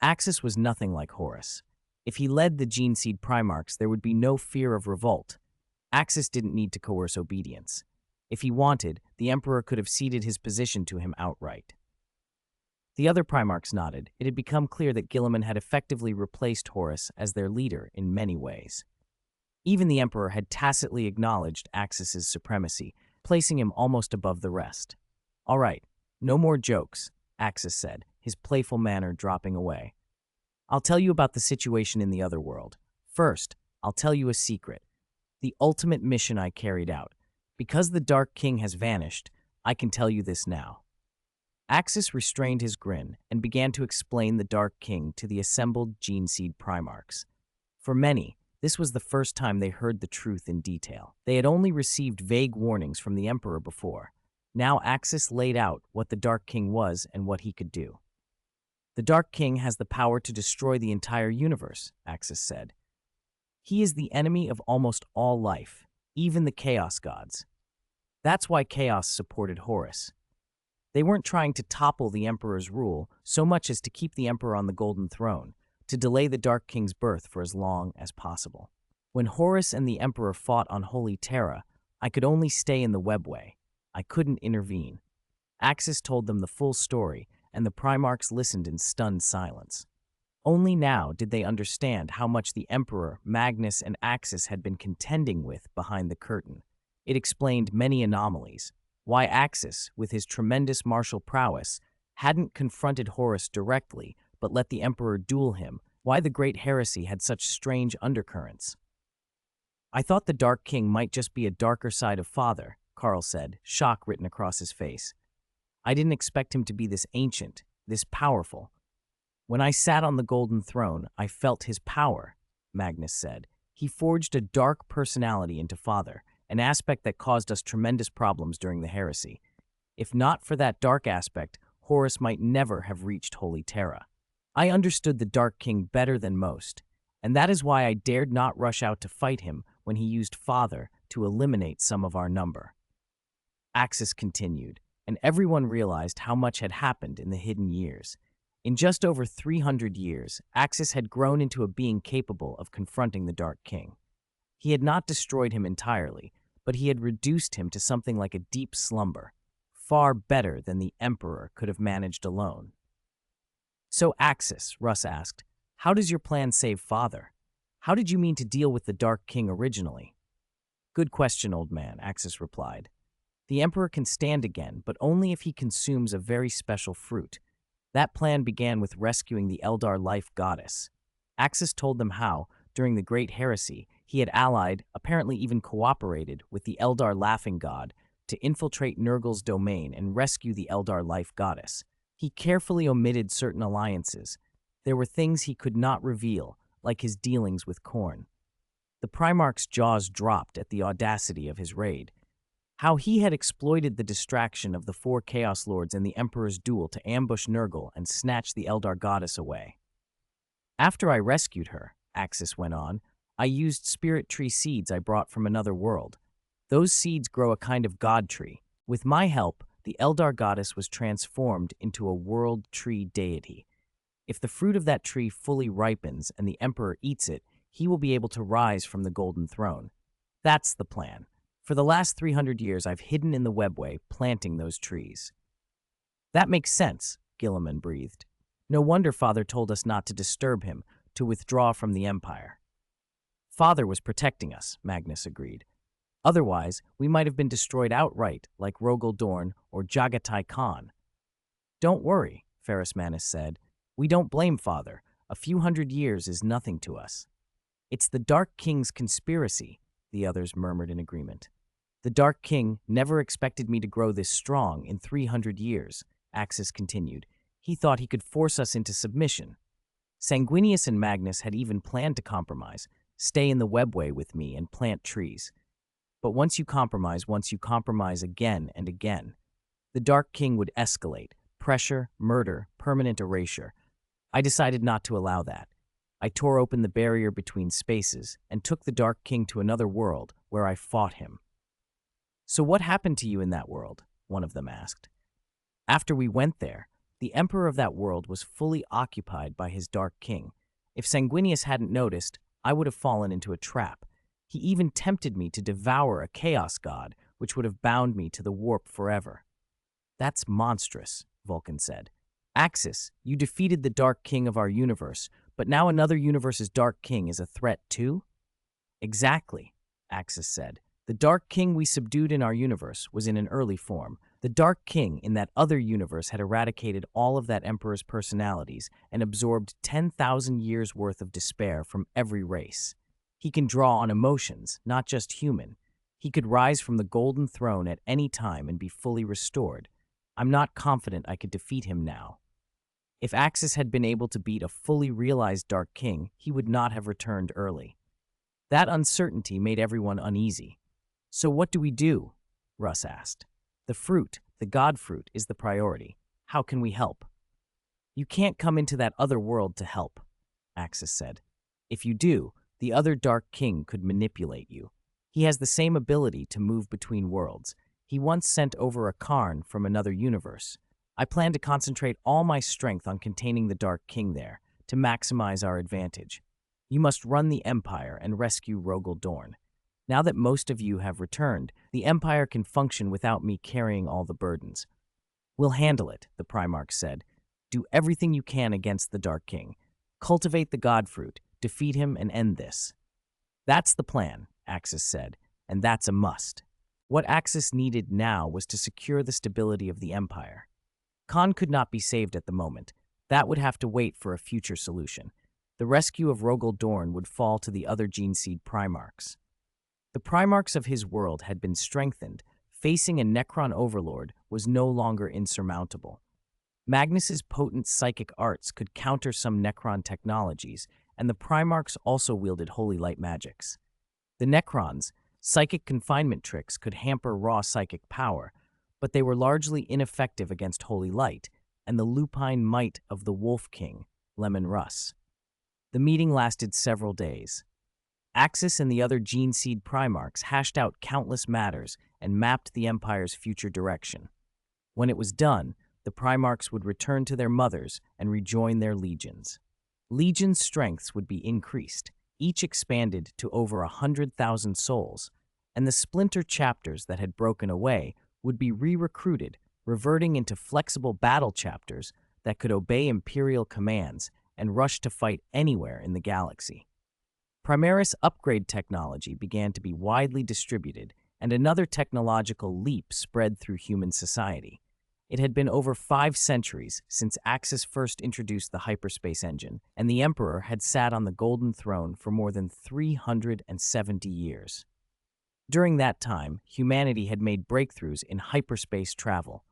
Axis was nothing like Horus. If he led the Gene Seed Primarchs, there would be no fear of revolt. Axis didn't need to coerce obedience. If he wanted, the Emperor could have ceded his position to him outright. The other Primarchs nodded. It had become clear that Guilliman had effectively replaced Horus as their leader in many ways. Even the Emperor had tacitly acknowledged Axis's supremacy, placing him almost above the rest. All right, no more jokes, Axis said, his playful manner dropping away. I'll tell you about the situation in the Otherworld. First, I'll tell you a secret. The ultimate mission I carried out. Because the Dark King has vanished, I can tell you this now. Axis restrained his grin and began to explain the Dark King to the assembled Gene Seed Primarchs. For many, this was the first time they heard the truth in detail. They had only received vague warnings from the Emperor before. Now Axis laid out what the Dark King was and what he could do. The Dark King has the power to destroy the entire universe, Axis said. He is the enemy of almost all life, even the Chaos Gods. That's why Chaos supported Horus. They weren't trying to topple the Emperor's rule so much as to keep the Emperor on the Golden Throne, to delay the Dark King's birth for as long as possible. When Horus and the Emperor fought on Holy Terra, I could only stay in the webway. I couldn't intervene. Axis told them the full story, and the Primarchs listened in stunned silence. Only now did they understand how much the Emperor, Magnus, and Axis had been contending with behind the curtain. It explained many anomalies. Why Axis, with his tremendous martial prowess, hadn't confronted Horus directly, but let the Emperor duel him. Why the Great Heresy had such strange undercurrents. I thought the Dark King might just be a darker side of Father, Carl said, shock written across his face. I didn't expect him to be this ancient, this powerful. When I sat on the Golden Throne, I felt his power, Magnus said. He forged a dark personality into Father, an aspect that caused us tremendous problems during the heresy. If not for that dark aspect, Horus might never have reached Holy Terra. I understood the Dark King better than most, and that is why I dared not rush out to fight him when he used Father to eliminate some of our number. Axis continued, and everyone realized how much had happened in the hidden years. In just over 300 years, Axis had grown into a being capable of confronting the Dark King. He had not destroyed him entirely, but he had reduced him to something like a deep slumber, far better than the Emperor could have managed alone. "So, Axis," Russ asked, "how does your plan save Father? How did you mean to deal with the Dark King originally?" "Good question, old man," Axis replied. "The Emperor can stand again, but only if he consumes a very special fruit. That plan began with rescuing the Eldar life goddess." Axis told them how, during the Great Heresy, he had allied, apparently even cooperated, with the Eldar laughing god to infiltrate Nurgle's domain and rescue the Eldar life goddess. He carefully omitted certain alliances. There were things he could not reveal, like his dealings with Khorne. The Primarch's jaws dropped at the audacity of his raid. How he had exploited the distraction of the four Chaos Lords in the Emperor's duel to ambush Nurgle and snatch the Eldar goddess away. "After I rescued her," Axis went on, "I used spirit tree seeds I brought from another world. Those seeds grow a kind of god tree. With my help, the Eldar goddess was transformed into a world tree deity. If the fruit of that tree fully ripens and the Emperor eats it, he will be able to rise from the Golden Throne. That's the plan. For the last 300 years, I've hidden in the webway, planting those trees." "That makes sense," Gilliman breathed. "No wonder Father told us not to disturb him, to withdraw from the Empire." "Father was protecting us," Magnus agreed. "Otherwise, we might have been destroyed outright, like Rogel Dorn or Jagatai Khan." "Don't worry," Ferrus Manus said. "We don't blame Father. A few hundred years is nothing to us." "It's the Dark King's conspiracy," the others murmured in agreement. "The Dark King never expected me to grow this strong in 300 years, Axis continued. "He thought he could force us into submission. Sanguinius and Magnus had even planned to compromise, stay in the webway with me and plant trees. But once you compromise again and again. The Dark King would escalate, pressure, murder, permanent erasure. I decided not to allow that. I tore open the barrier between spaces and took the Dark King to another world where I fought him." "So what happened to you in that world?" one of them asked. "After we went there, the Emperor of that world was fully occupied by his Dark King. If Sanguinius hadn't noticed, I would have fallen into a trap. He even tempted me to devour a Chaos God, which would have bound me to the warp forever." "That's monstrous," Vulcan said. "Axis, you defeated the Dark King of our universe, but now another universe's Dark King is a threat too?" "Exactly," Axis said. "The Dark King we subdued in our universe was in an early form. The Dark King in that other universe had eradicated all of that Emperor's personalities and absorbed 10,000 years' worth of despair from every race. He can draw on emotions, not just human. He could rise from the Golden Throne at any time and be fully restored. I'm not confident I could defeat him now. If Axis had been able to beat a fully realized Dark King, he would not have returned early." That uncertainty made everyone uneasy. "So what do we do?" Russ asked. "The fruit, the God fruit, is the priority. How can we help?" "You can't come into that other world to help," Axis said. "If you do, the other Dark King could manipulate you. He has the same ability to move between worlds. He once sent over a Khorne from another universe. I plan to concentrate all my strength on containing the Dark King there, to maximize our advantage. You must run the Empire and rescue Rogel Dorn. Now that most of you have returned, the Empire can function without me carrying all the burdens." "We'll handle it," the Primarch said. "Do everything you can against the Dark King. Cultivate the God fruit, defeat him, and end this." "That's the plan," Axis said, "and that's a must." What Axis needed now was to secure the stability of the Empire. Khan could not be saved at the moment. That would have to wait for a future solution. The rescue of Rogel Dorn would fall to the other Geneseed Primarchs. The Primarchs of his world had been strengthened. Facing a Necron overlord was no longer insurmountable. Magnus's potent psychic arts could counter some Necron technologies, and the Primarchs also wielded holy light magics. The Necrons' psychic confinement tricks could hamper raw psychic power, but they were largely ineffective against holy light and the lupine might of the Wolf King, Leman Russ. The meeting lasted several days. Axis and the other gene seed Primarchs hashed out countless matters and mapped the Empire's future direction. When it was done, the Primarchs would return to their mothers and rejoin their legions. Legion's strengths would be increased, each expanded to over 100,000 souls, and the splinter chapters that had broken away would be re-recruited, reverting into flexible battle chapters that could obey Imperial commands and rush to fight anywhere in the galaxy. Primaris upgrade technology began to be widely distributed, and another technological leap spread through human society. It had been over 5 centuries since Axis first introduced the hyperspace engine, and the Emperor had sat on the Golden Throne for more than 370 years. During that time, humanity had made breakthroughs in hyperspace travel.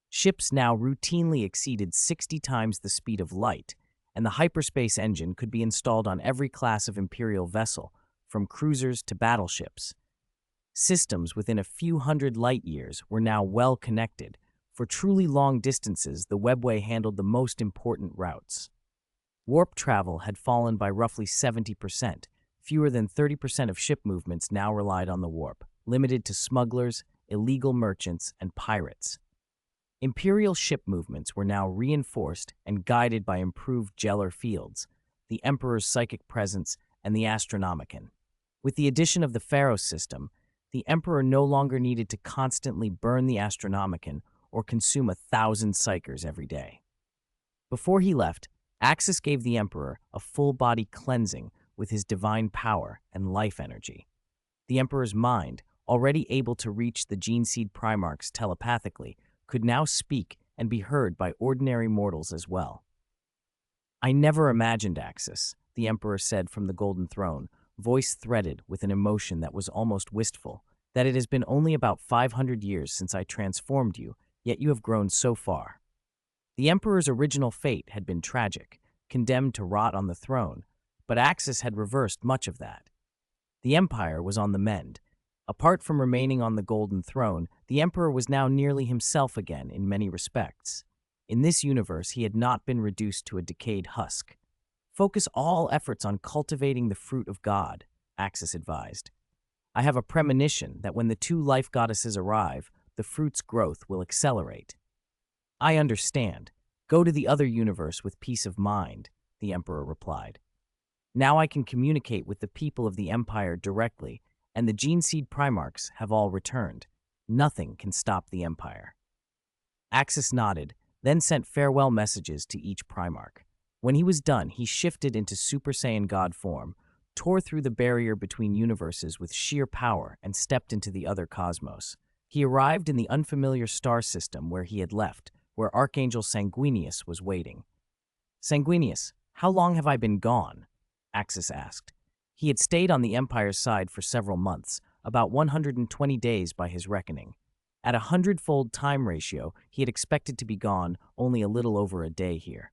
Ships now routinely exceeded 60 times the speed of light, and the hyperspace engine could be installed on every class of Imperial vessel, from cruisers to battleships. Systems within a few hundred light-years were now well connected. For truly long distances, the webway handled the most important routes. Warp travel had fallen by roughly 70%. Fewer than 30% of ship movements now relied on the warp, limited to smugglers, illegal merchants, and pirates. Imperial ship movements were now reinforced and guided by improved Gellar fields, the Emperor's psychic presence, and the Astronomicon. With the addition of the Pharos system, the Emperor no longer needed to constantly burn the Astronomicon or consume 1,000 psychers every day. Before he left, Axis gave the Emperor a full-body cleansing with his divine power and life energy. The Emperor's mind, already able to reach the Gene Seed Primarchs telepathically, could now speak and be heard by ordinary mortals as well. "I never imagined, Axis," the Emperor said from the Golden Throne, voice threaded with an emotion that was almost wistful, "that it has been only about 500 years since I transformed you, yet you have grown so far." The Emperor's original fate had been tragic, condemned to rot on the throne, but Axis had reversed much of that. The Empire was on the mend. Apart from remaining on the Golden Throne, the Emperor was now nearly himself again in many respects. In this universe, he had not been reduced to a decayed husk. "Focus all efforts on cultivating the fruit of God," Axis advised. "I have a premonition that when the 2 life goddesses arrive, the fruit's growth will accelerate." "I understand. Go to the other universe with peace of mind," the Emperor replied. "Now I can communicate with the people of the Empire directly, and the Gene Seed Primarchs have all returned. Nothing can stop the Empire." Axis nodded, then sent farewell messages to each Primarch. When he was done, he shifted into Super Saiyan God form, tore through the barrier between universes with sheer power, and stepped into the other cosmos. He arrived in the unfamiliar star system where he had left, where Archangel Sanguinius was waiting. "Sanguinius, how long have I been gone?" Axis asked. He had stayed on the Empire's side for several months, about 120 days by his reckoning. At a 100-fold time ratio, he had expected to be gone only a little over a day here.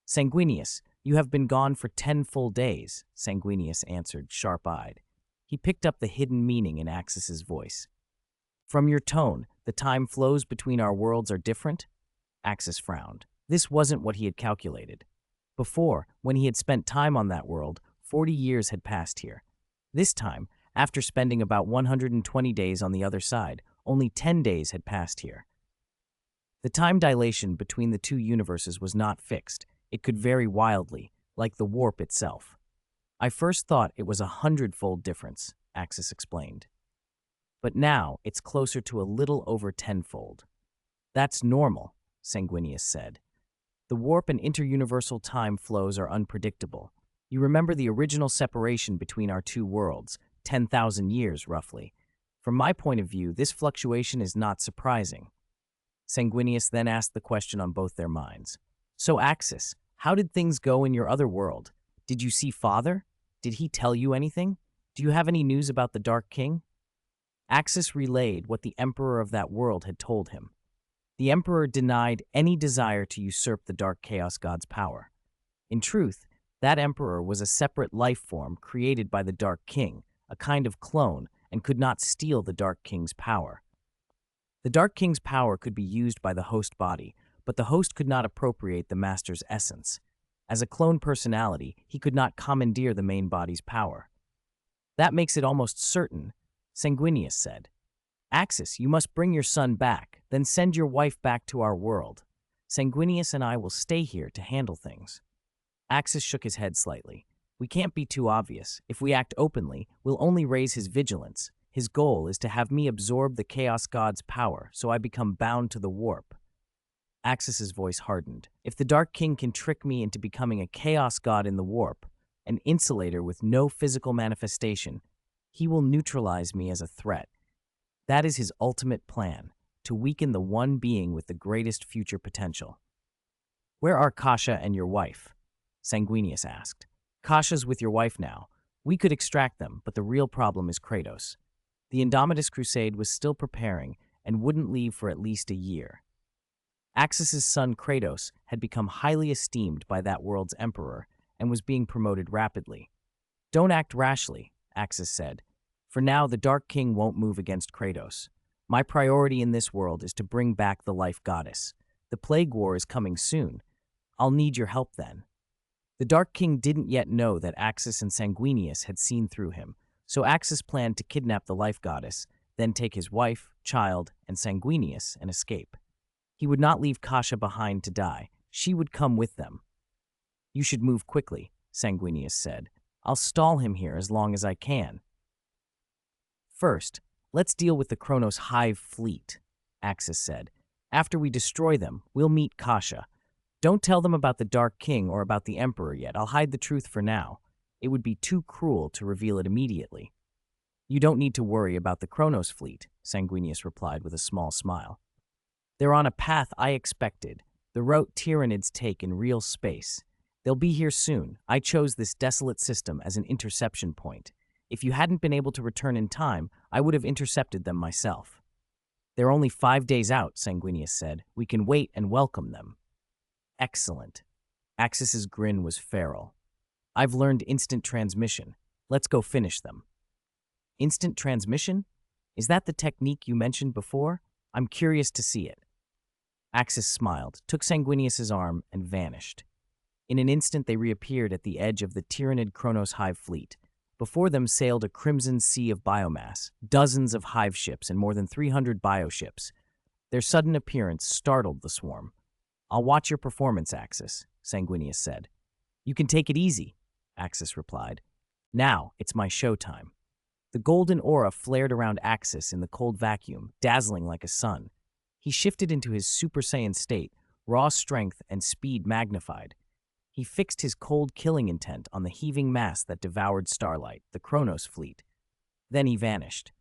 "Sanguinius, you have been gone for 10 full days," Sanguinius answered, sharp-eyed. He picked up the hidden meaning in Axis's voice. "From your tone, the time flows between our worlds are different?" Axis frowned. This wasn't what he had calculated. Before, when he had spent time on that world, 40 years had passed here. This time, after spending about 120 days on the other side, only 10 days had passed here. The time dilation between the 2 universes was not fixed. It could vary wildly, like the warp itself. "I first thought it was 100-fold difference," Axis explained. "But now it's closer to a little over 10-fold. "That's normal," Sanguinius said. "The warp and interuniversal time flows are unpredictable. You remember the original separation between our 2 worlds, 10,000 years, roughly. From my point of view, this fluctuation is not surprising." Sanguinius then asked the question on both their minds. "So, Axis, how did things go in your other world? Did you see Father? Did he tell you anything? Do you have any news about the Dark King?" Axis relayed what the Emperor of that world had told him. The Emperor denied any desire to usurp the Dark Chaos God's power. In truth, that Emperor was a separate life form created by the Dark King, a kind of clone, and could not steal the Dark King's power. The Dark King's power could be used by the host body, but the host could not appropriate the Master's essence. As a clone personality, he could not commandeer the main body's power. That makes it almost certain, Sanguinius said. Axis, you must bring your son back, then send your wife back to our world. Sanguinius and I will stay here to handle things. Axis shook his head slightly. We can't be too obvious. If we act openly, we'll only raise his vigilance. His goal is to have me absorb the Chaos God's power, so I become bound to the warp. Axis's voice hardened. If the Dark King can trick me into becoming a Chaos God in the warp, an insulator with no physical manifestation, he will neutralize me as a threat. That is his ultimate plan, to weaken the one being with the greatest future potential. Where are Kasha and your wife? Sanguinius asked. Kasha's with your wife now. We could extract them, but the real problem is Kratos. The Indomitus Crusade was still preparing and wouldn't leave for at least a year. Axis's son Kratos had become highly esteemed by that world's emperor and was being promoted rapidly. Don't act rashly, Axis said. For now, the Dark King won't move against Kratos. My priority in this world is to bring back the Life Goddess. The Plague War is coming soon. I'll need your help then. The Dark King didn't yet know that Axis and Sanguinius had seen through him, so Axis planned to kidnap the Life Goddess, then take his wife, child, and Sanguinius and escape. He would not leave Kasha behind to die. She would come with them. You should move quickly, Sanguinius said. I'll stall him here as long as I can. First, let's deal with the Kronos Hive fleet, Axis said. After we destroy them, we'll meet Kasha. Don't tell them about the Dark King or about the Emperor yet. I'll hide the truth for now. It would be too cruel to reveal it immediately. You don't need to worry about the Kronos fleet, Sanguinius replied with a small smile. They're on a path I expected, the route Tyranids take in real space. They'll be here soon. I chose this desolate system as an interception point. If you hadn't been able to return in time, I would have intercepted them myself. They're only 5 days out, Sanguinius said. We can wait and welcome them. Excellent. Axis's grin was feral. I've learned instant transmission. Let's go finish them. Instant transmission? Is that the technique you mentioned before? I'm curious to see it. Axis smiled, took Sanguinius's arm, and vanished. In an instant, they reappeared at the edge of the Tyranid Kronos Hive fleet. Before them sailed a crimson sea of biomass, dozens of hive ships and more than 300 bioships. Their sudden appearance startled the swarm. I'll watch your performance, Axis, Sanguinius said. You can take it easy, Axis replied. Now it's my showtime. The golden aura flared around Axis in the cold vacuum, dazzling like a sun. He shifted into his Super Saiyan state, raw strength and speed magnified. He fixed his cold killing intent on the heaving mass that devoured Starlight, the Kronos fleet. Then he vanished.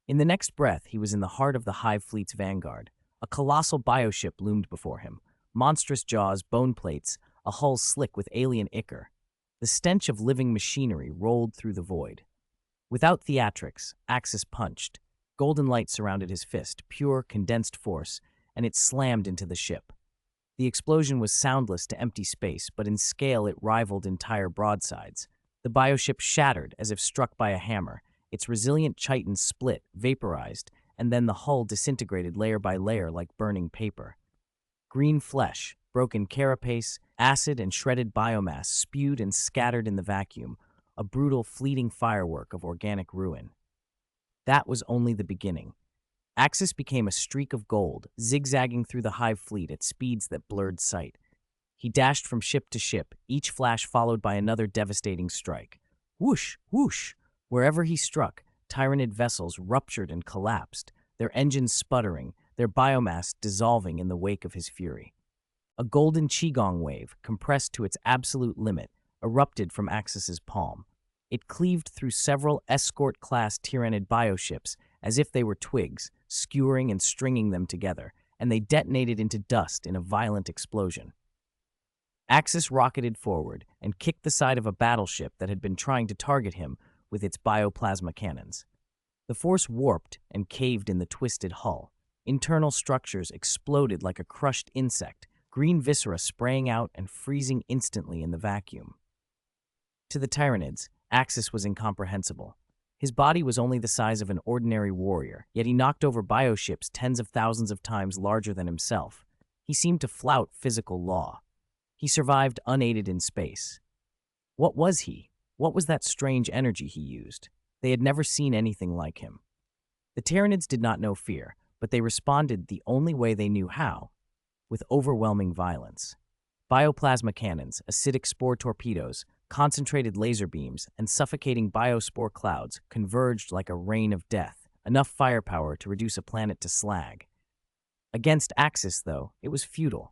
In the next breath, he was in the heart of the Hive fleet's vanguard. A colossal bioship loomed before him. Monstrous jaws, bone plates, a hull slick with alien ichor. The stench of living machinery rolled through the void. Without theatrics, Axis punched. Golden light surrounded his fist, pure, condensed force, and it slammed into the ship. The explosion was soundless to empty space, but in scale it rivaled entire broadsides. The bioship shattered as if struck by a hammer. Its resilient chitin split, vaporized, and then the hull disintegrated layer by layer like burning paper. Green flesh, broken carapace, acid and shredded biomass spewed and scattered in the vacuum, a brutal, fleeting firework of organic ruin. That was only the beginning. Axis became a streak of gold, zigzagging through the Hive fleet at speeds that blurred sight. He dashed from ship to ship, each flash followed by another devastating strike. Whoosh, whoosh! Wherever he struck, Tyranid vessels ruptured and collapsed, their engines sputtering, their biomass dissolving in the wake of his fury. A golden qigong wave, compressed to its absolute limit, erupted from Axis's palm. It cleaved through several escort-class Tyranid bioships as if they were twigs, skewering and stringing them together, and they detonated into dust in a violent explosion. Axis rocketed forward and kicked the side of a battleship that had been trying to target him with its bioplasma cannons. The force warped and caved in the twisted hull. Internal structures exploded like a crushed insect, green viscera spraying out and freezing instantly in the vacuum. To the Tyranids, Axis was incomprehensible. His body was only the size of an ordinary warrior, yet he knocked over bioships tens of thousands of times larger than himself. He seemed to flout physical law. He survived unaided in space. What was he? What was that strange energy he used? They had never seen anything like him. The Tyranids did not know fear, but they responded the only way they knew how, with overwhelming violence. Bioplasma cannons, acidic spore torpedoes, concentrated laser beams, and suffocating biospore clouds converged like a rain of death, enough firepower to reduce a planet to slag. Against Axis, though, it was futile.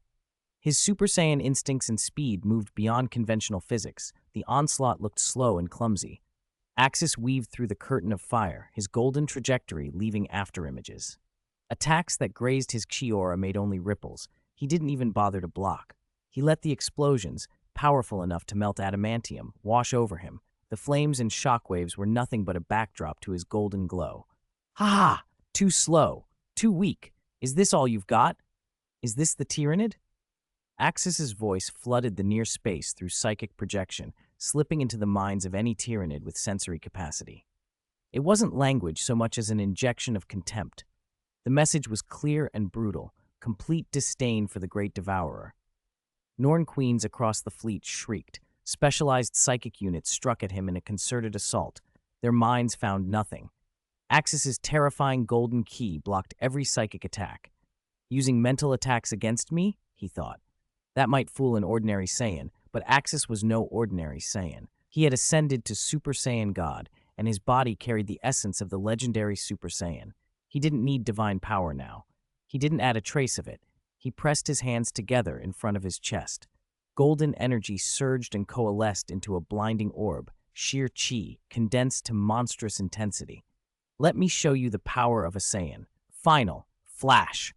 His Super Saiyan instincts and speed moved beyond conventional physics. The onslaught looked slow and clumsy. Axis weaved through the curtain of fire, his golden trajectory leaving afterimages. Attacks that grazed his chi aura made only ripples. He didn't even bother to block. He let the explosions, powerful enough to melt adamantium, wash over him. The flames and shockwaves were nothing but a backdrop to his golden glow. Ha ha! Too slow. Too weak. Is this all you've got? Is this the Tyranid? Axis's voice flooded the near space through psychic projection, slipping into the minds of any Tyranid with sensory capacity. It wasn't language so much as an injection of contempt. The message was clear and brutal, complete disdain for the Great Devourer. Norn queens across the fleet shrieked. Specialized psychic units struck at him in a concerted assault. Their minds found nothing. Axis's terrifying golden key blocked every psychic attack. Using mental attacks against me, he thought. That might fool an ordinary Saiyan, but Axis was no ordinary Saiyan. He had ascended to Super Saiyan God, and his body carried the essence of the legendary Super Saiyan. He didn't need divine power now. He didn't add a trace of it. He pressed his hands together in front of his chest. Golden energy surged and coalesced into a blinding orb, sheer chi, condensed to monstrous intensity. Let me show you the power of a Saiyan. Final. Flash.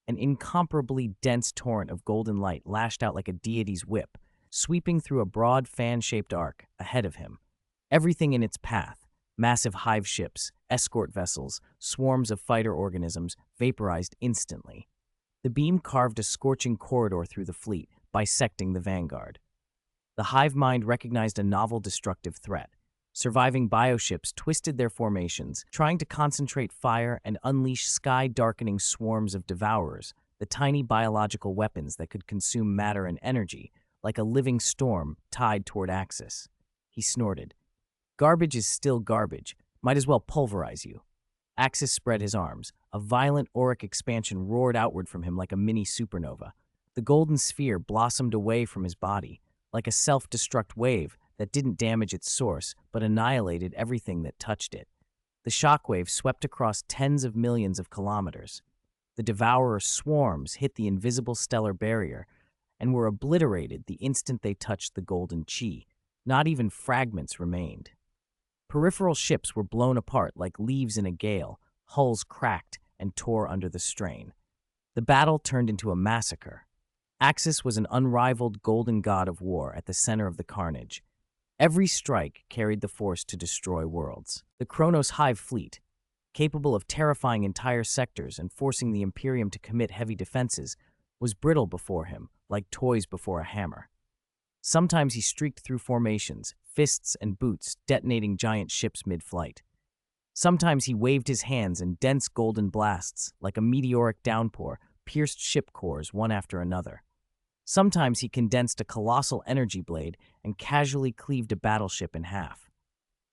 An incomparably dense torrent of golden light lashed out like a deity's whip, sweeping through a broad fan-shaped arc ahead of him. Everything in its path, massive hive ships, escort vessels, swarms of fighter organisms, vaporized instantly. The beam carved a scorching corridor through the fleet, bisecting the vanguard. The hive mind recognized a novel destructive threat. Surviving bioships twisted their formations, trying to concentrate fire and unleash sky-darkening swarms of devourers, the tiny biological weapons that could consume matter and energy, like a living storm tied toward Axis. He snorted. Garbage is still garbage. Might as well pulverize you. Axis spread his arms. A violent auric expansion roared outward from him like a mini supernova. The golden sphere blossomed away from his body, like a self-destruct wave that didn't damage its source, but annihilated everything that touched it. The shockwave swept across tens of millions of kilometers. The Devourer swarms hit the invisible stellar barrier and were obliterated the instant they touched the golden chi. Not even fragments remained. Peripheral ships were blown apart like leaves in a gale, hulls cracked and tore under the strain. The battle turned into a massacre. Axis was an unrivaled golden god of war at the center of the carnage. Every strike carried the force to destroy worlds. The Kronos Hive fleet, capable of terrifying entire sectors and forcing the Imperium to commit heavy defenses, was brittle before him, like toys before a hammer. Sometimes he streaked through formations, fists and boots detonating giant ships mid-flight. Sometimes he waved his hands and dense golden blasts, like a meteoric downpour, pierced ship cores one after another. Sometimes he condensed a colossal energy blade and casually cleaved a battleship in half.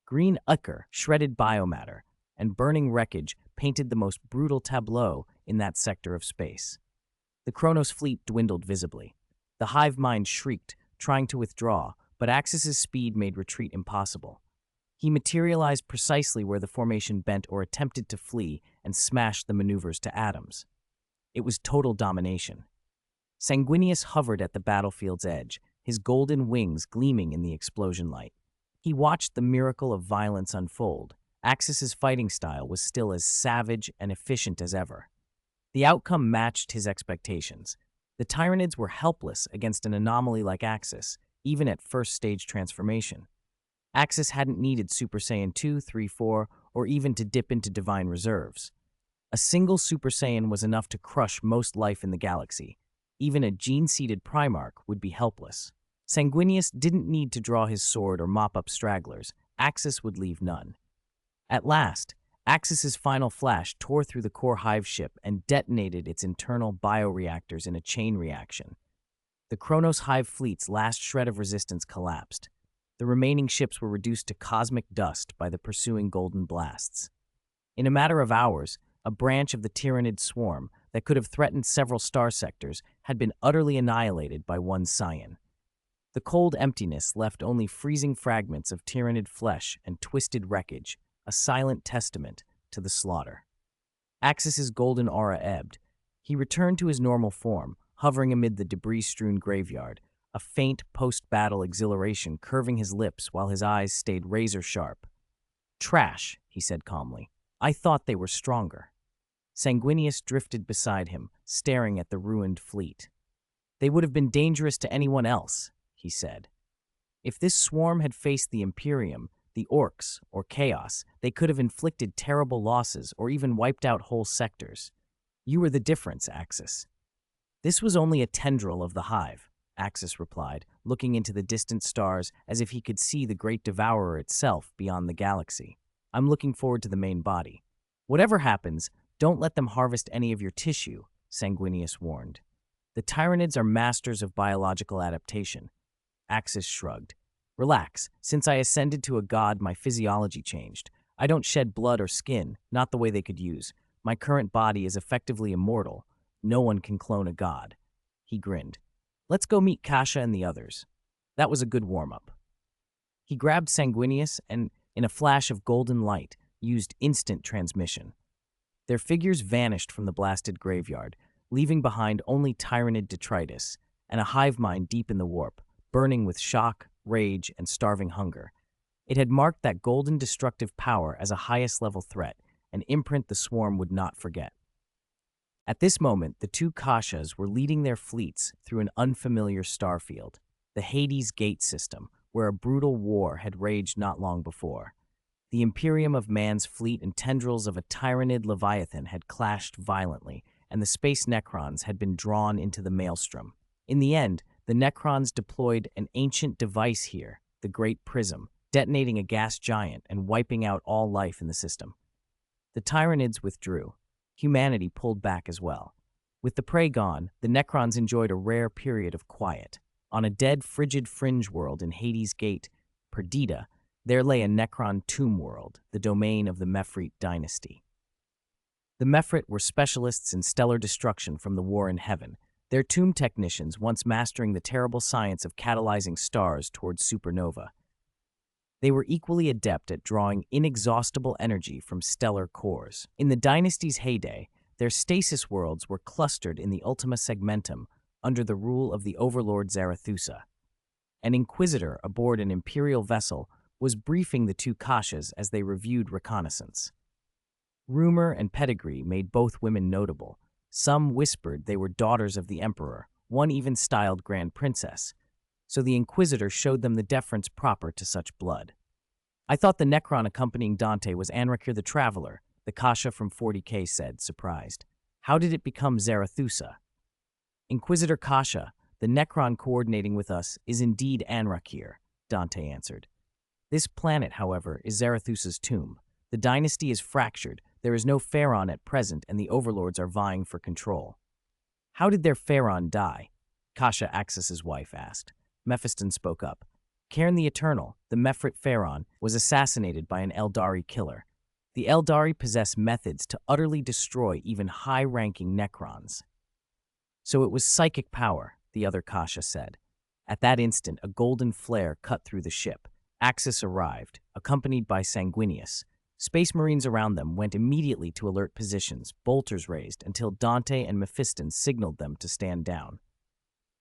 Green ichor shredded biomatter, and burning wreckage painted the most brutal tableau in that sector of space. The Kronos fleet dwindled visibly. The hive mind shrieked, trying to withdraw, but Axis's speed made retreat impossible. He materialized precisely where the formation bent or attempted to flee and smashed the maneuvers to atoms. It was total domination. Sanguinius hovered at the battlefield's edge, his golden wings gleaming in the explosion light. He watched the miracle of violence unfold. Axis's fighting style was still as savage and efficient as ever. The outcome matched his expectations. The Tyranids were helpless against an anomaly like Axis, even at first stage transformation. Axis hadn't needed Super Saiyan 2, 3, 4, or even to dip into divine reserves. A single Super Saiyan was enough to crush most life in the galaxy. Even a gene-seeded Primarch would be helpless. Sanguinius didn't need to draw his sword or mop up stragglers. Axis would leave none. At last, Axis's final flash tore through the core hive ship and detonated its internal bioreactors in a chain reaction. The Kronos hive fleet's last shred of resistance collapsed. The remaining ships were reduced to cosmic dust by the pursuing golden blasts. In a matter of hours, a branch of the Tyrannid swarm that could have threatened several star sectors had been utterly annihilated by one scion. The cold emptiness left only freezing fragments of Tyrannid flesh and twisted wreckage, a silent testament to the slaughter. Axis's golden aura ebbed. He returned to his normal form, hovering amid the debris-strewn graveyard, a faint post-battle exhilaration curving his lips while his eyes stayed razor-sharp. "Trash," he said calmly. "I thought they were stronger." Sanguinius drifted beside him, staring at the ruined fleet. "They would have been dangerous to anyone else," he said. "If this swarm had faced the Imperium, the Orcs, or Chaos, they could have inflicted terrible losses or even wiped out whole sectors. You were the difference, Axis." "This was only a tendril of the hive," Axis replied, looking into the distant stars as if he could see the great devourer itself beyond the galaxy. "I'm looking forward to the main body." "Whatever happens, don't let them harvest any of your tissue," Sanguinius warned. "The Tyrannids are masters of biological adaptation." Axis shrugged. "Relax. Since I ascended to a god, my physiology changed. I don't shed blood or skin, not the way they could use. My current body is effectively immortal. No one can clone a god." He grinned. "Let's go meet Kasha and the others." That was a good warm-up. He grabbed Sanguinius and, in a flash of golden light, used instant transmission. Their figures vanished from the blasted graveyard, leaving behind only Tyrannid detritus and a hive mind deep in the warp, burning with shock, rage, and starving hunger. It had marked that golden destructive power as a highest-level threat, an imprint the swarm would not forget. At this moment, the two Kashas were leading their fleets through an unfamiliar starfield, the Hades Gate system, where a brutal war had raged not long before. The Imperium of Man's fleet and tendrils of a Tyrannid Leviathan had clashed violently, and the space Necrons had been drawn into the maelstrom. In the end, the Necrons deployed an ancient device here, the Great Prism, detonating a gas giant and wiping out all life in the system. The Tyrannids withdrew. Humanity pulled back as well. With the prey gone, the Necrons enjoyed a rare period of quiet. On a dead, frigid fringe world in Hades Gate, Perdita, there lay a Necron tomb world, the domain of the Mephrit dynasty. The Mephrit were specialists in stellar destruction from the war in heaven, their tomb technicians once mastering the terrible science of catalyzing stars towards supernova. They were equally adept at drawing inexhaustible energy from stellar cores. In the dynasty's heyday, their stasis worlds were clustered in the Ultima Segmentum under the rule of the overlord Zarathustra. An inquisitor aboard an imperial vessel was briefing the two Kashas as they reviewed reconnaissance. Rumor and pedigree made both women notable. Some whispered they were daughters of the emperor, one even styled Grand Princess, so the Inquisitor showed them the deference proper to such blood. "I thought the Necron accompanying Dante was Anrakir the Traveler," the Kasha from 40K said, surprised. "How did it become Zarathustra?" "Inquisitor Kasha, the Necron coordinating with us, is indeed Anrakir," Dante answered. "This planet, however, is Zarathustra's tomb. The dynasty is fractured, there is no Pharaon at present, and the overlords are vying for control." "How did their Pharaon die?" Kasha, Axis's wife, asked. Mephiston spoke up. "Khorne the Eternal, the Mephrit Pharaon, was assassinated by an Eldari killer. The Eldari possess methods to utterly destroy even high-ranking Necrons." "So it was psychic power," the other Kasha said. At that instant, a golden flare cut through the ship. Axis arrived, accompanied by Sanguinius. Space Marines around them went immediately to alert positions, bolters raised, until Dante and Mephiston signaled them to stand down.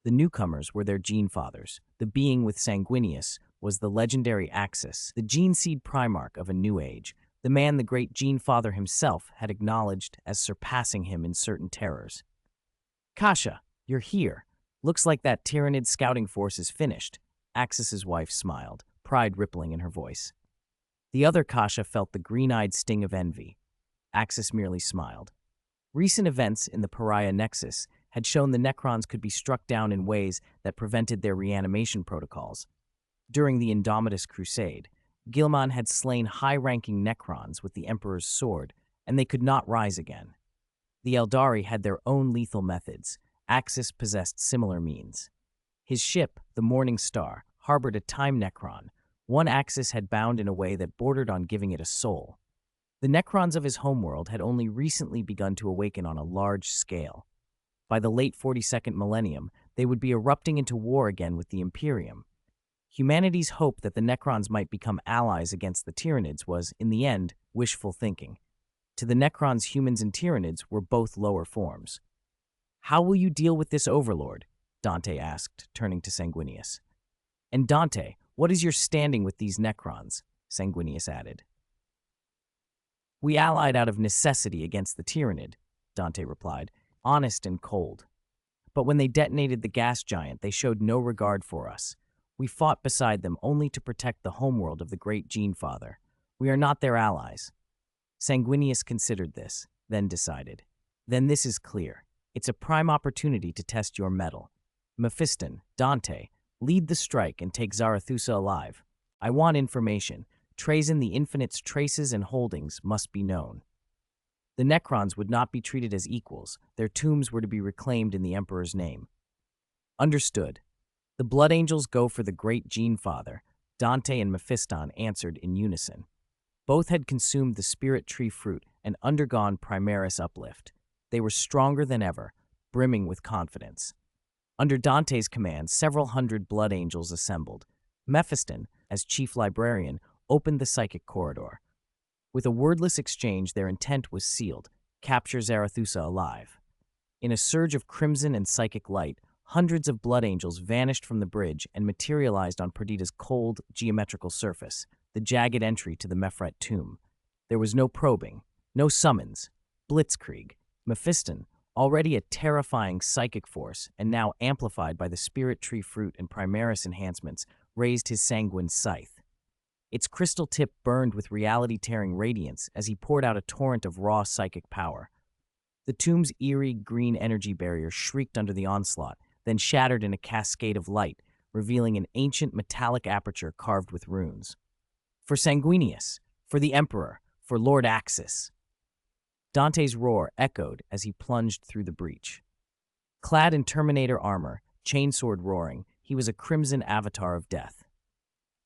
The newcomers were their gene fathers. The being with Sanguinius was the legendary Axis, the gene seed primarch of a new age, the man the great gene father himself had acknowledged as surpassing him in certain terrors. "Kasha, you're here. Looks like that Tyrannid scouting force is finished." Axis's wife smiled, pride rippling in her voice. The other Kasha felt the green-eyed sting of envy. Axis merely smiled. Recent events in the Pariah Nexus had shown the Necrons could be struck down in ways that prevented their reanimation protocols. During the Indomitus Crusade, Gilman had slain high-ranking Necrons with the Emperor's sword, and they could not rise again. The Eldari had their own lethal methods. Axis possessed similar means. His ship, the Morning Star, harbored a time Necron, One axis had bound in a way that bordered on giving it a soul. The Necrons of his homeworld had only recently begun to awaken on a large scale. By the late 42nd millennium, they would be erupting into war again with the Imperium. Humanity's hope that the Necrons might become allies against the Tyranids was, in the end, wishful thinking. To the Necrons, humans and Tyranids were both lower forms. "How will you deal with this overlord?" Dante asked, turning to Sanguinius. "And Dante, what is your standing with these Necrons?" Sanguinius added. "We allied out of necessity against the Tyranid," Dante replied, honest and cold. "But when they detonated the gas giant, they showed no regard for us. We fought beside them only to protect the homeworld of the great Gene Father. We are not their allies." Sanguinius considered this, then decided. "Then this is clear. It's a prime opportunity to test your mettle. Mephiston, Dante, lead the strike and take Zarathustra alive. I want information. Treason the Infinite's traces and holdings must be known." The Necrons would not be treated as equals. Their tombs were to be reclaimed in the Emperor's name. "Understood." The Blood Angels go for the great Gene Father, Dante and Mephiston answered in unison. Both had consumed the spirit tree fruit and undergone Primaris uplift. They were stronger than ever, brimming with confidence. Under Dante's command, several hundred Blood Angels assembled. Mephiston, as chief librarian, opened the psychic corridor. With a wordless exchange, their intent was sealed: capture Zarathustra alive. In a surge of crimson and psychic light, hundreds of Blood Angels vanished from the bridge and materialized on Perdita's cold, geometrical surface, the jagged entry to the Mefret tomb. There was no probing, no summons. Blitzkrieg. Mephiston, already a terrifying psychic force and now amplified by the spirit tree fruit and Primaris enhancements, raised his sanguine scythe. Its crystal tip burned with reality-tearing radiance as he poured out a torrent of raw psychic power. The tomb's eerie green energy barrier shrieked under the onslaught, then shattered in a cascade of light, revealing an ancient metallic aperture carved with runes. "For Sanguinius, for the Emperor, for Lord Axis." Dante's roar echoed as he plunged through the breach. Clad in Terminator armor, chainsword roaring, he was a crimson avatar of death.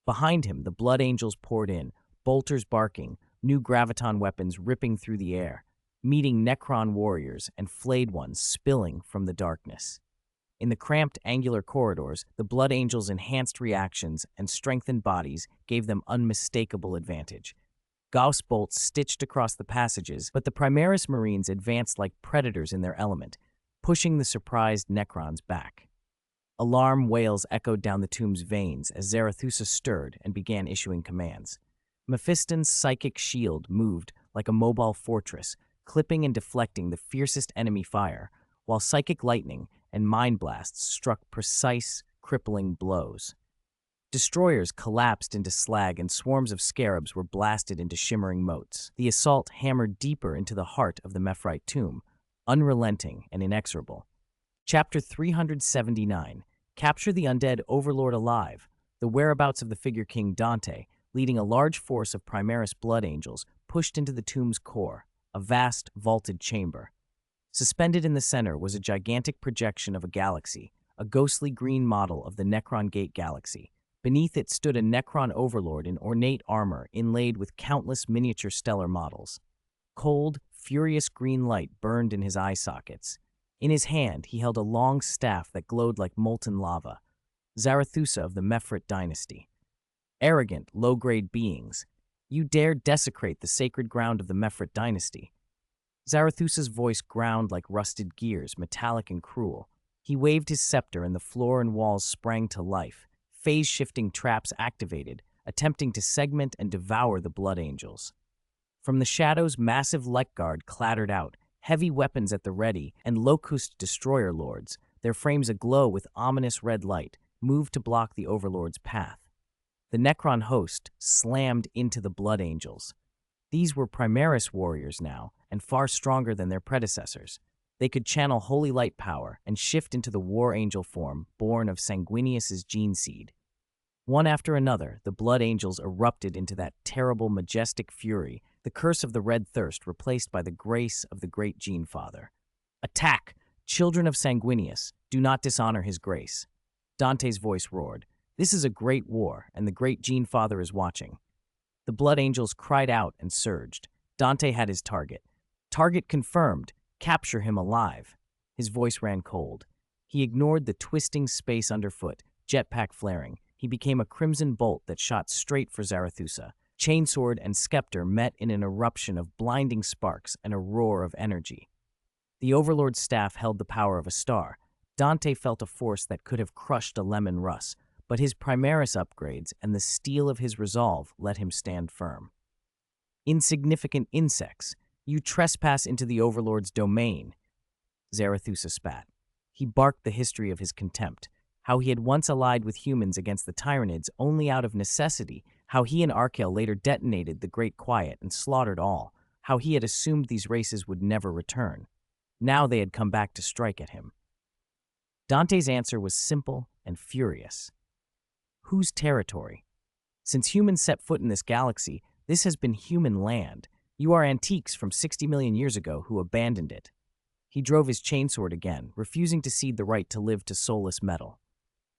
Behind him, the Blood Angels poured in, bolters barking, new graviton weapons ripping through the air, meeting Necron warriors and flayed ones spilling from the darkness. In the cramped, angular corridors, the Blood Angels' enhanced reactions and strengthened bodies gave them unmistakable advantage. Gauss bolts stitched across the passages, but the Primaris Marines advanced like predators in their element, pushing the surprised Necrons back. Alarm wails echoed down the tomb's veins as Zarathustra stirred and began issuing commands. Mephiston's psychic shield moved like a mobile fortress, clipping and deflecting the fiercest enemy fire, while psychic lightning and mind blasts struck precise, crippling blows. Destroyers collapsed into slag and swarms of scarabs were blasted into shimmering motes. The assault hammered deeper into the heart of the Mephrite tomb, unrelenting and inexorable. Chapter 379. Capture the Undead Overlord Alive. The whereabouts of the figure King Dante, leading a large force of Primaris Blood Angels, pushed into the tomb's core, a vast, vaulted chamber. Suspended in the center was a gigantic projection of a galaxy, a ghostly green model of the Necron Gate Galaxy. Beneath it stood a Necron overlord in ornate armor inlaid with countless miniature stellar models. Cold, furious green light burned in his eye sockets. In his hand, he held a long staff that glowed like molten lava. Zarathustra of the Mefrit dynasty. Arrogant, low-grade beings, you dare desecrate the sacred ground of the Mefrit dynasty. Zarathustra's voice ground like rusted gears, metallic and cruel. He waved his scepter and the floor and walls sprang to life. Phase-shifting traps activated, attempting to segment and devour the Blood Angels. From the shadows, massive light guard clattered out, heavy weapons at the ready, and Locust destroyer lords, their frames aglow with ominous red light, moved to block the Overlord's path. The Necron host slammed into the Blood Angels. These were Primaris warriors now, and far stronger than their predecessors. They could channel holy light power and shift into the War Angel form born of Sanguinius's gene seed. One after another, the Blood Angels erupted into that terrible, majestic fury, the curse of the Red Thirst replaced by the grace of the great Gene Father. "Attack! Children of Sanguinius, do not dishonor his grace." Dante's voice roared. This is a great war, and the great Gene Father is watching. The Blood Angels cried out and surged. Dante had his target. Target confirmed. Capture him alive. His voice ran cold. He ignored the twisting space underfoot, jetpack flaring. He became a crimson bolt that shot straight for Zarathustra. Chainsword and scepter met in an eruption of blinding sparks and a roar of energy. The Overlord's staff held the power of a star. Dante felt a force that could have crushed a Leman Russ, but his Primaris upgrades and the steel of his resolve let him stand firm. Insignificant insects, you trespass into the Overlord's domain. Zarathustra spat. He barked the history of his contempt, how he had once allied with humans against the Tyranids only out of necessity, how he and Arkel later detonated the Great Quiet and slaughtered all, how he had assumed these races would never return. Now they had come back to strike at him. Dante's answer was simple and furious. Whose territory? Since humans set foot in this galaxy, this has been human land. You are antiques from 60 million years ago who abandoned it. He drove his chainsword again, refusing to cede the right to live to soulless metal.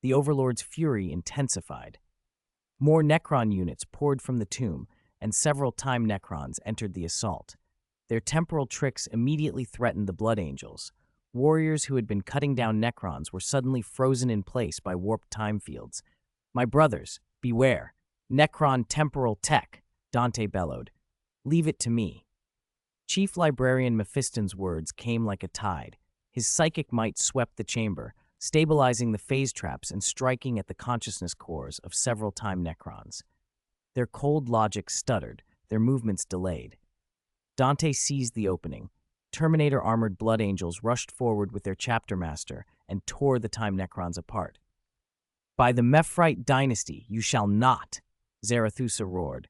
The Overlord's fury intensified. More Necron units poured from the tomb, and several Time Necrons entered the assault. Their temporal tricks immediately threatened the Blood Angels. Warriors who had been cutting down Necrons were suddenly frozen in place by warped time fields. My brothers, beware. Necron temporal tech, Dante bellowed. Leave it to me. Chief Librarian Mephiston's words came like a tide. His psychic might swept the chamber, stabilizing the phase traps and striking at the consciousness cores of several Time Necrons. Their cold logic stuttered, their movements delayed. Dante seized the opening. Terminator-armored Blood Angels rushed forward with their chapter master and tore the Time Necrons apart. By the Mephite dynasty, you shall not, Zarathustra roared.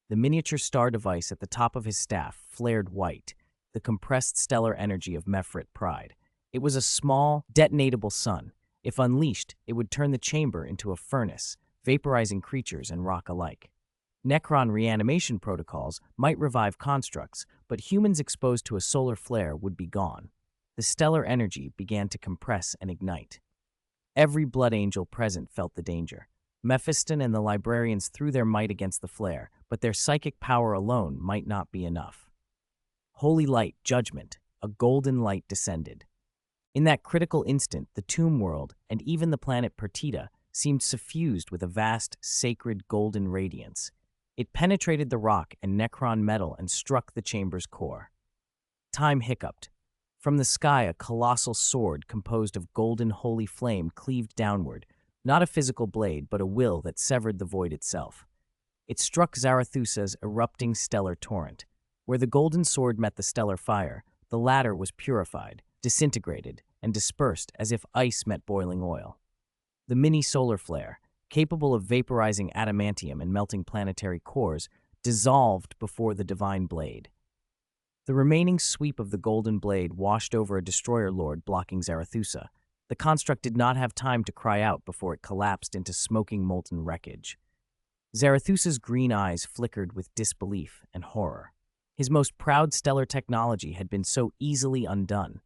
The miniature star device at the top of his staff flared white, the compressed stellar energy of Mephite pride. It was a small, detonatable sun. If unleashed, it would turn the chamber into a furnace, vaporizing creatures and rock alike. Necron reanimation protocols might revive constructs, but humans exposed to a solar flare would be gone. The stellar energy began to compress and ignite. Every Blood Angel present felt the danger. Mephiston and the librarians threw their might against the flare, but their psychic power alone might not be enough. Holy light, judgment, a golden light descended. In that critical instant, the tomb world, and even the planet Pertida, seemed suffused with a vast, sacred golden radiance. It penetrated the rock and Necron metal and struck the chamber's core. Time hiccuped. From the sky, a colossal sword composed of golden holy flame cleaved downward, not a physical blade, but a will that severed the void itself. It struck Zarathustra's erupting stellar torrent. Where the golden sword met the stellar fire, the latter was purified, disintegrated, and dispersed as if ice met boiling oil. The mini-solar flare, capable of vaporizing adamantium and melting planetary cores, dissolved before the divine blade. The remaining sweep of the golden blade washed over a destroyer lord blocking Zarathustra. The construct did not have time to cry out before it collapsed into smoking molten wreckage. Zarathustra's green eyes flickered with disbelief and horror. His most proud stellar technology had been so easily undone.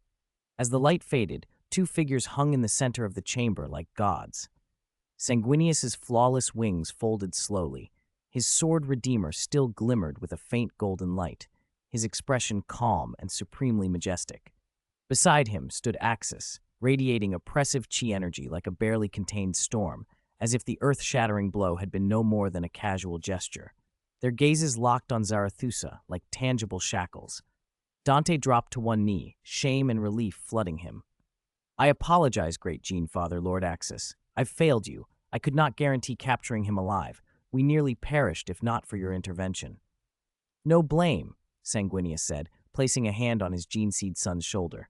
As the light faded, two figures hung in the center of the chamber like gods. Sanguinius's flawless wings folded slowly. His sword redeemer still glimmered with a faint golden light, his expression calm and supremely majestic. Beside him stood Axis, radiating oppressive chi energy like a barely contained storm, as if the earth-shattering blow had been no more than a casual gesture. Their gazes locked on Zarathustra like tangible shackles. Dante dropped to one knee, shame and relief flooding him. I apologize, great Gene Father, Lord Axis. I've failed you. I could not guarantee capturing him alive. We nearly perished if not for your intervention. No blame, Sanguinius said, placing a hand on his gene-seed son's shoulder.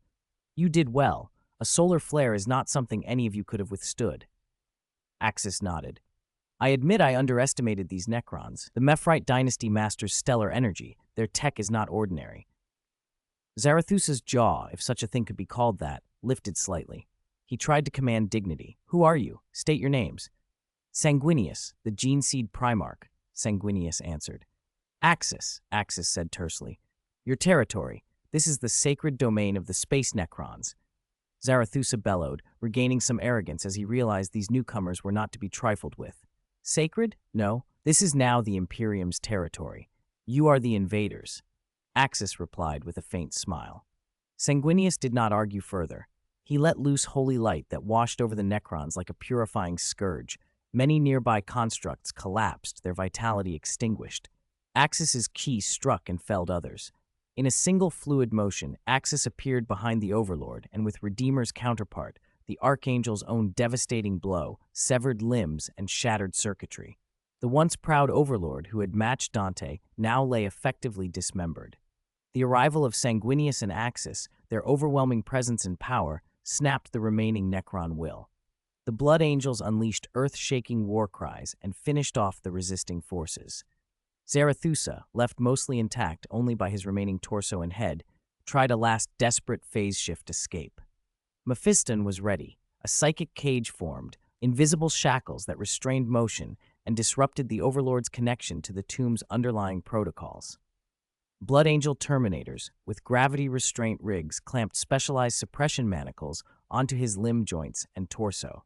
You did well. A solar flare is not something any of you could have withstood. Axis nodded. I admit I underestimated these Necrons. The Mephite dynasty masters stellar energy. Their tech is not ordinary. Zarathustra's jaw, if such a thing could be called that, lifted slightly. He tried to command dignity. Who are you? State your names. Sanguinius, the gene-seed Primarch, Sanguinius answered. Axis, Axis said tersely. Your territory. This is the sacred domain of the space Necrons. Zarathustra bellowed, regaining some arrogance as he realized these newcomers were not to be trifled with. Sacred? No. This is now the Imperium's territory. You are the invaders. Axis replied with a faint smile. Sanguinius did not argue further. He let loose holy light that washed over the Necrons like a purifying scourge. Many nearby constructs collapsed, their vitality extinguished. Axis's key struck and felled others. In a single fluid motion, Axis appeared behind the Overlord, and with Redeemer's counterpart, the Archangel's own devastating blow, severed limbs and shattered circuitry. The once proud Overlord, who had matched Dante, now lay effectively dismembered. The arrival of Sanguinius and Axis, their overwhelming presence and power, snapped the remaining Necron will. The Blood Angels unleashed earth-shaking war cries and finished off the resisting forces. Zarathustra, left mostly intact only by his remaining torso and head, tried a last desperate phase shift escape. Mephiston was ready. A psychic cage formed, invisible shackles that restrained motion and disrupted the Overlord's connection to the tomb's underlying protocols. Blood Angel Terminators, with gravity restraint rigs, clamped specialized suppression manacles onto his limb joints and torso.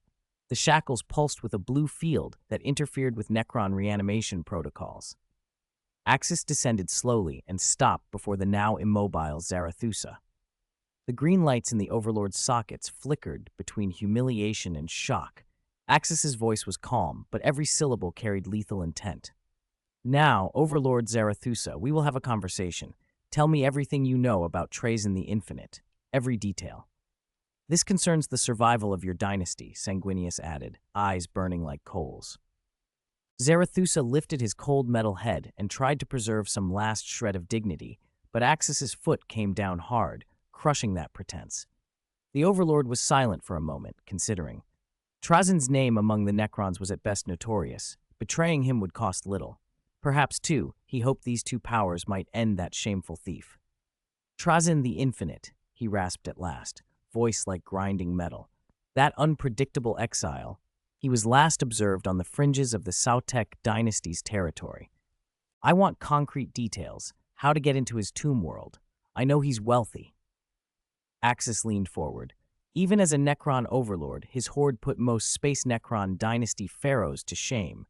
The shackles pulsed with a blue field that interfered with Necron reanimation protocols. Axis descended slowly and stopped before the now immobile Zarathustra. The green lights in the Overlord's sockets flickered between humiliation and shock. Axis's voice was calm, but every syllable carried lethal intent. Now, Overlord Zarathustra, we will have a conversation. Tell me everything you know about Trazyn the Infinite. Every detail. This concerns the survival of your dynasty, Sanguinius added, eyes burning like coals. Zarathustra lifted his cold metal head and tried to preserve some last shred of dignity, but Axis's foot came down hard, crushing that pretense. The Overlord was silent for a moment, considering. Trazyn's name among the Necrons was at best notorious. Betraying him would cost little. Perhaps, too, he hoped these two powers might end that shameful thief. Trazyn the Infinite, he rasped at last, voice like grinding metal. That unpredictable exile, he was last observed on the fringes of the Sautek dynasty's territory. I want concrete details, how to get into his tomb world. I know he's wealthy. Axis leaned forward. Even as a Necron overlord, his horde put most Space Necron dynasty pharaohs to shame.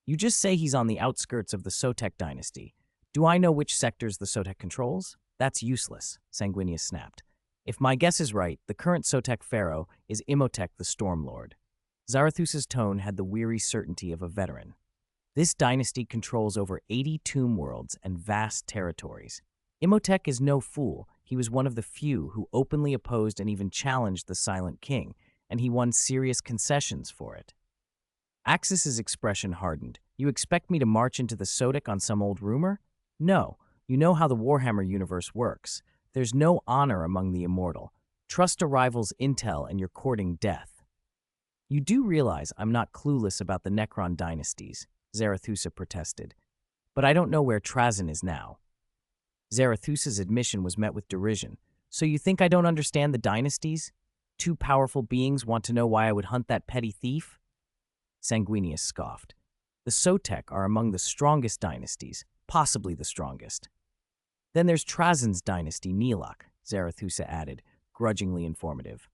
You just say he's on the outskirts of the Sotek dynasty. Do I know which sectors the Sotek controls? That's useless, Sanguinius snapped. If my guess is right, the current Sotek pharaoh is Imhotep the Stormlord. Zarathustra's tone had the weary certainty of a veteran. This dynasty controls over 80 tomb worlds and vast territories. Imhotep is no fool. He was one of the few who openly opposed and even challenged the Silent King, and he won serious concessions for it. Axis's expression hardened. You expect me to march into the Sotek on some old rumor? No. You know how the Warhammer universe works. There's no honor among the immortal. Trust a rival's intel and you're courting death. You do realize I'm not clueless about the Necron dynasties, Zarathustra protested. But I don't know where Trazyn is now. Zarathustra's admission was met with derision. So you think I don't understand the dynasties? Two powerful beings want to know why I would hunt that petty thief? Sanguinius scoffed. The Sotek are among the strongest dynasties, possibly the strongest. Then there's Trazyn's dynasty, Neelach, Zarathustra added, grudgingly informative.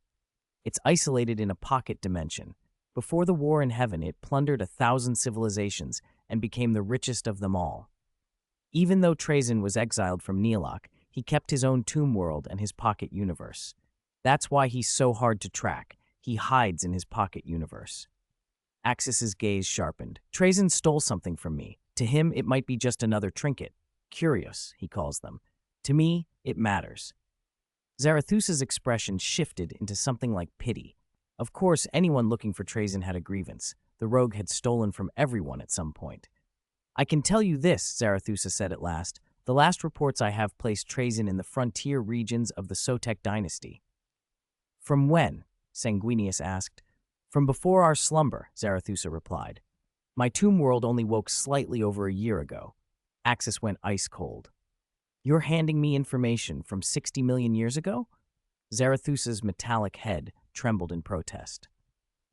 It's isolated in a pocket dimension. Before the war in heaven, it plundered 1,000 civilizations and became the richest of them all. Even though Trazyn was exiled from Neelach, he kept his own tomb world and his pocket universe. That's why he's so hard to track. He hides in his pocket universe. Axis's gaze sharpened. Trazyn stole something from me. To him, it might be just another trinket. Curious, he calls them. To me, it matters. Zarathustra's expression shifted into something like pity. Of course, anyone looking for Trazyn had a grievance. The rogue had stolen from everyone at some point. I can tell you this, Zarathustra said at last. The last reports I have placed Trazyn in the frontier regions of the Sotek dynasty. From when? Sanguinius asked. From before our slumber, Zarathustra replied. My tomb world only woke slightly over a year ago. Axis went ice cold. You're handing me information from 60 million years ago? Zarathustra's metallic head trembled in protest.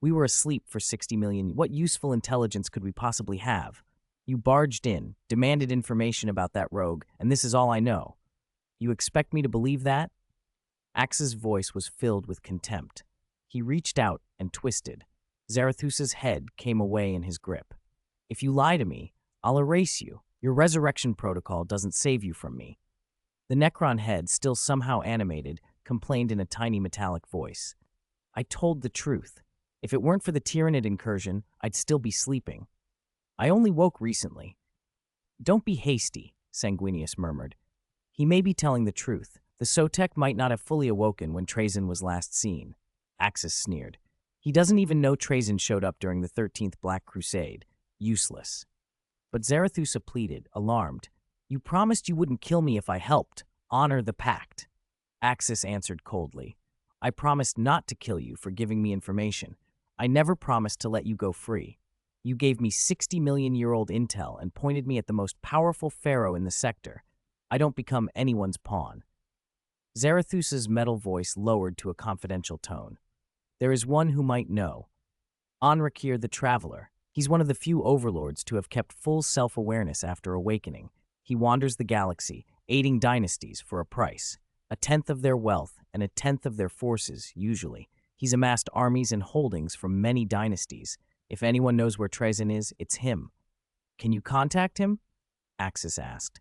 We were asleep for 60 million. What useful intelligence could we possibly have? You barged in, demanded information about that rogue, and this is all I know. You expect me to believe that? Axe's voice was filled with contempt. He reached out and twisted. Zarathusa's head came away in his grip. If you lie to me, I'll erase you. Your resurrection protocol doesn't save you from me. The Necron head, still somehow animated, complained in a tiny metallic voice. I told the truth. If it weren't for the Tyranid incursion, I'd still be sleeping. I only woke recently. Don't be hasty, Sanguinius murmured. He may be telling the truth. The Sotek might not have fully awoken when Trazyn was last seen. Axis sneered. He doesn't even know Trazyn showed up during the 13th Black Crusade. Useless. But Zarathusa pleaded, alarmed. You promised you wouldn't kill me if I helped. Honor the pact. Axis answered coldly. I promised not to kill you for giving me information. I never promised to let you go free. You gave me 60-million-year-old intel and pointed me at the most powerful pharaoh in the sector. I don't become anyone's pawn. Zarathusa's metal voice lowered to a confidential tone. There is one who might know. Anrakir the Traveler. He's one of the few overlords to have kept full self-awareness after awakening. He wanders the galaxy, aiding dynasties for a price. 1/10 of their wealth and 1/10 of their forces, usually. He's amassed armies and holdings from many dynasties. If anyone knows where Trazyn is, it's him. Can you contact him? Axis asked.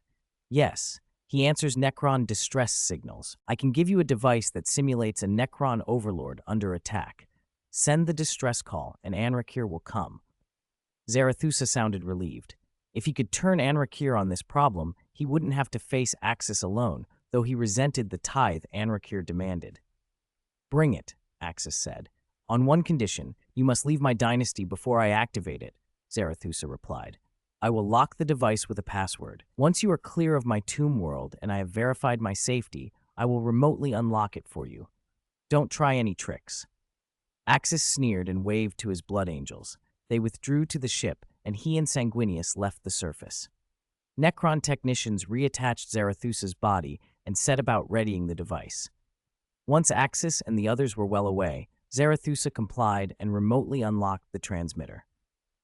Yes. He answers Necron distress signals. I can give you a device that simulates a Necron overlord under attack. Send the distress call, and Anrakir will come. Zarathusa sounded relieved. If he could turn Anrakir on this problem, he wouldn't have to face Axis alone, though he resented the tithe Anrakir demanded. Bring it, Axis said. On one condition, you must leave my dynasty before I activate it, Zarathusa replied. I will lock the device with a password. Once you are clear of my tomb world and I have verified my safety, I will remotely unlock it for you. Don't try any tricks. Axis sneered and waved to his blood angels. They withdrew to the ship, and he and Sanguinius left the surface. Necron technicians reattached Zarathusa's body and set about readying the device. Once Axis and the others were well away, Zarathusa complied and remotely unlocked the transmitter.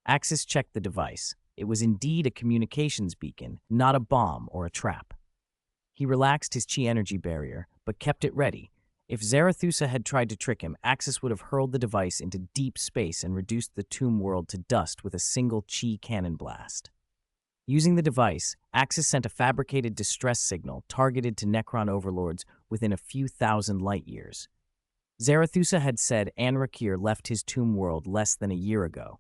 Axis checked the device. It was indeed a communications beacon, not a bomb or a trap. He relaxed his chi energy barrier, but kept it ready. If Zarathusa had tried to trick him, Axis would have hurled the device into deep space and reduced the tomb world to dust with a single chi cannon blast. Using the device, Axis sent a fabricated distress signal targeted to Necron overlords within a few thousand light-years. Zarathusa had said Anrakir left his tomb world less than a year ago.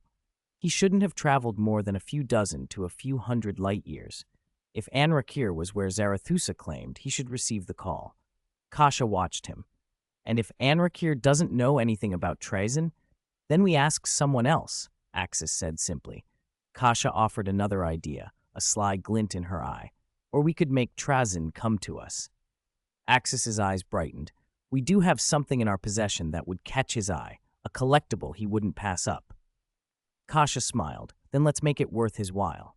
He shouldn't have traveled more than a few dozen to a few hundred light-years. If Anrakir was where Zarathusa claimed, he should receive the call. Kasha watched him. And if Anrakir doesn't know anything about Trazyn, then we ask someone else, Axis said simply. Kasha offered another idea, a sly glint in her eye. Or we could make Trazyn come to us. Axis's eyes brightened. We do have something in our possession that would catch his eye, a collectible he wouldn't pass up. Kasha smiled. Then let's make it worth his while.